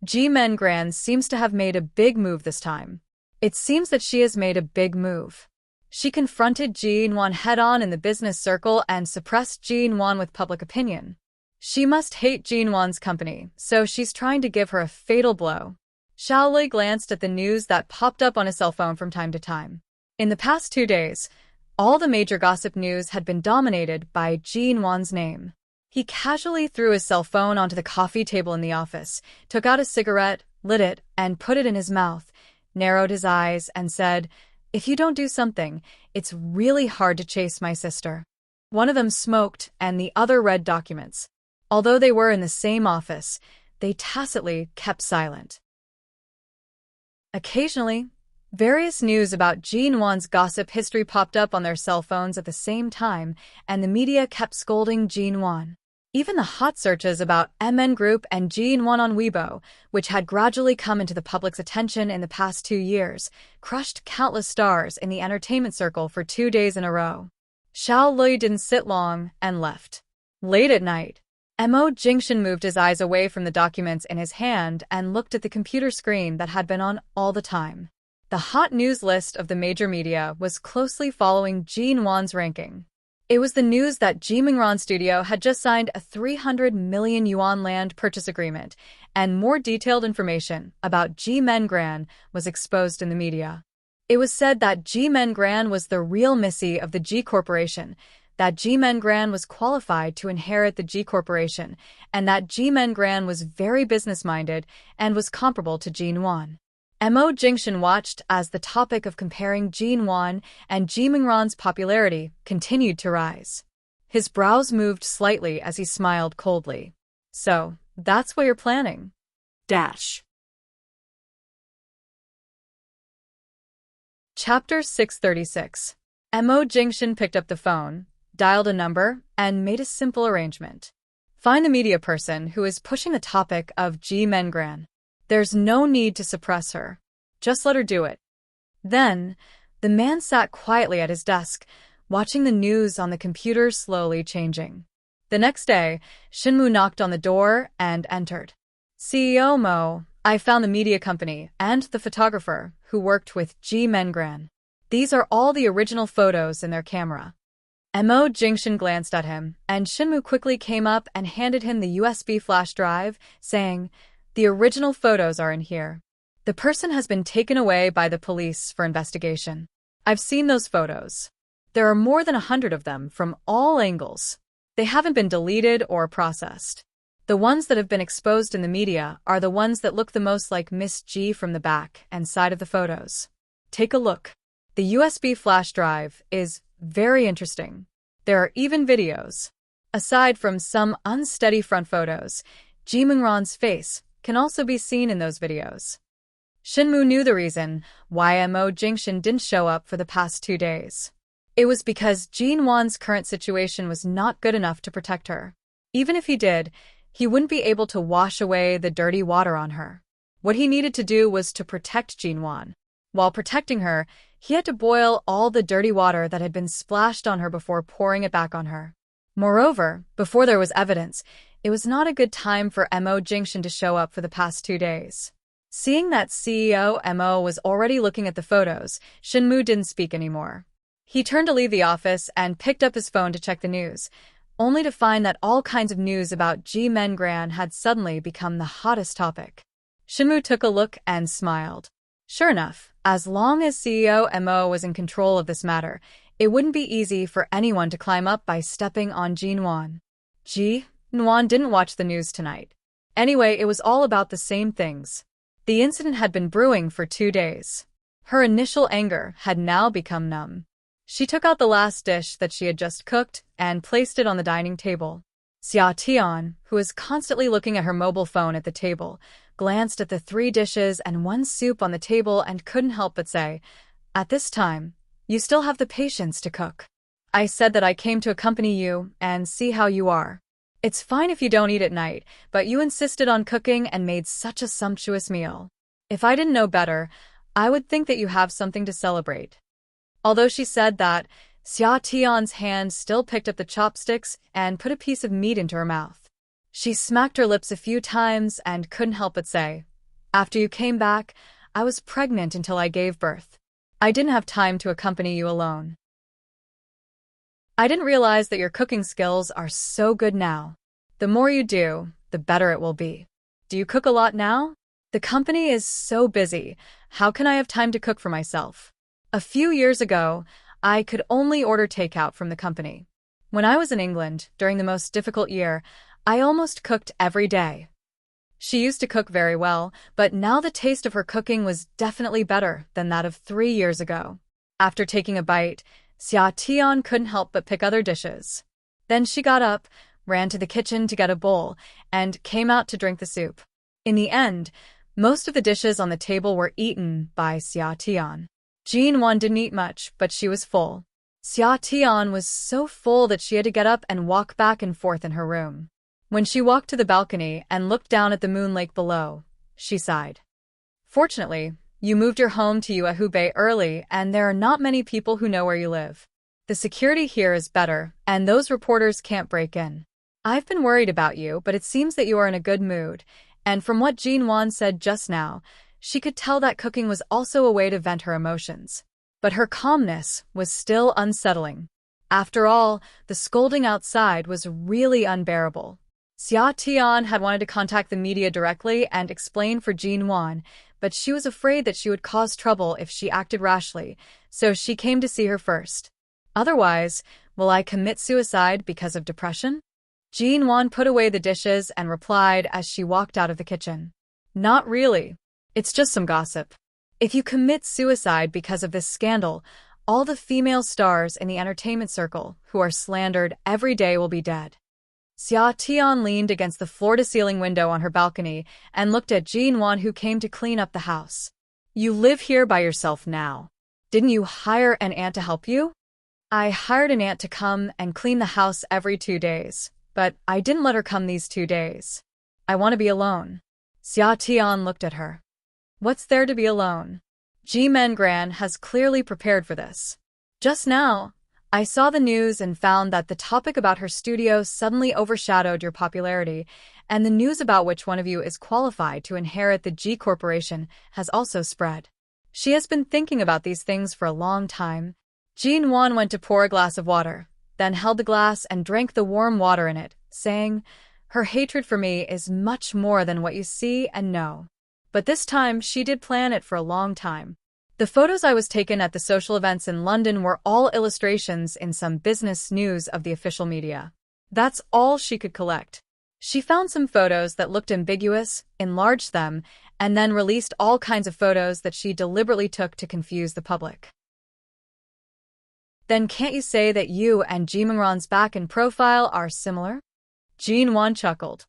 Ji Mengran seems to have made a big move this time. It seems that she has made a big move. She confronted Jinwon head-on in the business circle and suppressed Jinwon with public opinion. She must hate Jinwon's company, so she's trying to give her a fatal blow. Xiao Lui glanced at the news that popped up on his cell phone from time to time. In the past 2 days, all the major gossip news had been dominated by Jinwon's name. He casually threw his cell phone onto the coffee table in the office, took out a cigarette, lit it, and put it in his mouth, narrowed his eyes, and said, "If you don't do something, it's really hard to chase my sister." One of them smoked and the other read documents. Although they were in the same office, they tacitly kept silent. Occasionally, Various news about Jinwan's gossip history popped up on their cell phones at the same time, and the media kept scolding Jinwan. Even the hot searches about MN Group and Jinwan on Weibo, which had gradually come into the public's attention in the past 2 years, crushed countless stars in the entertainment circle for 2 days in a row. Xiao Lui didn't sit long and left. Late at night, Mo Jingshan moved his eyes away from the documents in his hand and looked at the computer screen that had been on all the time. The hot news list of the major media was closely following Jinwan's ranking. It was the news that Jimingran Studio had just signed a 300 million yuan land purchase agreement, and more detailed information about Jimengran was exposed in the media. It was said that Jimengran was the real Missy of the G Corporation, that Jimengran was qualified to inherit the G Corporation, and that Jimengran was very business-minded and was comparable to Jinwan. Mo Jingshan watched as the topic of comparing Jinwan and Jimingran's popularity continued to rise. His brows moved slightly as he smiled coldly. So, that's what you're planning. Dash. Chapter 636. Mo Jingshan picked up the phone, dialed a number, and made a simple arrangement. Find the media person who is pushing the topic of Jimengran. There's no need to suppress her. Just let her do it. Then, the man sat quietly at his desk, watching the news on the computer slowly changing. The next day, Shinmu knocked on the door and entered. CEO Mo, I found the media company and the photographer who worked with Jimengran. These are all the original photos in their camera. Mo Jingshan glanced at him, and Shinmu quickly came up and handed him the USB flash drive, saying, The original photos are in here. The person has been taken away by the police for investigation. I've seen those photos. There are more than 100 of them from all angles. They haven't been deleted or processed. The ones that have been exposed in the media are the ones that look the most like Miss G from the back and side of the photos. Take a look. The USB flash drive is very interesting. There are even videos. Aside from some unsteady front photos, Jimingran's face can also be seen in those videos. Shinmu knew the reason why Mo Jingshan didn't show up for the past 2 days. It was because Jinwan's current situation was not good enough to protect her. Even if he did, he wouldn't be able to wash away the dirty water on her. What he needed to do was to protect Jinwan. While protecting her, he had to boil all the dirty water that had been splashed on her before pouring it back on her. Moreover, before there was evidence, it was not a good time for Mo Jingshan to show up for the past 2 days. Seeing that CEO Mo was already looking at the photos, Shinmu didn't speak anymore. He turned to leave the office and picked up his phone to check the news, only to find that all kinds of news about Jimengran had suddenly become the hottest topic. Shinmu took a look and smiled. Sure enough, as long as CEO Mo was in control of this matter, it wouldn't be easy for anyone to climb up by stepping on Jinwan. Jinwan didn't watch the news tonight. Anyway, it was all about the same things. The incident had been brewing for 2 days. Her initial anger had now become numb. She took out the last dish that she had just cooked and placed it on the dining table. Xia Tian, who was constantly looking at her mobile phone at the table, glanced at the 3 dishes and 1 soup on the table and couldn't help but say, At this time, you still have the patience to cook. I said that I came to accompany you and see how you are. It's fine if you don't eat at night, but you insisted on cooking and made such a sumptuous meal. If I didn't know better, I would think that you have something to celebrate. Although she said that, Xia Tian's hand still picked up the chopsticks and put a piece of meat into her mouth. She smacked her lips a few times and couldn't help but say, After you came back, I was pregnant until I gave birth. I didn't have time to accompany you alone. I didn't realize that your cooking skills are so good now. The more you do, the better it will be. Do you cook a lot now? The company is so busy. How can I have time to cook for myself? A few years ago, I could only order takeout from the company. When I was in England, during the most difficult year, I almost cooked every day. She used to cook very well, but now the taste of her cooking was definitely better than that of 3 years ago. After taking a bite, Xia Tian couldn't help but pick other dishes. Then she got up, ran to the kitchen to get a bowl, and came out to drink the soup. In the end, Most of the dishes on the table were eaten by Xia Tian. Jin-won didn't eat much, but she was full. Xia Tian was so full that she had to get up and walk back and forth in her room. When she walked to the balcony and looked down at the moon lake below, she sighed. Fortunately, you moved your home to Yuehubei early, and there are not many people who know where you live. The security here is better, and those reporters can't break in. I've been worried about you, but it seems that you are in a good mood, and from what Jin-won said just now, she could tell that cooking was also a way to vent her emotions. But her calmness was still unsettling. After all, the scolding outside was really unbearable. Xia Tian had wanted to contact the media directly and explain for Jin-won, but she was afraid that she would cause trouble if she acted rashly, so she came to see her first. Otherwise, will I commit suicide because of depression? Jin-won put away the dishes and replied as she walked out of the kitchen. Not really. It's just some gossip. If you commit suicide because of this scandal, all the female stars in the entertainment circle who are slandered every day will be dead. Xia Tian leaned against the floor-to-ceiling window on her balcony and looked at Jin-won, who came to clean up the house. You live here by yourself now. Didn't you hire an aunt to help you? I hired an aunt to come and clean the house every 2 days, but I didn't let her come these 2 days. I want to be alone. Xia Tian looked at her. What's there to be alone? Ji Mengran has clearly prepared for this. Just now, I saw the news and found that the topic about her studio suddenly overshadowed your popularity, and the news about which one of you is qualified to inherit the G Corporation has also spread. She has been thinking about these things for a long time. Jin-won went to pour a glass of water, then held the glass and drank the warm water in it, saying, Her hatred for me is much more than what you see and know. But this time she did plan it for a long time. The photos I was taken at the social events in London were all illustrations in some business news of the official media. That's all she could collect. She found some photos that looked ambiguous, enlarged them, and then released all kinds of photos that she deliberately took to confuse the public. Then can't you say that you and Ji Mengran's back and profile are similar? Jin-won chuckled.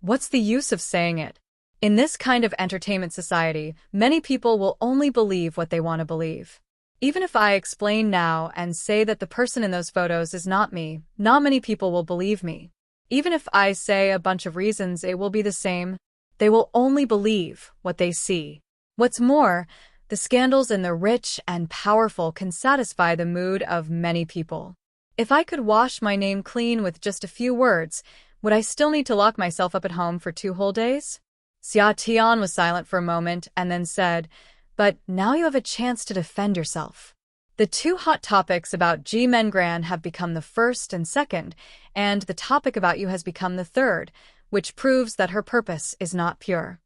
What's the use of saying it? In this kind of entertainment society, many people will only believe what they want to believe. Even if I explain now and say that the person in those photos is not me, not many people will believe me. Even if I say a bunch of reasons, it will be the same. They will only believe what they see. What's more, the scandals in the rich and powerful can satisfy the mood of many people. If I could wash my name clean with just a few words, would I still need to lock myself up at home for 2 whole days? Xia Tian was silent for a moment and then said, But now you have a chance to defend yourself. The 2 hot topics about Ji Mengran have become the first and second, and the topic about you has become the third, which proves that her purpose is not pure.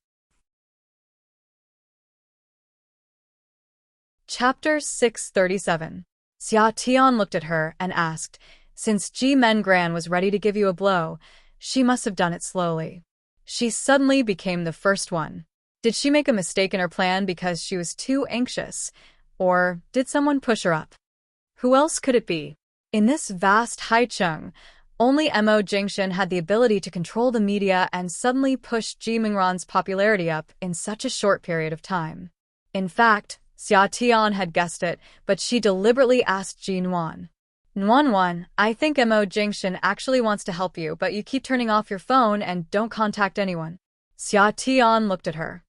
Chapter 637. Xia Tian looked at her and asked, Since Ji Mengran was ready to give you a blow, she must have done it slowly. She suddenly became the first one. Did she make a mistake in her plan because she was too anxious, or did someone push her up? Who else could it be? In this vast Haicheng, only Mo Jingshan had the ability to control the media and suddenly push Ji Mengran's popularity up in such a short period of time. In fact, Xia Tian had guessed it, but she deliberately asked Jin-won. Nwan, I think Mo Jingshan actually wants to help you, but you keep turning off your phone and don't contact anyone. Xia Tian looked at her.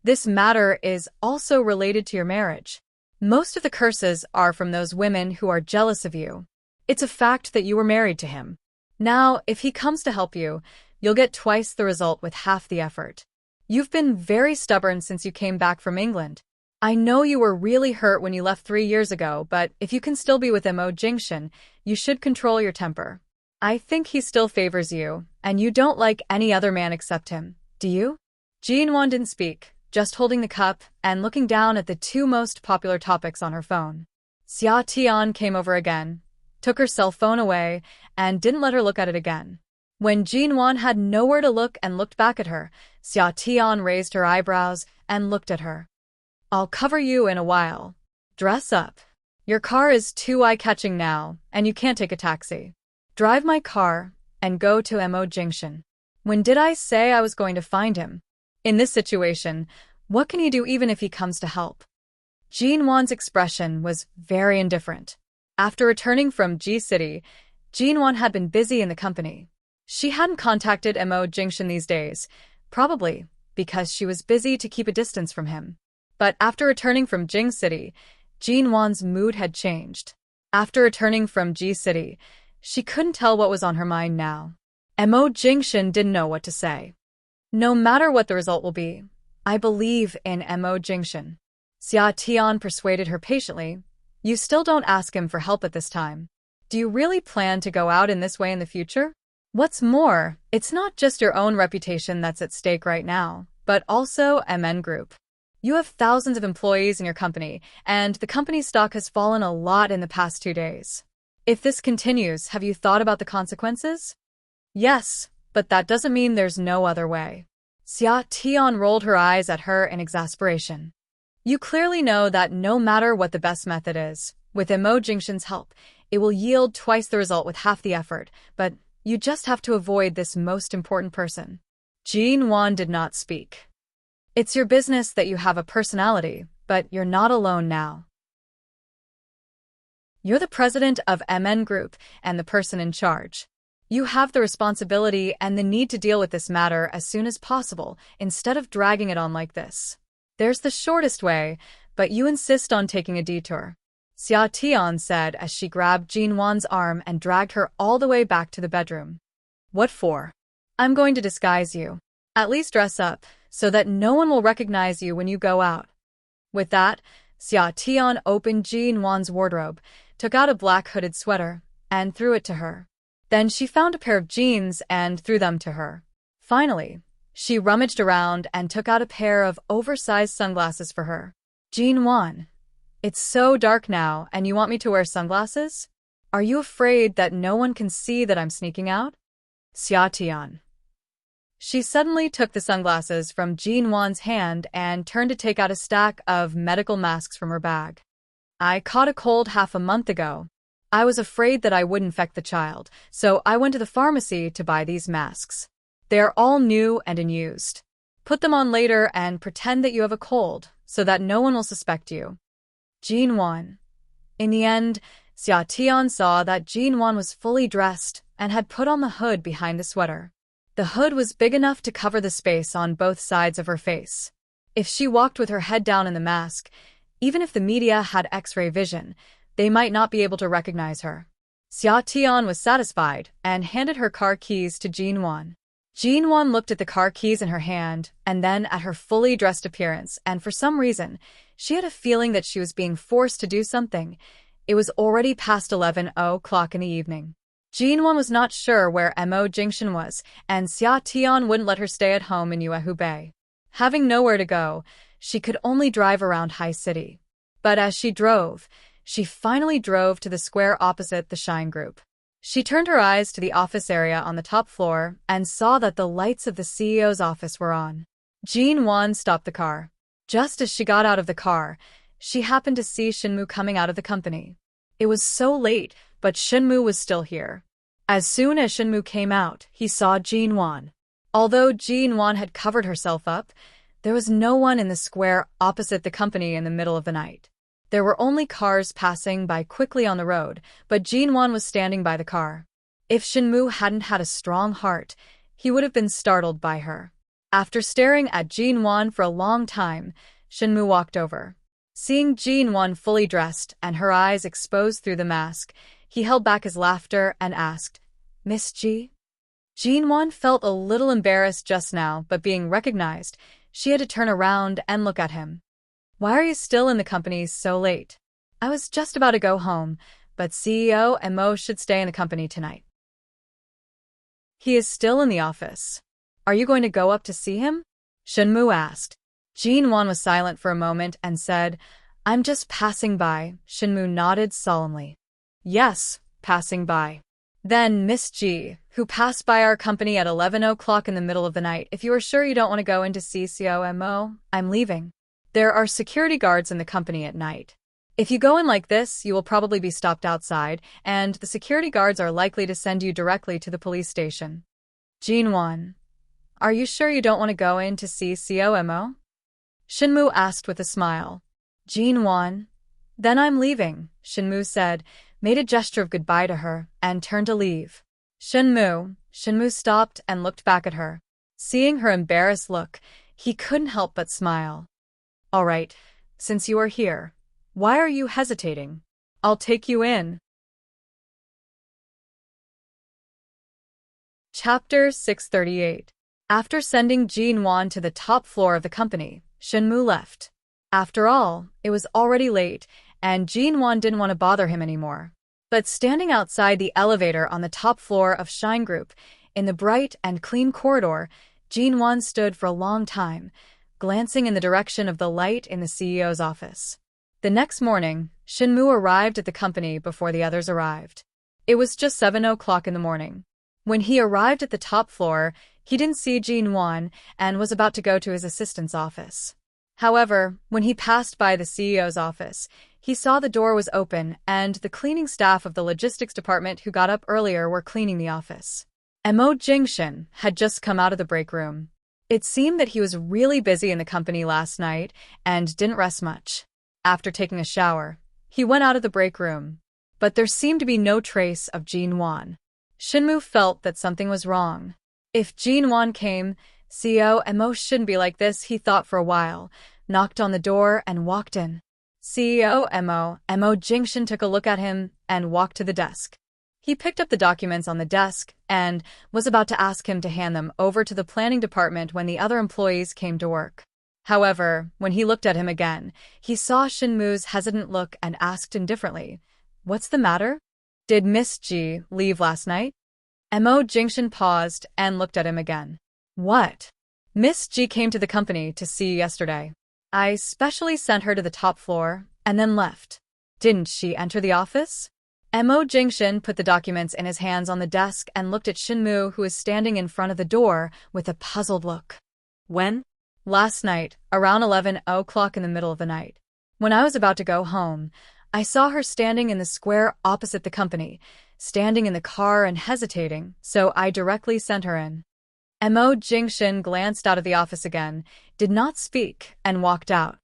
This matter is also related to your marriage. Most of the curses are from those women who are jealous of you. It's a fact that you were married to him. Now, if he comes to help you, you'll get twice the result with half the effort. You've been very stubborn since you came back from England. I know you were really hurt when you left 3 years ago, but if you can still be with Mo Jingshan, you should control your temper. I think he still favors you, and you don't like any other man except him, do you? Jin-won didn't speak, just holding the cup and looking down at the 2 most popular topics on her phone. Xia Tian came over again, took her cell phone away, and didn't let her look at it again. When Jin-won had nowhere to look and looked back at her, Xia Tian raised her eyebrows and looked at her. I'll cover you in a while. Dress up. Your car is too eye-catching now, and you can't take a taxi. Drive my car and go to Mo Jingshan. When did I say I was going to find him? In this situation, what can you do even if he comes to help? Jinwon's expression was very indifferent. After returning from G City, Jinwon had been busy in the company. She hadn't contacted Mo Jingshan these days, probably because she was busy to keep a distance from him. But after returning from Jing City, Jinwon's mood had changed. After returning from G City, she couldn't tell what was on her mind now. Mo Jingshan didn't know what to say. No matter what the result will be, I believe in Mo Jingshan. Xia Tian persuaded her patiently. You still don't ask him for help at this time. Do you really plan to go out in this way in the future? What's more, it's not just your own reputation that's at stake right now, but also MN Group. You have thousands of employees in your company, and the company's stock has fallen a lot in the past 2 days. If this continues, have you thought about the consequences? Yes, but that doesn't mean there's no other way. Xia Tian rolled her eyes at her in exasperation. You clearly know that no matter what the best method is, with Mo Jingshan's help, it will yield twice the result with half the effort, but you just have to avoid this most important person. Jinwon did not speak. It's your business that you have a personality, but you're not alone now. You're the president of MN Group and the person in charge. You have the responsibility and the need to deal with this matter as soon as possible, instead of dragging it on like this. There's the shortest way, but you insist on taking a detour. Xia Tian said as she grabbed Jinwon's arm and dragged her all the way back to the bedroom. What for? I'm going to disguise you. At least dress up, so that no one will recognize you when you go out. With that, Xia Tian opened Jinwon's wardrobe, took out a black hooded sweater, and threw it to her. Then she found a pair of jeans and threw them to her. Finally, she rummaged around and took out a pair of oversized sunglasses for her. Jinwon, it's so dark now and you want me to wear sunglasses? Are you afraid that no one can see that I'm sneaking out? Xia Tian. She suddenly took the sunglasses from Jinwon's hand and turned to take out a stack of medical masks from her bag. I caught a cold half a month ago. I was afraid that I would infect the child, so I went to the pharmacy to buy these masks. They are all new and unused. Put them on later and pretend that you have a cold, so that no one will suspect you. Jinwon. In the end, Xia Tian saw that Jinwon was fully dressed and had put on the hood behind the sweater. The hood was big enough to cover the space on both sides of her face. If she walked with her head down in the mask, even if the media had X-ray vision, they might not be able to recognize her. Xia Tian was satisfied and handed her car keys to Jinwon. Jinwon looked at the car keys in her hand and then at her fully dressed appearance, and for some reason, she had a feeling that she was being forced to do something. It was already past 11 o'clock in the evening. Jinwon was not sure where Mo Jingshan was, and Xia Tian wouldn't let her stay at home in Yuehubei. Having nowhere to go, she could only drive around High City. But as she drove, she finally drove to the square opposite the Shine Group. She turned her eyes to the office area on the top floor and saw that the lights of the CEO's office were on. Jinwon stopped the car. Just as she got out of the car, she happened to see Shinmu coming out of the company. It was so late, but Shinmu was still here. As soon as Shinmu came out, he saw Jinwon. Although Jinwon had covered herself up, there was no one in the square opposite the company in the middle of the night. There were only cars passing by quickly on the road, but Jinwon was standing by the car. If Shinmu hadn't had a strong heart, he would have been startled by her. After staring at Jinwon for a long time, Shinmu walked over. Seeing Jinwon fully dressed and her eyes exposed through the mask, he held back his laughter and asked, "Miss Ji?" Jinwon felt a little embarrassed just now, but being recognized, she had to turn around and look at him. "Why are you still in the company so late?" "I was just about to go home, but CEO Mo should stay in the company tonight." "He is still in the office. Are you going to go up to see him?" Shinmu asked. Jinwon was silent for a moment and said, "I'm just passing by." Shinmu nodded solemnly. "Yes, passing by." "Then, Miss Ji, who passed by our company at 11 o'clock in the middle of the night, if you are sure you don't want to go in to see CEO Mo, I'm leaving. There are security guards in the company at night. If you go in like this, you will probably be stopped outside, and the security guards are likely to send you directly to the police station." Jinwon. Are you sure you don't want to go in to see COMO? Shinmu asked with a smile. Jin-won. Then I'm leaving, Shinmu said, made a gesture of goodbye to her, and turned to leave. Shinmu stopped and looked back at her. Seeing her embarrassed look, he couldn't help but smile. All right, since you are here, why are you hesitating? I'll take you in. Chapter 638. After sending Jin-won to the top floor of the company, Shinmu left. After all, it was already late, and Jin-won didn't want to bother him anymore. But standing outside the elevator on the top floor of Shine Group, in the bright and clean corridor, Jin-won stood for a long time, glancing in the direction of the light in the CEO's office. The next morning, Shinmu arrived at the company before the others arrived. It was just 7 o'clock in the morning. When he arrived at the top floor, he didn't see Jin-won and was about to go to his assistant's office. However, when he passed by the CEO's office, he saw the door was open and the cleaning staff of the logistics department who got up earlier were cleaning the office. Mo Jingshin had just come out of the break room. It seemed that he was really busy in the company last night and didn't rest much. After taking a shower, he went out of the break room. But there seemed to be no trace of Jin-won. Shinmu felt that something was wrong. If Jin-won came, COMO shouldn't be like this, he thought for a while, knocked on the door and walked in. COMO Jingshin took a look at him and walked to the desk. He picked up the documents on the desk and was about to ask him to hand them over to the planning department when the other employees came to work. However, when he looked at him again, he saw Shinmu's hesitant look and asked indifferently, "What's the matter? Did Miss G leave last night?" Mo Jingshin paused and looked at him again. What? Miss G came to the company to see you yesterday. I specially sent her to the top floor and then left. Didn't she enter the office? Mo Jingshin put the documents in his hands on the desk and looked at Shinmu, who was standing in front of the door with a puzzled look. When? Last night, around 11 o'clock in the middle of the night. When I was about to go home, I saw her standing in the square opposite the company, standing in the car and hesitating, so I directly sent her in. Mo Jingshin glanced out of the office again, did not speak, and walked out.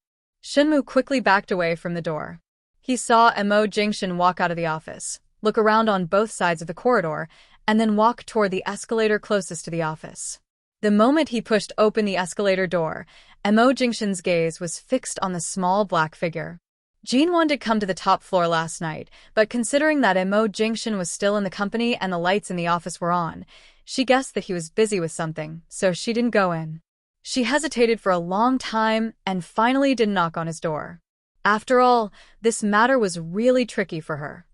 Shinmu quickly backed away from the door. He saw Mo Jingshin walk out of the office, look around on both sides of the corridor, and then walk toward the escalator closest to the office. The moment he pushed open the escalator door, Mo Jingshin's gaze was fixed on the small black figure. Jin-won did come to the top floor last night, but considering that Mo Jingshin was still in the company and the lights in the office were on, she guessed that he was busy with something, so she didn't go in. She hesitated for a long time and finally did knock on his door. After all, this matter was really tricky for her.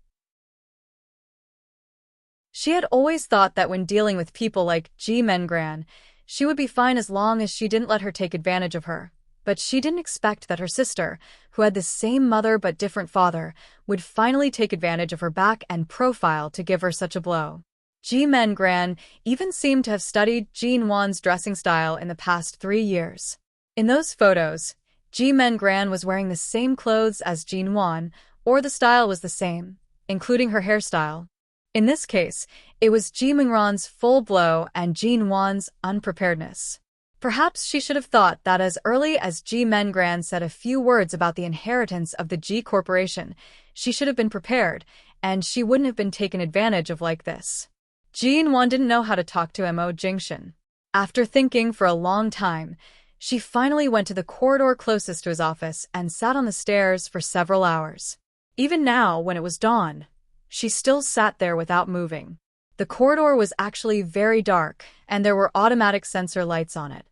She had always thought that when dealing with people like Ji Mengran, she would be fine as long as she didn't let her take advantage of her. But she didn't expect that her sister, who had the same mother but different father, would finally take advantage of her back and profile to give her such a blow. Ji Mengran even seemed to have studied Jin-won's dressing style in the past 3 years. In those photos, Ji Mengran was wearing the same clothes as Jin-won, or the style was the same, including her hairstyle. In this case, it was Ji Mengran's full blow and Jin-won's unpreparedness. Perhaps she should have thought that as early as Ji Mengran said a few words about the inheritance of the Ji Corporation, she should have been prepared, and she wouldn't have been taken advantage of like this. Jin-won didn't know how to talk to Mo Jingshin. After thinking for a long time, she finally went to the corridor closest to his office and sat on the stairs for several hours. Even now, when it was dawn, she still sat there without moving. The corridor was actually very dark, and there were automatic sensor lights on it.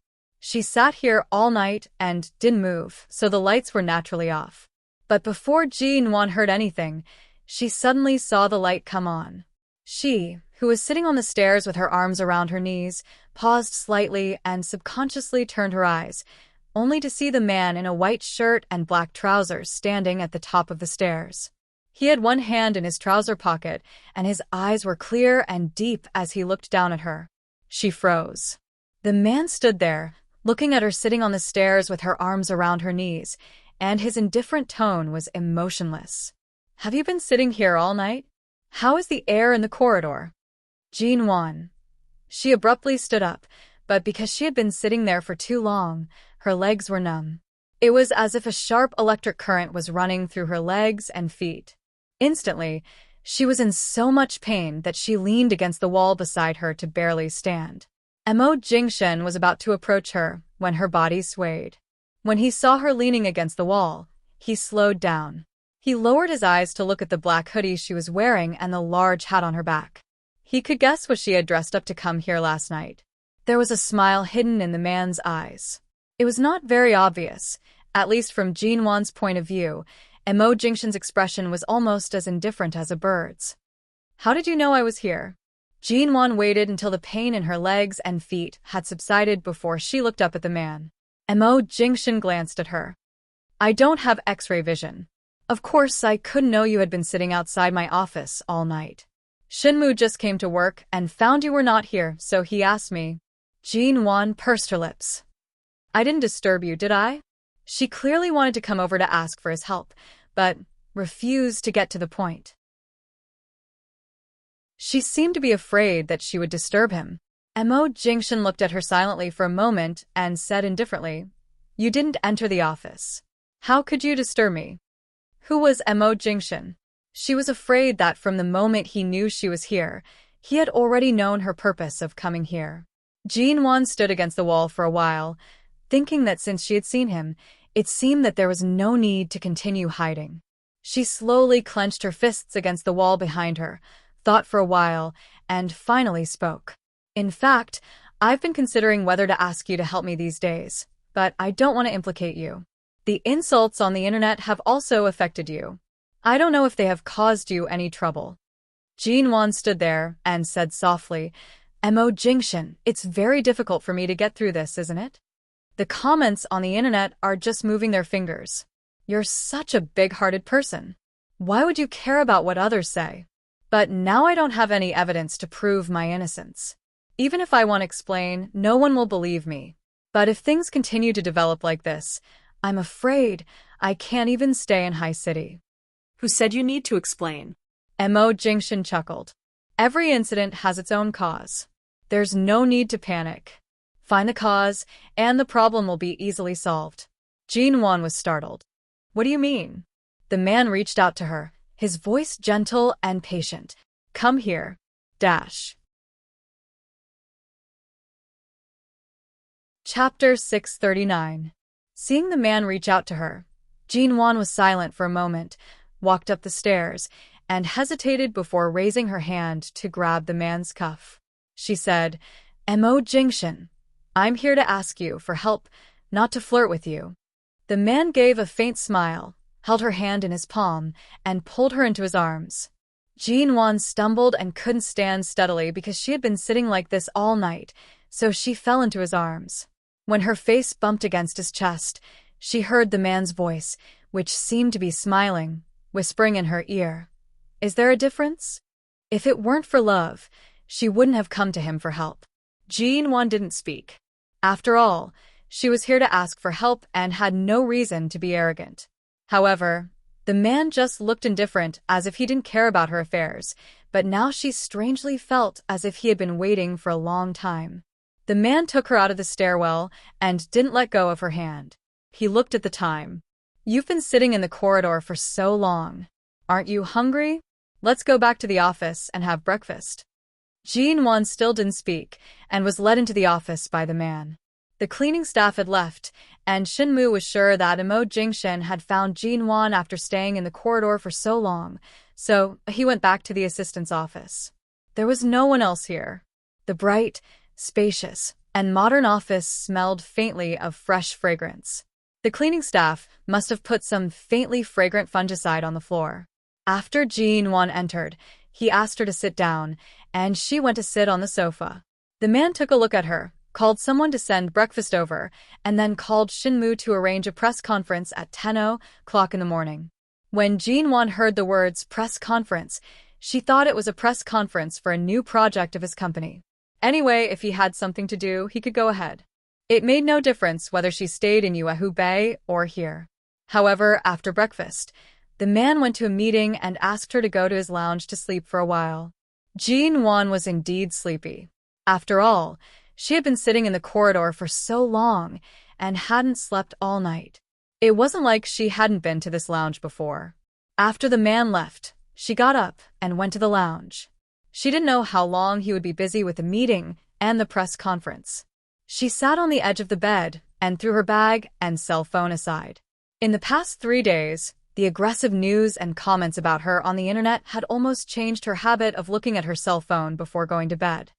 She sat here all night and didn't move, so the lights were naturally off. But before Jin-won heard anything, she suddenly saw the light come on. She, who was sitting on the stairs with her arms around her knees, paused slightly and subconsciously turned her eyes, only to see the man in a white shirt and black trousers standing at the top of the stairs. He had one hand in his trouser pocket, and his eyes were clear and deep as he looked down at her. She froze. The man stood there, looking at her sitting on the stairs with her arms around her knees, and his indifferent tone was emotionless. "Have you been sitting here all night? How is the air in the corridor?" Jin-won. She abruptly stood up, but because she had been sitting there for too long, her legs were numb. It was as if a sharp electric current was running through her legs and feet. Instantly, she was in so much pain that she leaned against the wall beside her to barely stand. Mo Jingshen was about to approach her when her body swayed. When he saw her leaning against the wall, he slowed down. He lowered his eyes to look at the black hoodie she was wearing and the large hat on her back. He could guess what she had dressed up to come here last night. There was a smile hidden in the man's eyes. It was not very obvious, at least from Jinwan's point of view, and Mo Jingshen's expression was almost as indifferent as a bird's. "How did you know I was here?" Jinwan waited until the pain in her legs and feet had subsided before she looked up at the man. Mo Jingshen glanced at her. "I don't have X-ray vision. Of course, I couldn't know you had been sitting outside my office all night. Shinmu just came to work and found you were not here, so he asked me." Jinwan pursed her lips. "I didn't disturb you, did I?" She clearly wanted to come over to ask for his help, but refused to get to the point. She seemed to be afraid that she would disturb him. Mo Jingshen looked at her silently for a moment and said indifferently, "You didn't enter the office. How could you disturb me?" Who was Mo Jingshen? She was afraid that from the moment he knew she was here, he had already known her purpose of coming here. Jinwan stood against the wall for a while, thinking that since she had seen him, it seemed that there was no need to continue hiding. She slowly clenched her fists against the wall behind her, thought for a while, and finally spoke. "In fact, I've been considering whether to ask you to help me these days, but I don't want to implicate you. The insults on the internet have also affected you. I don't know if they have caused you any trouble." Jinwan stood there and said softly, "Mo Jingshen, it's very difficult for me to get through this, isn't it? The comments on the internet are just moving their fingers. You're such a big-hearted person. Why would you care about what others say? But now I don't have any evidence to prove my innocence. Even if I want to explain, no one will believe me. But if things continue to develop like this, I'm afraid I can't even stay in High City." Who said you need to explain? Mo Jingshen chuckled. "Every incident has its own cause. There's no need to panic. Find the cause, and the problem will be easily solved." Jinwan was startled. "What do you mean?" The man reached out to her, his voice gentle and patient. "Come here. Dash." Chapter 639. Seeing the man reach out to her, Jinwan was silent for a moment, walked up the stairs, and hesitated before raising her hand to grab the man's cuff. She said, "Mo Jingshen, I'm here to ask you for help, not to flirt with you." The man gave a faint smile, held her hand in his palm, and pulled her into his arms. Jinwan stumbled and couldn't stand steadily because she had been sitting like this all night, so she fell into his arms. When her face bumped against his chest, she heard the man's voice, which seemed to be smiling, whispering in her ear, "Is there a difference?" If it weren't for love, she wouldn't have come to him for help. Jinwan didn't speak. After all, she was here to ask for help and had no reason to be arrogant. However, the man just looked indifferent, as if he didn't care about her affairs, but now she strangely felt as if he had been waiting for a long time. The man took her out of the stairwell and didn't let go of her hand. He looked at the time. "You've been sitting in the corridor for so long. Aren't you hungry? Let's go back to the office and have breakfast." Jinwan still didn't speak and was led into the office by the man. The cleaning staff had left, and Shinmu was sure that Mo Jingshen had found Jinwan after staying in the corridor for so long, so he went back to the assistant's office. There was no one else here. The bright, spacious, and modern office smelled faintly of fresh fragrance. The cleaning staff must have put some faintly fragrant fungicide on the floor. After Jinwan entered, he asked her to sit down, and she went to sit on the sofa. The man took a look at her, called someone to send breakfast over, and then called Shinmu to arrange a press conference at 10 o'clock in the morning. When Jinwan heard the words press conference, she thought it was a press conference for a new project of his company. Anyway, if he had something to do, he could go ahead. It made no difference whether she stayed in Yuehu Bay or here. However, after breakfast, the man went to a meeting and asked her to go to his lounge to sleep for a while. Jinwan was indeed sleepy. After all, She had been sitting in the corridor for so long and hadn't slept all night. It wasn't like she hadn't been to this lounge before. After the man left, she got up and went to the lounge. She didn't know how long he would be busy with the meeting and the press conference. She sat on the edge of the bed and threw her bag and cell phone aside. In the past 3 days, the aggressive news and comments about her on the internet had almost changed her habit of looking at her cell phone before going to bed.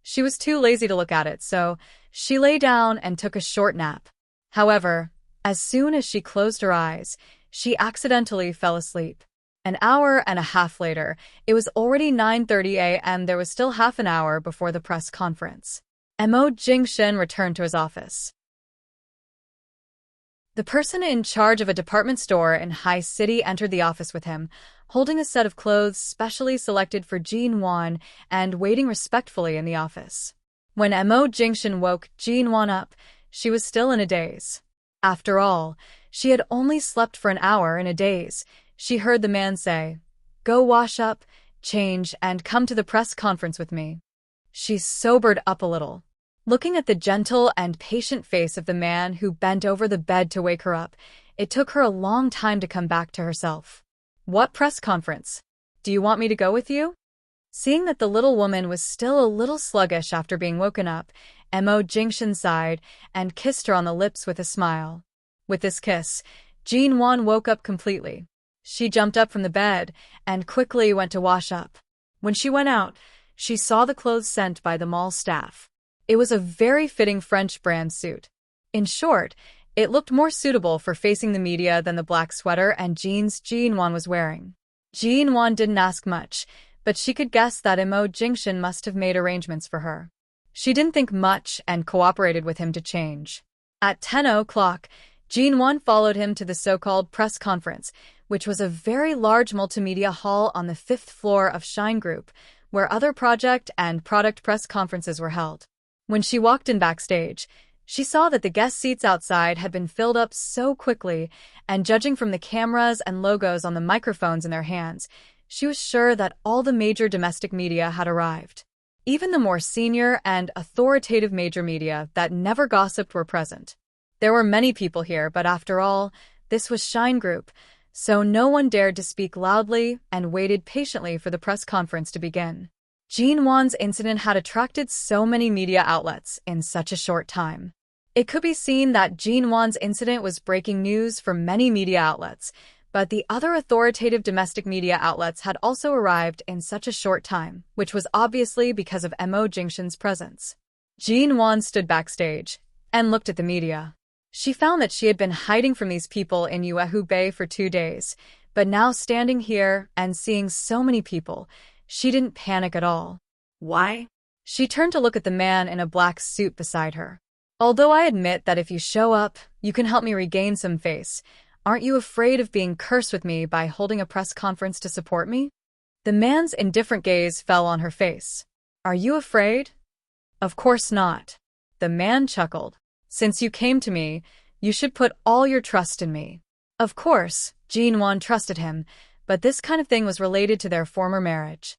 She was too lazy to look at it, so she lay down and took a short nap. However, as soon as she closed her eyes, she accidentally fell asleep. An hour and a half later, it was already 9:30 a.m. There was still half an hour before the press conference. Mo Jingshin returned to his office. The person in charge of a department store in High City entered the office with him, holding a set of clothes specially selected for Jin Won and waiting respectfully in the office. When Mo Jingshin woke Jin Won up, she was still in a daze. After all, she had only slept for an hour in a daze. She heard the man say, "Go wash up, change, and come to the press conference with me." She sobered up a little. Looking at the gentle and patient face of the man who bent over the bed to wake her up, it took her a long time to come back to herself. "What press conference? Do you want me to go with you?" Seeing that the little woman was still a little sluggish after being woken up, Mo Jingshin sighed and kissed her on the lips with a smile. With this kiss, Jin Won woke up completely. She jumped up from the bed and quickly went to wash up. When she went out, she saw the clothes sent by the mall staff. It was a very fitting French brand suit. In short, it looked more suitable for facing the media than the black sweater and jeans Jin Won was wearing. Jin Won didn't ask much, but she could guess that Mo Jingshin must have made arrangements for her. She didn't think much and cooperated with him to change. At 10 o'clock, Jin Won followed him to the so-called press conference, which was a very large multimedia hall on the 5th floor of Shine Group, where other project and product press conferences were held. When she walked in backstage, she saw that the guest seats outside had been filled up so quickly, and judging from the cameras and logos on the microphones in their hands, she was sure that all the major domestic media had arrived. Even the more senior and authoritative major media that never gossiped were present. There were many people here, but after all, this was Shine Group, so no one dared to speak loudly and waited patiently for the press conference to begin. Jin Won's incident had attracted so many media outlets in such a short time. It could be seen that Jin Won's incident was breaking news for many media outlets, but the other authoritative domestic media outlets had also arrived in such a short time, which was obviously because of Mo Jingshin's presence. Jin Won stood backstage and looked at the media. She found that she had been hiding from these people in Yuehu Bay for 2 days, but now standing here and seeing so many people, she didn't panic at all. Why? She turned to look at the man in a black suit beside her. "Although I admit that if you show up, you can help me regain some face, aren't you afraid of being cursed with me by holding a press conference to support me?" The man's indifferent gaze fell on her face. "Are you afraid?" "Of course not." The man chuckled. "Since you came to me, you should put all your trust in me." Of course, Jin Won trusted him, but this kind of thing was related to their former marriage.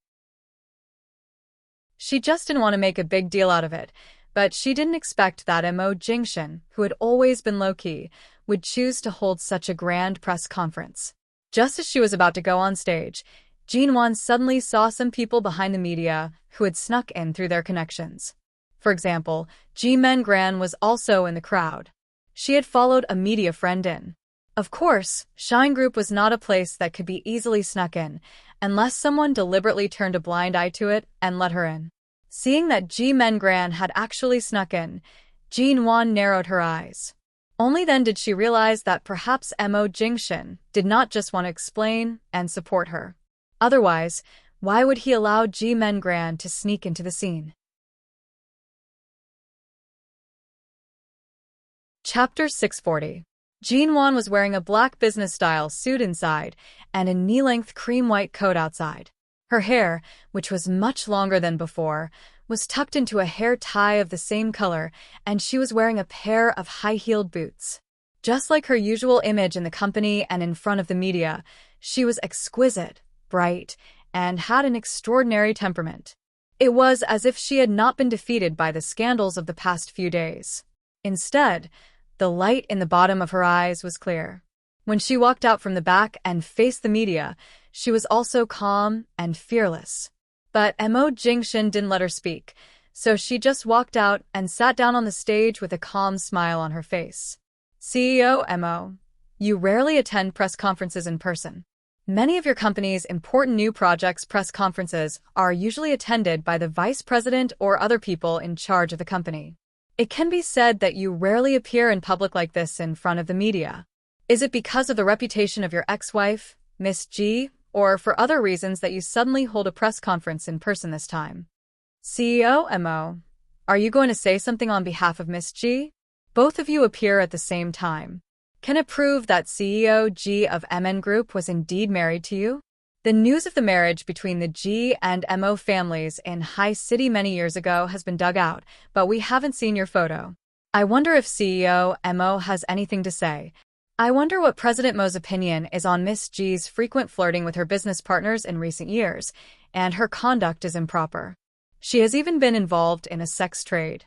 She just didn't want to make a big deal out of it, but she didn't expect that Mo Jingshin, who had always been low-key, would choose to hold such a grand press conference. Just as she was about to go on stage, Jin Won suddenly saw some people behind the media who had snuck in through their connections. For example, Ji Men-gran was also in the crowd. She had followed a media friend in. Of course, Shine Group was not a place that could be easily snuck in, unless someone deliberately turned a blind eye to it and let her in. Seeing that Ji Men-gran had actually snuck in, Jin Won narrowed her eyes. Only then did she realize that perhaps Mo Jingshin did not just want to explain and support her. Otherwise, why would he allow Ji Men-gran to sneak into the scene? Chapter 640. Jin Won was wearing a black business-style suit inside and a knee-length cream-white coat outside. Her hair, which was much longer than before, was tucked into a hair tie of the same color, and she was wearing a pair of high-heeled boots. Just like her usual image in the company and in front of the media, she was exquisite, bright, and had an extraordinary temperament. It was as if she had not been defeated by the scandals of the past few days. Instead, the light in the bottom of her eyes was clear. When she walked out from the back and faced the media, she was also calm and fearless. But Mo Jingshin didn't let her speak, so she just walked out and sat down on the stage with a calm smile on her face. CEO Mo, you rarely attend press conferences in person. Many of your company's important new projects press conferences are usually attended by the vice president or other people in charge of the company. It can be said that you rarely appear in public like this in front of the media. Is it because of the reputation of your ex-wife, Miss G, or for other reasons that you suddenly hold a press conference in person this time? CEO Mo, are you going to say something on behalf of Miss G? Both of you appear at the same time. Can it prove that CEO G of MN Group was indeed married to you? The news of the marriage between the G and Mo families in High City many years ago has been dug out, but we haven't seen your photo. I wonder if CEO Mo has anything to say. I wonder what President Mo's opinion is on Miss G's frequent flirting with her business partners in recent years, and her conduct is improper. She has even been involved in a sex trade.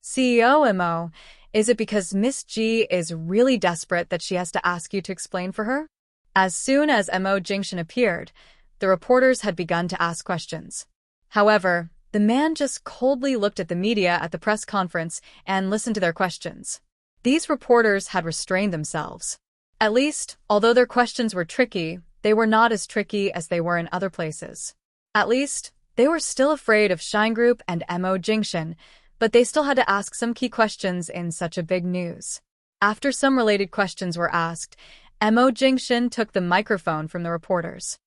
CEO Mo, is it because Miss G is really desperate that she has to ask you to explain for her? As soon as Mo Jingshin appeared, the reporters had begun to ask questions. However, the man just coldly looked at the media at the press conference and listened to their questions. These reporters had restrained themselves. At least, although their questions were tricky, they were not as tricky as they were in other places. At least, they were still afraid of Shine Group and Mo Jingshin, but they still had to ask some key questions in such a big news. After some related questions were asked, Mo Jingshin took the microphone from the reporters.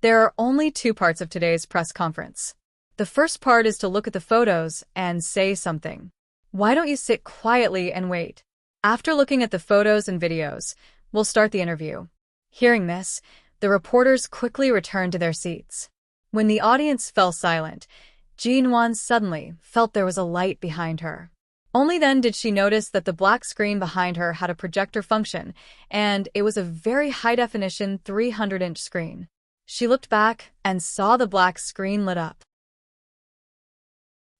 There are only two parts of today's press conference. The first part is to look at the photos and say something. Why don't you sit quietly and wait? After looking at the photos and videos, we'll start the interview. Hearing this, the reporters quickly returned to their seats. When the audience fell silent, Jinwan suddenly felt there was a light behind her. Only then did she notice that the black screen behind her had a projector function, and it was a very high-definition 300-inch screen. She looked back and saw the black screen lit up.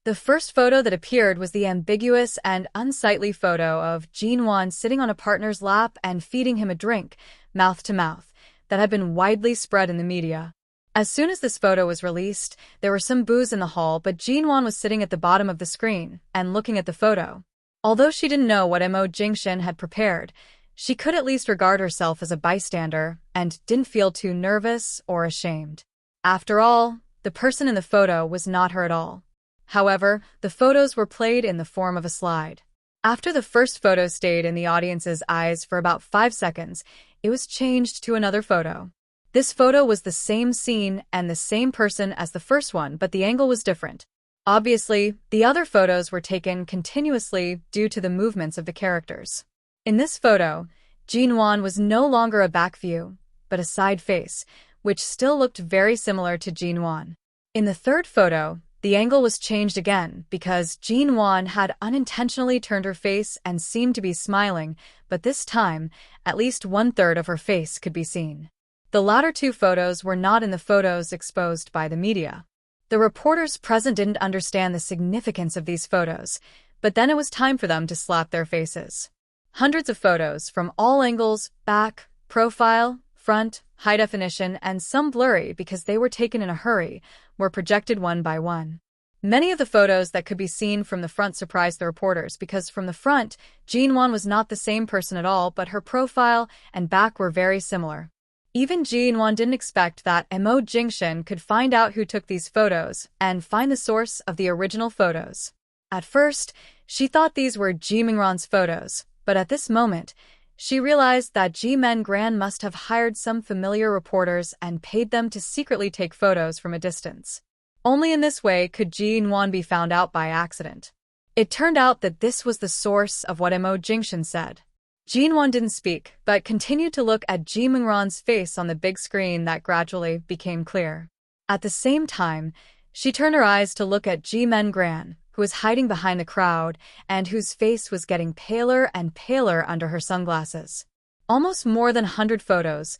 The first photo that appeared was the ambiguous and unsightly photo of Jinwan sitting on a partner's lap and feeding him a drink, mouth to mouth, that had been widely spread in the media. As soon as this photo was released, there were some boos in the hall, but Jinwan was sitting at the bottom of the screen and looking at the photo. Although she didn't know what Mo Jingshin had prepared, she could at least regard herself as a bystander and didn't feel too nervous or ashamed. After all, the person in the photo was not her at all. However, the photos were played in the form of a slide. After the first photo stayed in the audience's eyes for about 5 seconds, it was changed to another photo. This photo was the same scene and the same person as the first one, but the angle was different. Obviously, the other photos were taken continuously due to the movements of the characters. In this photo, Jinwan was no longer a back view, but a side face, which still looked very similar to Jinwan. In the third photo, the angle was changed again because Jinwan had unintentionally turned her face and seemed to be smiling, but this time, at least 1/3 of her face could be seen. The latter two photos were not in the photos exposed by the media. The reporters present didn't understand the significance of these photos, but then it was time for them to slap their faces. Hundreds of photos from all angles, back, profile, front, high definition, and some blurry because they were taken in a hurry, were projected one by one. Many of the photos that could be seen from the front surprised the reporters because from the front, Jinwan was not the same person at all, but her profile and back were very similar. Even Jinwan didn't expect that Mo Jingshin could find out who took these photos and find the source of the original photos. At first, she thought these were Ji Mingran's photos, but at this moment, she realized that Ji Mengran must have hired some familiar reporters and paid them to secretly take photos from a distance. Only in this way could Jinwan be found out by accident. It turned out that this was the source of what Mo Jingshin said. Jinwan didn't speak, but continued to look at Ji Mingran's face on the big screen that gradually became clear. At the same time, she turned her eyes to look at Ji Mengran, who was hiding behind the crowd and whose face was getting paler and paler under her sunglasses. Almost more than 100 photos,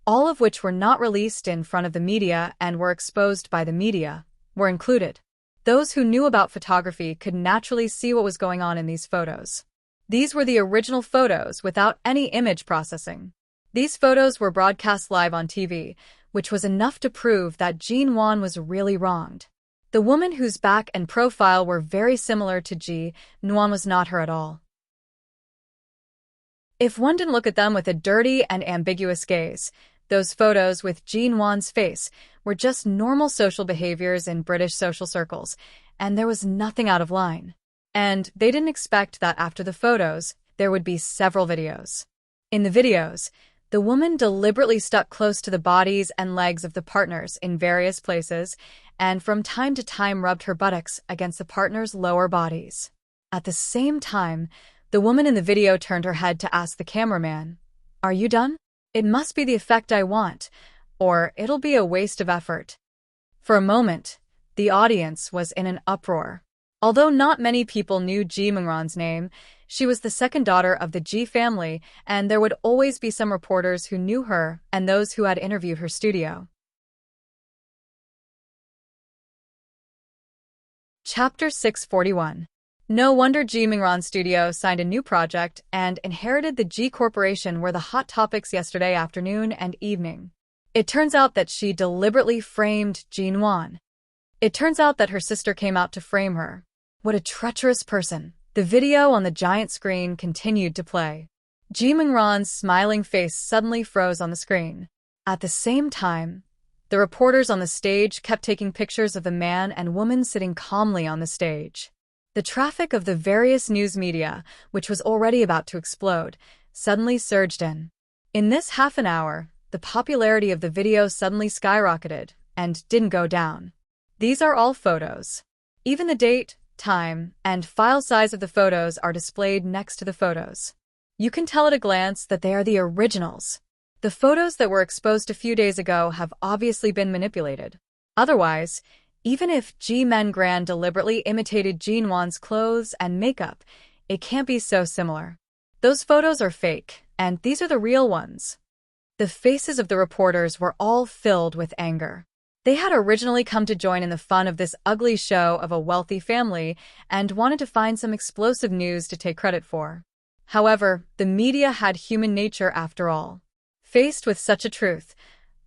all of which were not released in front of the media and were exposed by the media, were included. Those who knew about photography could naturally see what was going on in these photos. These were the original photos without any image processing. These photos were broadcast live on TV, which was enough to prove that Ji-won was really wronged. The woman whose back and profile were very similar to Ji-won was not her at all. If one didn't look at them with a dirty and ambiguous gaze, those photos with Ji-won's face were just normal social behaviors in British social circles, and there was nothing out of line. And they didn't expect that after the photos, there would be several videos. In the videos, the woman deliberately stuck close to the bodies and legs of the partners in various places, and from time to time rubbed her buttocks against the partners' lower bodies. At the same time, the woman in the video turned her head to ask the cameraman, "Are you done? It must be the effect I want, or it'll be a waste of effort." For a moment, the audience was in an uproar. Although not many people knew Ji-won's name, she was the second daughter of the Ji family, and there would always be some reporters who knew her and those who had interviewed her studio. Chapter 641. No wonder Ji-won's studio signed a new project and inherited the Ji Corporation were the hot topics yesterday afternoon and evening. It turns out that she deliberately framed Ji-won. It turns out that her sister came out to frame her. What a treacherous person. The video on the giant screen continued to play. Ji-won's smiling face suddenly froze on the screen. At the same time, the reporters on the stage kept taking pictures of the man and woman sitting calmly on the stage. The traffic of the various news media, which was already about to explode, suddenly surged in. In this half an hour, the popularity of the video suddenly skyrocketed and didn't go down. These are all photos. Even the date, time, and file size of the photos are displayed next to the photos. You can tell at a glance that they are the originals. The photos that were exposed a few days ago have obviously been manipulated. Otherwise, even if Ji-won deliberately imitated Ji-won's clothes and makeup, it can't be so similar. Those photos are fake, and these are the real ones. The faces of the reporters were all filled with anger. They had originally come to join in the fun of this ugly show of a wealthy family and wanted to find some explosive news to take credit for. However, the media had human nature after all. Faced with such a truth,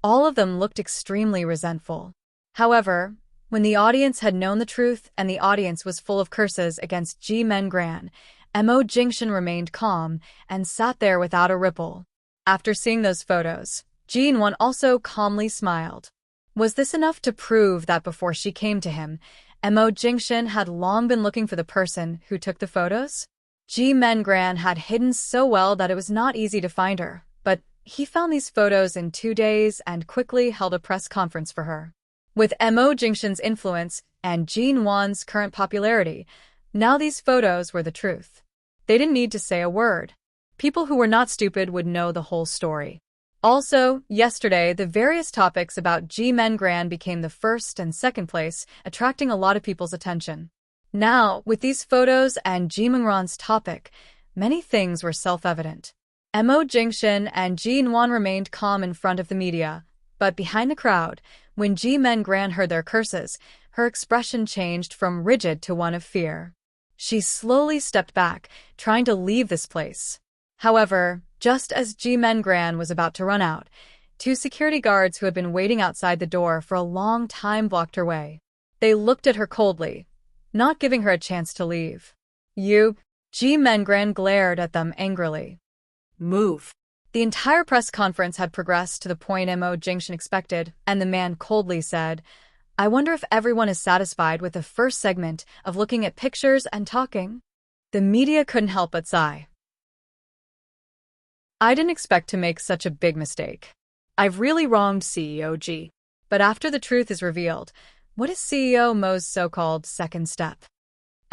all of them looked extremely resentful. However, when the audience had known the truth and the audience was full of curses against Ji-won, Mo Jingshin remained calm and sat there without a ripple. After seeing those photos, Ji-won also calmly smiled. Was this enough to prove that before she came to him, Mo Jingshin had long been looking for the person who took the photos? Ji-won had hidden so well that it was not easy to find her, but he found these photos in 2 days and quickly held a press conference for her. With Mo Jingshin's influence and Ji-won's current popularity, now these photos were the truth. They didn't need to say a word. People who were not stupid would know the whole story. Also, yesterday, the various topics about Ji-won became the first and second place, attracting a lot of people's attention. Now, with these photos and Ji-won's topic, many things were self-evident. Mo Jingshin and Ji-won remained calm in front of the media, but behind the crowd, when Ji-won heard their curses, her expression changed from rigid to one of fear. She slowly stepped back, trying to leave this place. However, just as Ji-won was about to run out, 2 security guards who had been waiting outside the door for a long time blocked her way. They looked at her coldly, not giving her a chance to leave. "You?" Ji-won glared at them angrily. Move. The entire press conference had progressed to the point Mo Jingshin expected, and the man coldly said, "I wonder if everyone is satisfied with the first segment of looking at pictures and talking?" The media couldn't help but sigh. "I didn't expect to make such a big mistake. I've really wronged CEO G. But after the truth is revealed, what is CEO Mo's so-called second step?"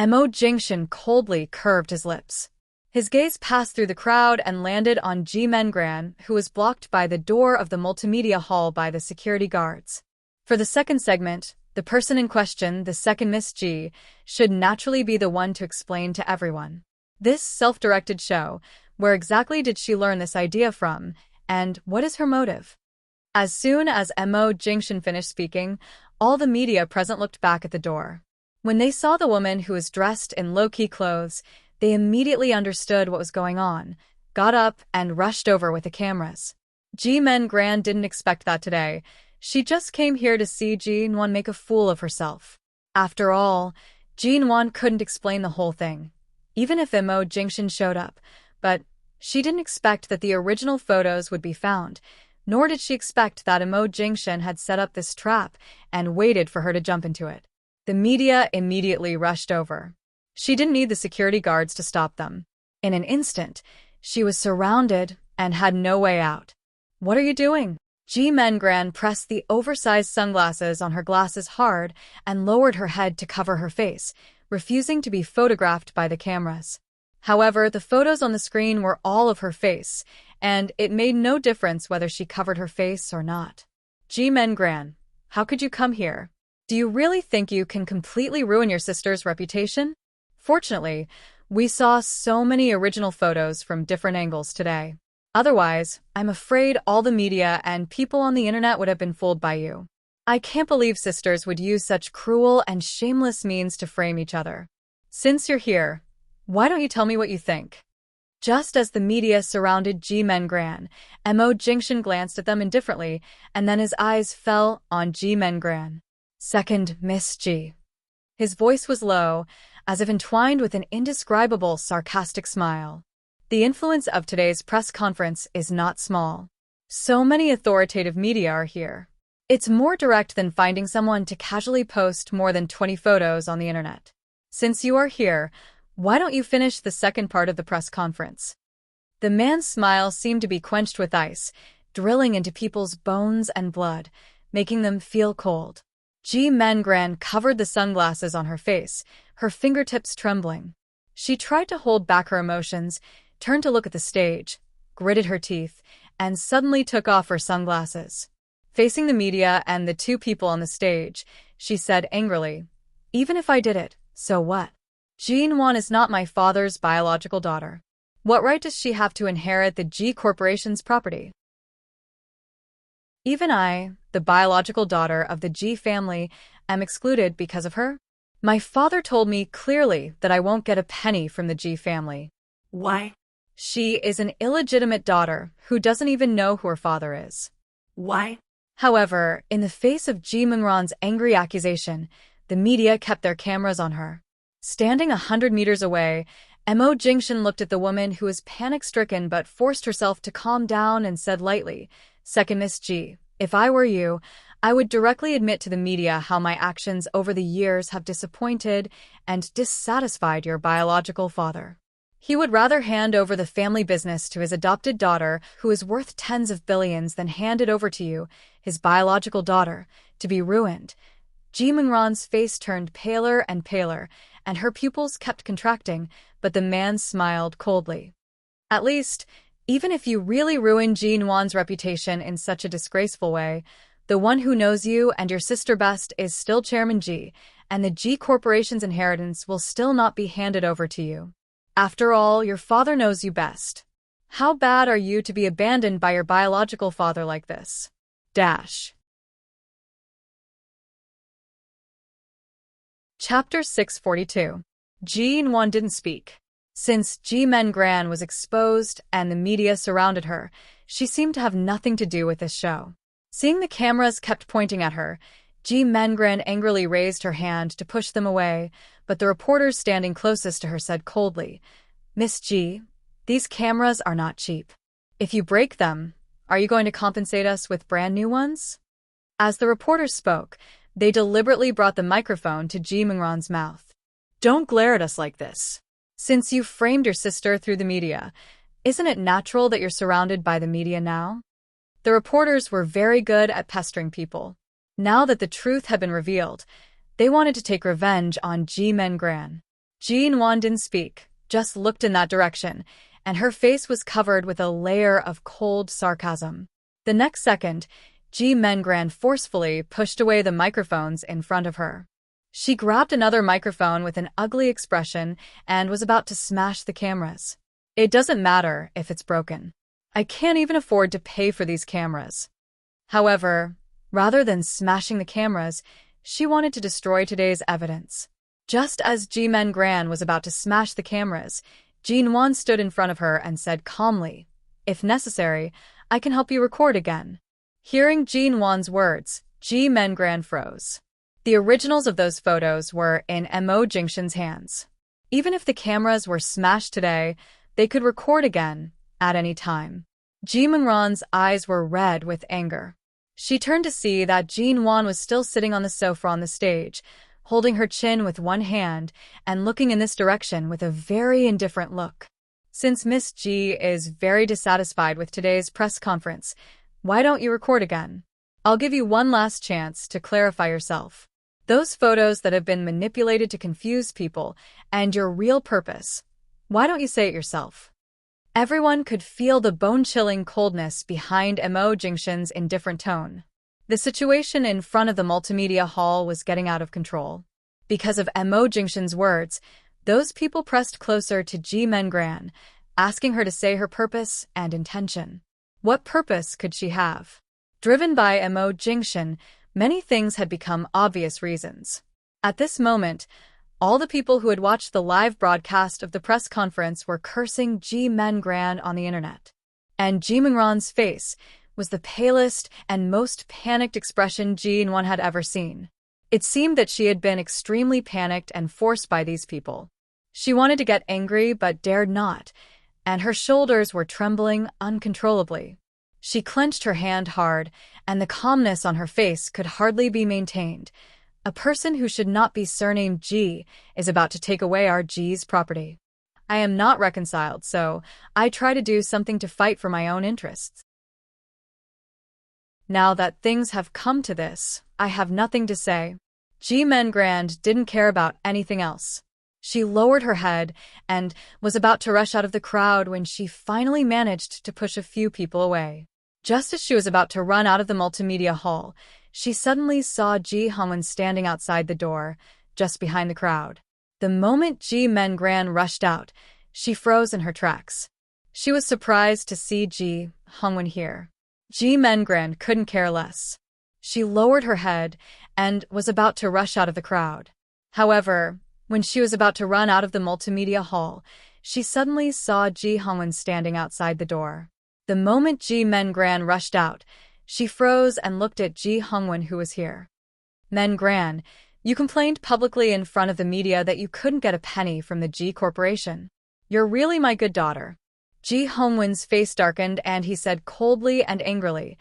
Mo Jingshin coldly curved his lips. His gaze passed through the crowd and landed on Ji-won, who was blocked by the door of the multimedia hall by the security guards. For the second segment, the person in question, the second Miss G, should naturally be the one to explain to everyone. This self-directed show, where exactly did she learn this idea from, and what is her motive? As soon as Mo Jingshin finished speaking, all the media present looked back at the door. When they saw the woman who was dressed in low-key clothes, they immediately understood what was going on, got up, and rushed over with the cameras. Ji-men Gran didn't expect that today. She just came here to see Ji-won make a fool of herself. After all, Ji-won couldn't explain the whole thing, even if Imo Jingshin showed up, but she didn't expect that the original photos would be found, nor did she expect that Imo Jingshin had set up this trap and waited for her to jump into it. The media immediately rushed over. She didn't need the security guards to stop them. In an instant, she was surrounded and had no way out. "What are you doing?" Ji-men Gran pressed the oversized sunglasses on her glasses hard and lowered her head to cover her face, refusing to be photographed by the cameras. However, the photos on the screen were all of her face, and it made no difference whether she covered her face or not. "Ji-men Gran, how could you come here? Do you really think you can completely ruin your sister's reputation?" Fortunately, we saw so many original photos from different angles today. Otherwise, I'm afraid all the media and people on the internet would have been fooled by you. I can't believe sisters would use such cruel and shameless means to frame each other. Since you're here, why don't you tell me what you think? Just as the media surrounded Ji-men Gran, Imo Jingshin glanced at them indifferently, and then his eyes fell on Ji-men Gran. "Second, Miss Ji." His voice was low, as if entwined with an indescribable sarcastic smile. The influence of today's press conference is not small. So many authoritative media are here. It's more direct than finding someone to casually post more than 20 photos on the internet. Since you are here, why don't you finish the second part of the press conference? The man's smile seemed to be quenched with ice, drilling into people's bones and blood, making them feel cold. Ji-men Gran covered the sunglasses on her face, her fingertips trembling. She tried to hold back her emotions, turned to look at the stage, gritted her teeth, and suddenly took off her sunglasses. Facing the media and the two people on the stage, she said angrily, "Even if I did it, so what? Ji-won is not my father's biological daughter. What right does she have to inherit the Ji Corporation's property? Even I, the biological daughter of the Ji family, am excluded because of her? My father told me clearly that I won't get a penny from the Ji family." Why? "She is an illegitimate daughter who doesn't even know who her father is." Why? However, in the face of Ji-men Gran's angry accusation, the media kept their cameras on her. Standing 100 meters away, Imo Jingshin looked at the woman who was panic-stricken but forced herself to calm down and said lightly, "Second Miss Ji, if I were you, I would directly admit to the media how my actions over the years have disappointed and dissatisfied your biological father. He would rather hand over the family business to his adopted daughter, who is worth tens of billions, than hand it over to you, his biological daughter, to be ruined." Ji-men Gran's face turned paler and paler, and her pupils kept contracting, but the man smiled coldly. "At least, even if you really ruin Ji-won's reputation in such a disgraceful way, the one who knows you and your sister best is still Chairman Ji, and the Ji Corporation's inheritance will still not be handed over to you. After all, your father knows you best. How bad are you to be abandoned by your biological father like this? Chapter 642. Ji-won didn't speak. Since Ji-men Gran was exposed and the media surrounded her, she seemed to have nothing to do with this show. Seeing the cameras kept pointing at her, Ji-men Gran angrily raised her hand to push them away, but the reporters standing closest to her said coldly, "Miss Ji, these cameras are not cheap. If you break them, are you going to compensate us with brand new ones?" As the reporters spoke, they deliberately brought the microphone to Ji-men Gran's mouth. "Don't glare at us like this. Since you framed your sister through the media, isn't it natural that you're surrounded by the media now?" The reporters were very good at pestering people. Now that the truth had been revealed, they wanted to take revenge on Ji-men Gran. Ji-won didn't speak, just looked in that direction, and her face was covered with a layer of cold sarcasm. The next second, Ji-men Gran forcefully pushed away the microphones in front of her. She grabbed another microphone with an ugly expression and was about to smash the cameras. "It doesn't matter if it's broken. I can't even afford to pay for these cameras." However, rather than smashing the cameras, she wanted to destroy today's evidence. Just as Ji Men-gran was about to smash the cameras, Jin-won stood in front of her and said calmly, "If necessary, I can help you record again." Hearing Jin-won's words, Ji Men-gran froze. The originals of those photos were in Mo Jingshin's hands. Even if the cameras were smashed today, they could record again, at any time. Ji Men-gran's eyes were red with anger. She turned to see that Jin-won was still sitting on the sofa on the stage, holding her chin with one hand and looking in this direction with a very indifferent look. Since Miss Ji is very dissatisfied with today's press conference, why don't you record again? I'll give you one last chance to clarify yourself. Those photos that have been manipulated to confuse people and your real purpose. Why don't you say it yourself? Everyone could feel the bone-chilling coldness behind Mo Jingshin's indifferent tone. The situation in front of the multimedia hall was getting out of control. Because of Mo Jingshin's words, those people pressed closer to Ji Men-gran, asking her to say her purpose and intention. What purpose could she have? Driven by Mo Jingshin, many things had become obvious reasons. At this moment, all the people who had watched the live broadcast of the press conference were cursing Ji Men-gran on the internet. And Ji Men-gran's face was the palest and most panicked expression Jin-won had ever seen. It seemed that she had been extremely panicked and forced by these people. She wanted to get angry but dared not, and her shoulders were trembling uncontrollably. She clenched her hand hard, and the calmness on her face could hardly be maintained. A person who should not be surnamed Ji is about to take away our Ji's property. I am not reconciled, so I try to do something to fight for my own interests. Now that things have come to this, I have nothing to say. Ji Men-gran didn't care about anything else. She lowered her head and was about to rush out of the crowd when she finally managed to push a few people away. Just as she was about to run out of the multimedia hall, she suddenly saw Ji Hongwon standing outside the door, just behind the crowd. The moment Ji Men-gran rushed out, she froze in her tracks. She was surprised to see Ji Hongwon here. Ji Men-gran couldn't care less. She lowered her head and was about to rush out of the crowd. However, when she was about to run out of the multimedia hall, she suddenly saw Ji Hongwon standing outside the door. The moment Ji Men-gran rushed out, she froze and looked at Ji Hongwon, who was here. Men-gran, you complained publicly in front of the media that you couldn't get a penny from the Ji Corporation. You're really my good daughter. Ji Hongwon's face darkened and he said coldly and angrily,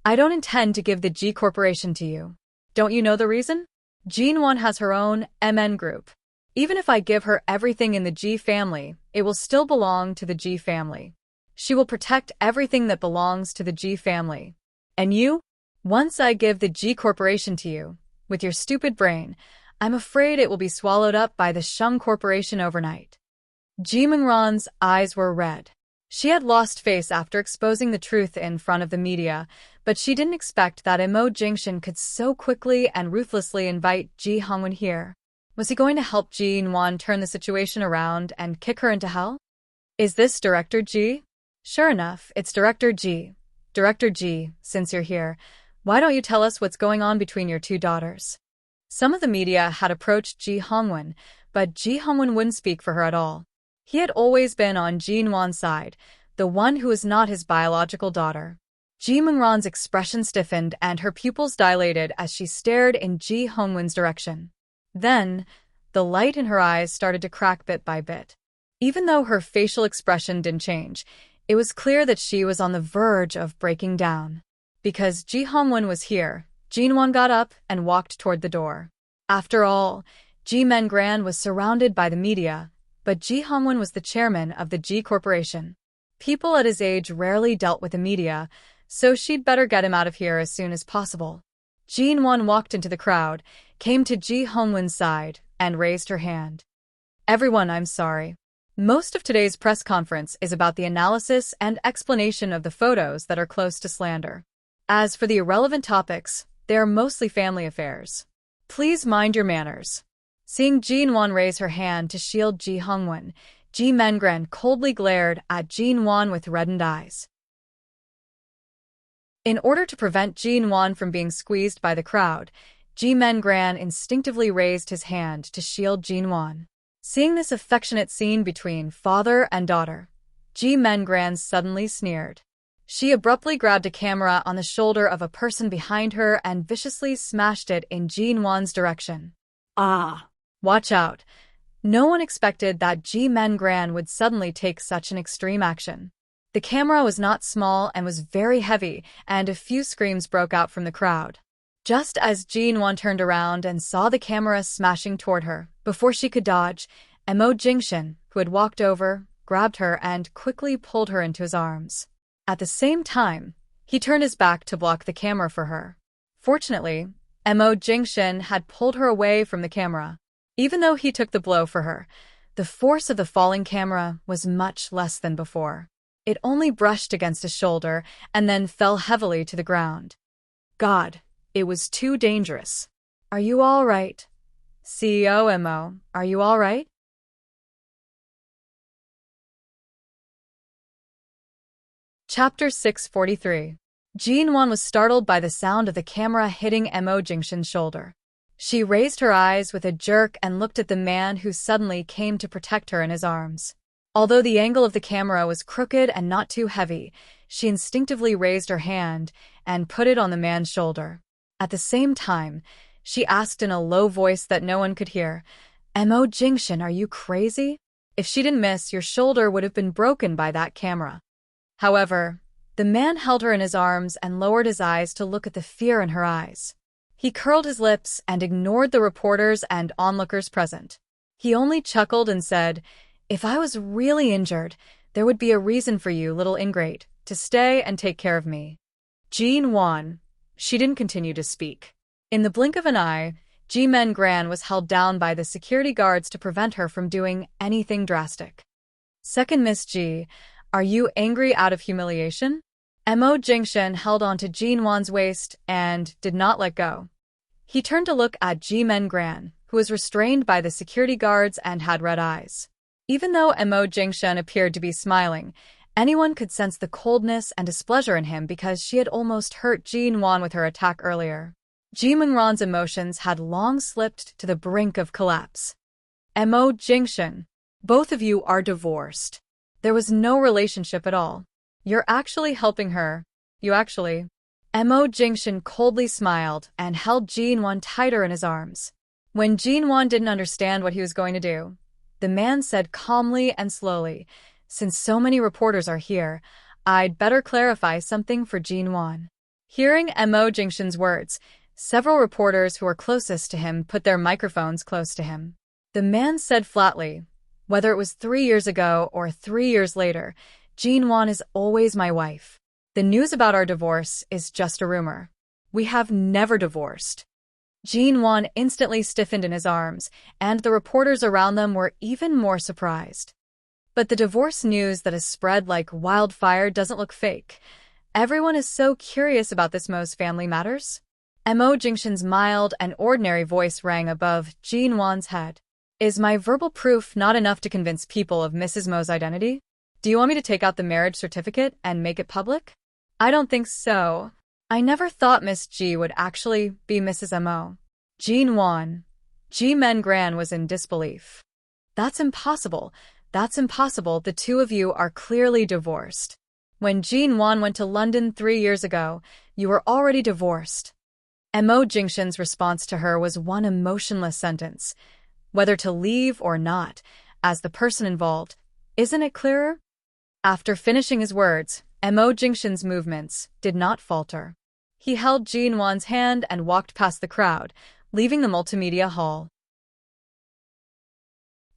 I don't intend to give the Ji Corporation to you. Don't you know the reason? Jin-won has her own MN group. Even if I give her everything in the Ji family, it will still belong to the Ji family. She will protect everything that belongs to the Ji family. And you? Once I give the Ji Corporation to you, with your stupid brain, I'm afraid it will be swallowed up by the Shung Corporation overnight. Ji Men-gran's eyes were red. She had lost face after exposing the truth in front of the media, but she didn't expect that Mo Jingshin could so quickly and ruthlessly invite Ji Hongwon here. Was he going to help Jin-won turn the situation around and kick her into hell? Is this Director Ji? Sure enough, it's Director Ji. Director Ji, since you're here, why don't you tell us what's going on between your two daughters? Some of the media had approached Ji Hongwon, but Ji Hongwon wouldn't speak for her at all. He had always been on Jin-won's side, the one who was not his biological daughter. Ji Men-gran's expression stiffened and her pupils dilated as she stared in Ji Hongwon's direction. Then, the light in her eyes started to crack bit by bit. Even though her facial expression didn't change, it was clear that she was on the verge of breaking down. Because Ji Hongwon was here, Jin-won got up and walked toward the door. After all, Ji Men-gran was surrounded by the media, but Ji Hongwon was the chairman of the Ji Corporation. People at his age rarely dealt with the media, so she'd better get him out of here as soon as possible. Jin-won walked into the crowd, came to Ji Hongwon's side, and raised her hand. Everyone, I'm sorry. Most of today's press conference is about the analysis and explanation of the photos that are close to slander. As for the irrelevant topics, they are mostly family affairs. Please mind your manners. Seeing Jin-won raise her hand to shield Ji Hongwon, Ji Men-gran coldly glared at Jin-won with reddened eyes. In order to prevent Jin-won from being squeezed by the crowd, Ji Mengran instinctively raised his hand to shield Jinwan. Seeing this affectionate scene between father and daughter, Ji Mengran suddenly sneered. She abruptly grabbed a camera on the shoulder of a person behind her and viciously smashed it in Jinwan's direction. Ah! Watch out. No one expected that Ji Mengran would suddenly take such an extreme action. The camera was not small and was very heavy, and a few screams broke out from the crowd. Just as Jinwan turned around and saw the camera smashing toward her, before she could dodge, Mo Jingshan, who had walked over, grabbed her and quickly pulled her into his arms. At the same time, he turned his back to block the camera for her. Fortunately, Mo Jingshan had pulled her away from the camera. Even though he took the blow for her, the force of the falling camera was much less than before. It only brushed against his shoulder and then fell heavily to the ground. God, it was too dangerous. Are you all right? CEO Mo, are you all right? Chapter 643. Jinwan was startled by the sound of the camera hitting Mo Jingshan's shoulder. She raised her eyes with a jerk and looked at the man who suddenly came to protect her in his arms. Although the angle of the camera was crooked and not too heavy, she instinctively raised her hand and put it on the man's shoulder. At the same time, she asked in a low voice that no one could hear, Mo Jingshan, are you crazy? If she didn't miss, your shoulder would have been broken by that camera. However, the man held her in his arms and lowered his eyes to look at the fear in her eyes. He curled his lips and ignored the reporters and onlookers present. He only chuckled and said, if I was really injured, there would be a reason for you, little ingrate, to stay and take care of me. Jinwan. She didn't continue to speak. In the blink of an eye, Ji Mengran was held down by the security guards to prevent her from doing anything drastic. Second Miss Ji, are you angry out of humiliation? Mo Jingshan held onto Jinwan's waist and did not let go. He turned to look at Ji Mengran, who was restrained by the security guards and had red eyes. Even though Mo Jingshan appeared to be smiling, anyone could sense the coldness and displeasure in him because she had almost hurt Jinwan with her attack earlier. Ji Mengran's emotions had long slipped to the brink of collapse. Mo Jingshan, both of you are divorced. There was no relationship at all. You're actually helping her. You actually. Mo Jingshan coldly smiled and held Jinwan tighter in his arms. When Jinwan didn't understand what he was going to do, the man said calmly and slowly, since so many reporters are here, I'd better clarify something for Jinwan. Hearing Mo Jingshan's words, several reporters who were closest to him put their microphones close to him. The man said flatly, whether it was 3 years ago or 3 years later, Jinwan is always my wife. The news about our divorce is just a rumor. We have never divorced. Jinwan instantly stiffened in his arms, and the reporters around them were even more surprised. But the divorce news that has spread like wildfire doesn't look fake. Everyone is so curious about this Mo's family matters. Mo Jingshan's mild and ordinary voice rang above Jinwan's head. Is my verbal proof not enough to convince people of Mrs. Mo's identity? Do you want me to take out the marriage certificate and make it public? I don't think so. I never thought Miss Ji would actually be Mrs. Mo. Jinwan. Ji Mengran was in disbelief. That's impossible. That's impossible. The two of you are clearly divorced. When Jinwan went to London 3 years ago, you were already divorced. Mo Jingshan's response to her was one emotionless sentence. Whether to leave or not, as the person involved, isn't it clearer? After finishing his words, Mo Jingshan's movements did not falter. He held Jinwan's hand and walked past the crowd, leaving the multimedia hall.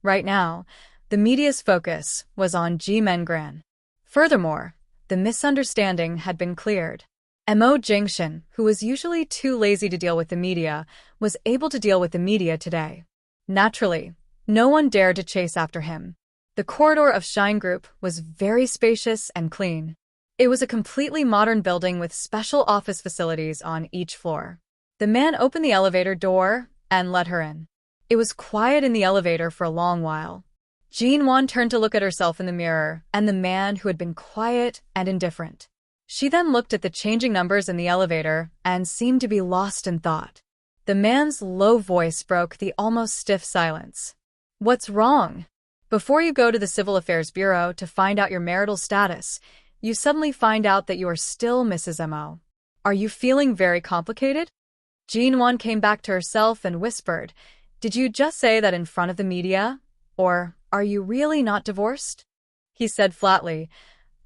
Right now, the media's focus was on Ji Mengran. Furthermore, the misunderstanding had been cleared. Mo Jingshan, who was usually too lazy to deal with the media, was able to deal with the media today. Naturally, no one dared to chase after him. The corridor of Shine Group was very spacious and clean. It was a completely modern building with special office facilities on each floor. The man opened the elevator door and let her in. It was quiet in the elevator for a long while. Jinwan turned to look at herself in the mirror and the man who had been quiet and indifferent. She then looked at the changing numbers in the elevator and seemed to be lost in thought. The man's low voice broke the almost stiff silence. What's wrong? Before you go to the Civil Affairs Bureau to find out your marital status, you suddenly find out that you are still Mrs. M.O. Are you feeling very complicated? Jean-Wan came back to herself and whispered, Did you just say that in front of the media? Or are you really not divorced? He said flatly,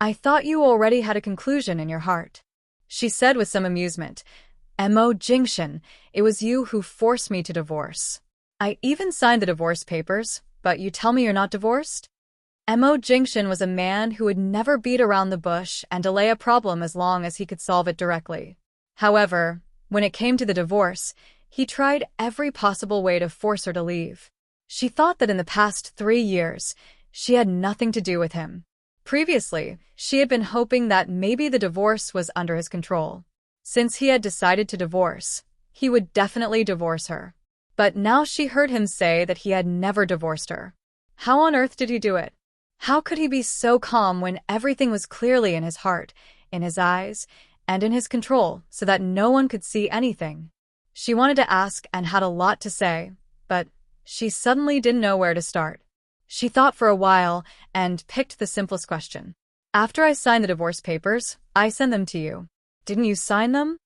I thought you already had a conclusion in your heart. She said with some amusement, M.O. Jingshan, it was you who forced me to divorce. I even signed the divorce papers, but you tell me you're not divorced? M.O. Jingshan was a man who would never beat around the bush and delay a problem as long as he could solve it directly. However, when it came to the divorce, he tried every possible way to force her to leave. She thought that in the past 3 years, she had nothing to do with him. Previously, she had been hoping that maybe the divorce was under his control. Since he had decided to divorce, he would definitely divorce her. But now she heard him say that he had never divorced her. How on earth did he do it? How could he be so calm when everything was clearly in his heart, in his eyes, and in his control, so that no one could see anything? She wanted to ask and had a lot to say, but she suddenly didn't know where to start. She thought for a while and picked the simplest question. After I signed the divorce papers, I sent them to you. Didn't you sign them?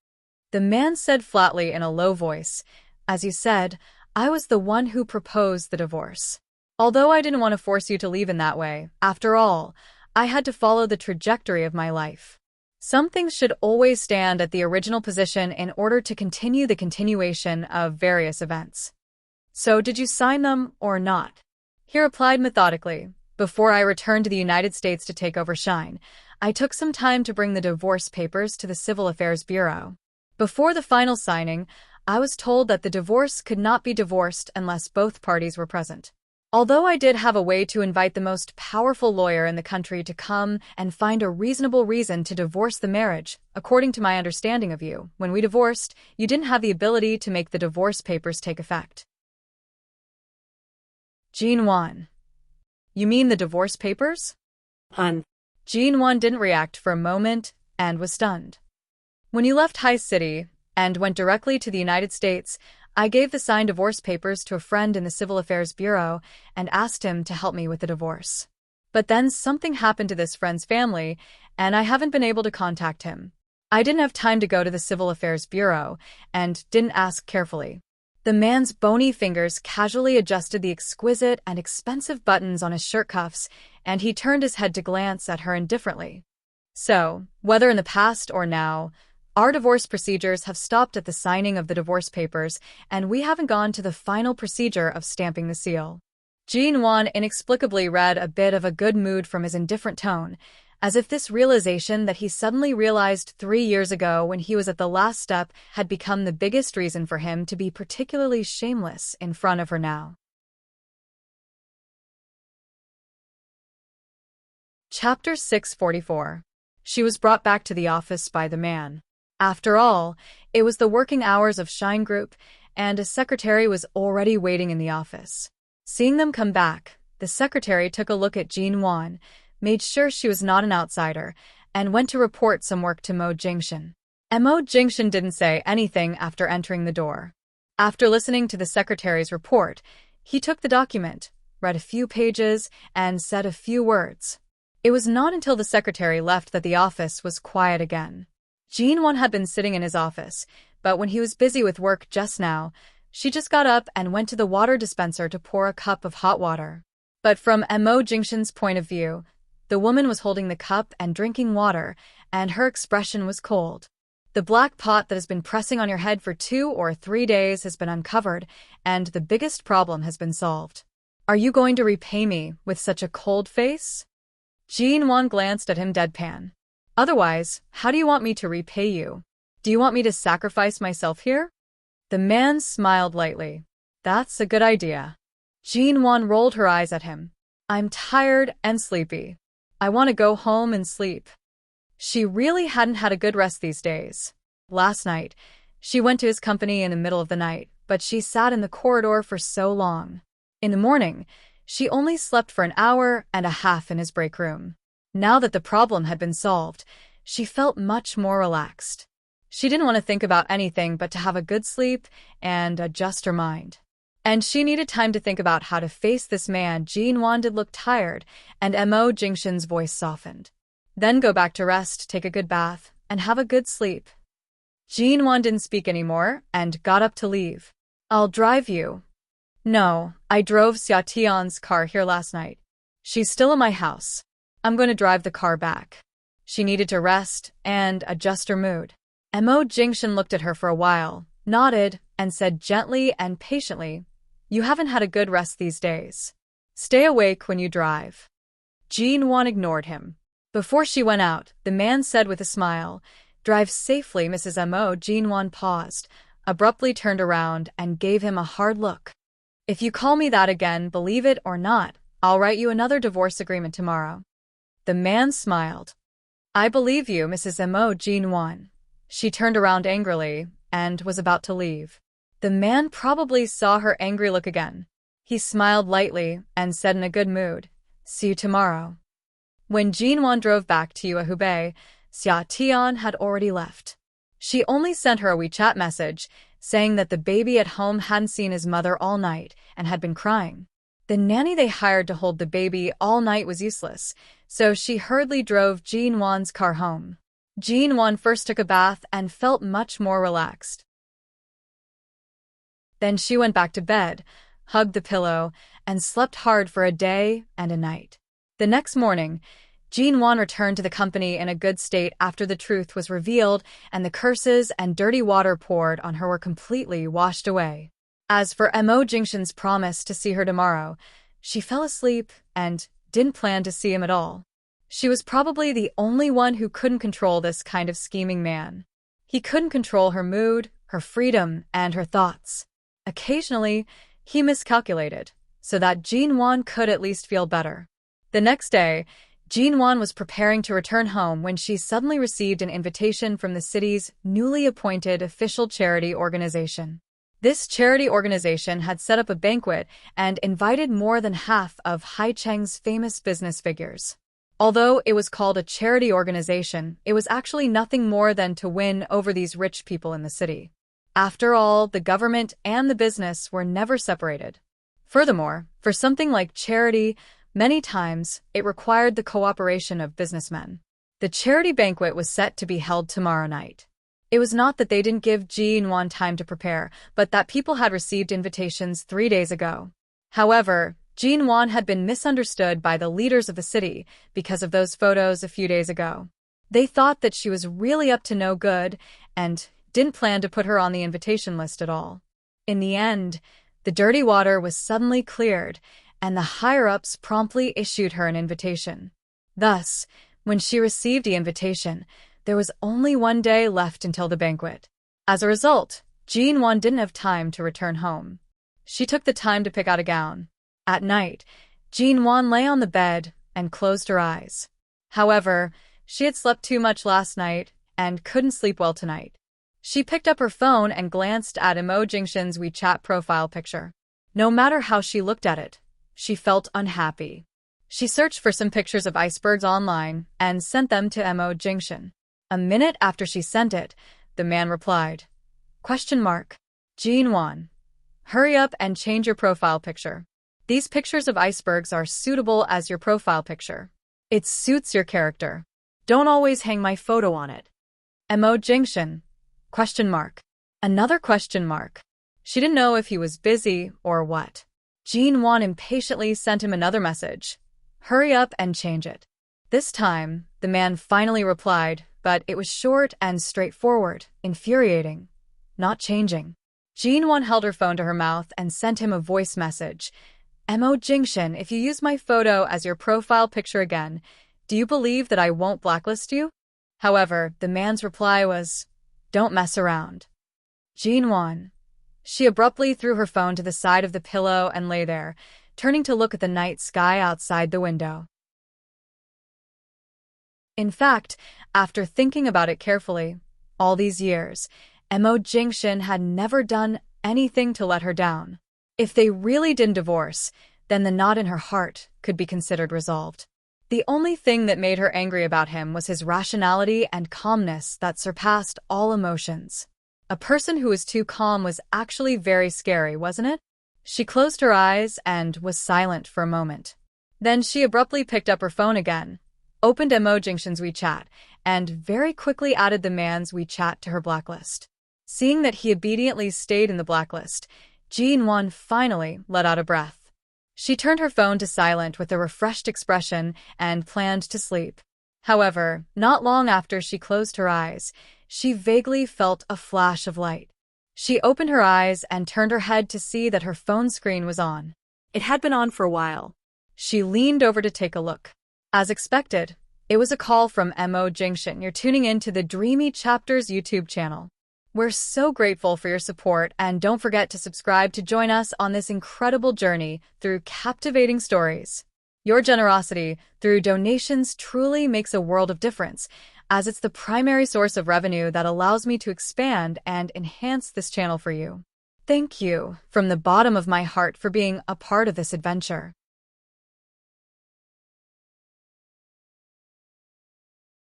The man said flatly in a low voice, As you said, I was the one who proposed the divorce. Although I didn't want to force you to leave in that way, after all, I had to follow the trajectory of my life. Some things should always stand at the original position in order to continue the continuation of various events. So did you sign them or not? He replied methodically, Before I returned to the United States to take over Shine, I took some time to bring the divorce papers to the Civil Affairs Bureau. Before the final signing, I was told that the divorce could not be divorced unless both parties were present. Although I did have a way to invite the most powerful lawyer in the country to come and find a reasonable reason to divorce the marriage, according to my understanding of you, when we divorced, you didn't have the ability to make the divorce papers take effect. Jean-Wan. You mean the divorce papers? Jean-Wan didn't react for a moment and was stunned. When you left High City and went directly to the United States, I gave the signed divorce papers to a friend in the Civil Affairs Bureau and asked him to help me with the divorce. But then something happened to this friend's family, and I haven't been able to contact him. I didn't have time to go to the Civil Affairs Bureau and didn't ask carefully. The man's bony fingers casually adjusted the exquisite and expensive buttons on his shirt cuffs, and he turned his head to glance at her indifferently. So, whether in the past or now, our divorce procedures have stopped at the signing of the divorce papers, and we haven't gone to the final procedure of stamping the seal. Jean-Wan inexplicably read a bit of a good mood from his indifferent tone, as if this realization that he suddenly realized 3 years ago when he was at the last step had become the biggest reason for him to be particularly shameless in front of her now. Chapter 644. She was brought back to the office by the man. After all, it was the working hours of Shine Group, and a secretary was already waiting in the office. Seeing them come back, the secretary took a look at Jean-Wan, made sure she was not an outsider, and went to report some work to Mo Jingshan. Mo Jingshan didn't say anything after entering the door. After listening to the secretary's report, he took the document, read a few pages, and said a few words. It was not until the secretary left that the office was quiet again. Jean-Wan had been sitting in his office, but when he was busy with work just now, she just got up and went to the water dispenser to pour a cup of hot water. But from Mo Jingshan's point of view, the woman was holding the cup and drinking water, and her expression was cold. The black pot that has been pressing on your head for 2 or 3 days has been uncovered, and the biggest problem has been solved. Are you going to repay me with such a cold face? Jean-Wan glanced at him deadpan. Otherwise, how do you want me to repay you? Do you want me to sacrifice myself here? The man smiled lightly. That's a good idea. Jean-Wan rolled her eyes at him. I'm tired and sleepy. I want to go home and sleep. She really hadn't had a good rest these days. Last night, she went to his company in the middle of the night, but she sat in the corridor for so long. In the morning, she only slept for an hour and a half in his break room. Now that the problem had been solved, she felt much more relaxed. She didn't want to think about anything but to have a good sleep and adjust her mind. And she needed time to think about how to face this man. Jin-won did look tired, and Mo Jingshin's voice softened. Then go back to rest, take a good bath, and have a good sleep. Jin-won didn't speak anymore and got up to leave. I'll drive you. No, I drove Xiaotian's car here last night. She's still in my house. I'm going to drive the car back. She needed to rest and adjust her mood. Mo Jingshin looked at her for a while, nodded, and said gently and patiently, "You haven't had a good rest these days. Stay awake when you drive." Jin-won ignored him. Before she went out, the man said with a smile, "Drive safely, Mrs. Mo." Jin-won paused, abruptly turned around, and gave him a hard look. "If you call me that again, believe it or not, I'll write you another divorce agreement tomorrow." The man smiled. "I believe you, Mrs. Mo." Jin-won. She turned around angrily and was about to leave. The man probably saw her angry look again. He smiled lightly and said in a good mood, "See you tomorrow." When Jin-won drove back to Yuehubei, Xia Tian had already left. She only sent her a WeChat message saying that the baby at home hadn't seen his mother all night and had been crying. The nanny they hired to hold the baby all night was useless, so she hurriedly drove Jin-won's car home. Jin-won first took a bath and felt much more relaxed. Then she went back to bed, hugged the pillow, and slept hard for a day and a night. The next morning, Jin-won returned to the company in a good state after the truth was revealed and the curses and dirty water poured on her were completely washed away. As for Mo Jingshin's promise to see her tomorrow, she fell asleep and didn't plan to see him at all. She was probably the only one who couldn't control this kind of scheming man. He couldn't control her mood, her freedom, and her thoughts. Occasionally, he miscalculated, so that Jin-won could at least feel better. The next day, Jin-won was preparing to return home when she suddenly received an invitation from the city's newly appointed official charity organization. This charity organization had set up a banquet and invited more than half of Haicheng's famous business figures. Although it was called a charity organization, it was actually nothing more than to win over these rich people in the city. After all, the government and the business were never separated. Furthermore, for something like charity, many times it required the cooperation of businessmen. The charity banquet was set to be held tomorrow night. It was not that they didn't give Jin-won time to prepare, but that people had received invitations 3 days ago. However, Jin-won had been misunderstood by the leaders of the city because of those photos a few days ago. They thought that she was really up to no good and didn't plan to put her on the invitation list at all. In the end, the dirty water was suddenly cleared, and the higher-ups promptly issued her an invitation. Thus, when she received the invitation, there was only 1 day left until the banquet. As a result, Jin-won didn't have time to return home. She took the time to pick out a gown. At night, Jin-won lay on the bed and closed her eyes. However, she had slept too much last night and couldn't sleep well tonight. She picked up her phone and glanced at Mo Jingshin's WeChat profile picture. No matter how she looked at it, she felt unhappy. She searched for some pictures of icebergs online and sent them to Mo Jingshin. A minute after she sent it, the man replied, Jin-won, hurry up and change your profile picture. These pictures of icebergs are suitable as your profile picture. It suits your character. Don't always hang my photo on it. Mo Jingshin, Another question mark. She didn't know if he was busy or what. Jin-won impatiently sent him another message. Hurry up and change it. This time, the man finally replied, but it was short and straightforward, infuriating. Not changing. Jin-won held her phone to her mouth and sent him a voice message. Mo Jingshin, if you use my photo as your profile picture again, do you believe that I won't blacklist you? However, the man's reply was, don't mess around. Jin-won. She abruptly threw her phone to the side of the pillow and lay there, turning to look at the night sky outside the window. In fact, after thinking about it carefully, all these years, Mo Jingshin had never done anything to let her down. If they really didn't divorce, then the knot in her heart could be considered resolved. The only thing that made her angry about him was his rationality and calmness that surpassed all emotions. A person who was too calm was actually very scary, wasn't it? She closed her eyes and was silent for a moment. Then she abruptly picked up her phone again, opened Enchanting's WeChat, and very quickly added the man's WeChat to her blacklist. Seeing that he obediently stayed in the blacklist, Jin-won finally let out a breath. She turned her phone to silent with a refreshed expression and planned to sleep. However, not long after she closed her eyes, she vaguely felt a flash of light. She opened her eyes and turned her head to see that her phone screen was on. It had been on for a while. She leaned over to take a look. As expected, it was a call from Enchanting. You're tuning in to the Dreamy Chapters YouTube channel. We're so grateful for your support, and don't forget to subscribe to join us on this incredible journey through captivating stories. Your generosity through donations truly makes a world of difference, as it's the primary source of revenue that allows me to expand and enhance this channel for you. Thank you from the bottom of my heart for being a part of this adventure.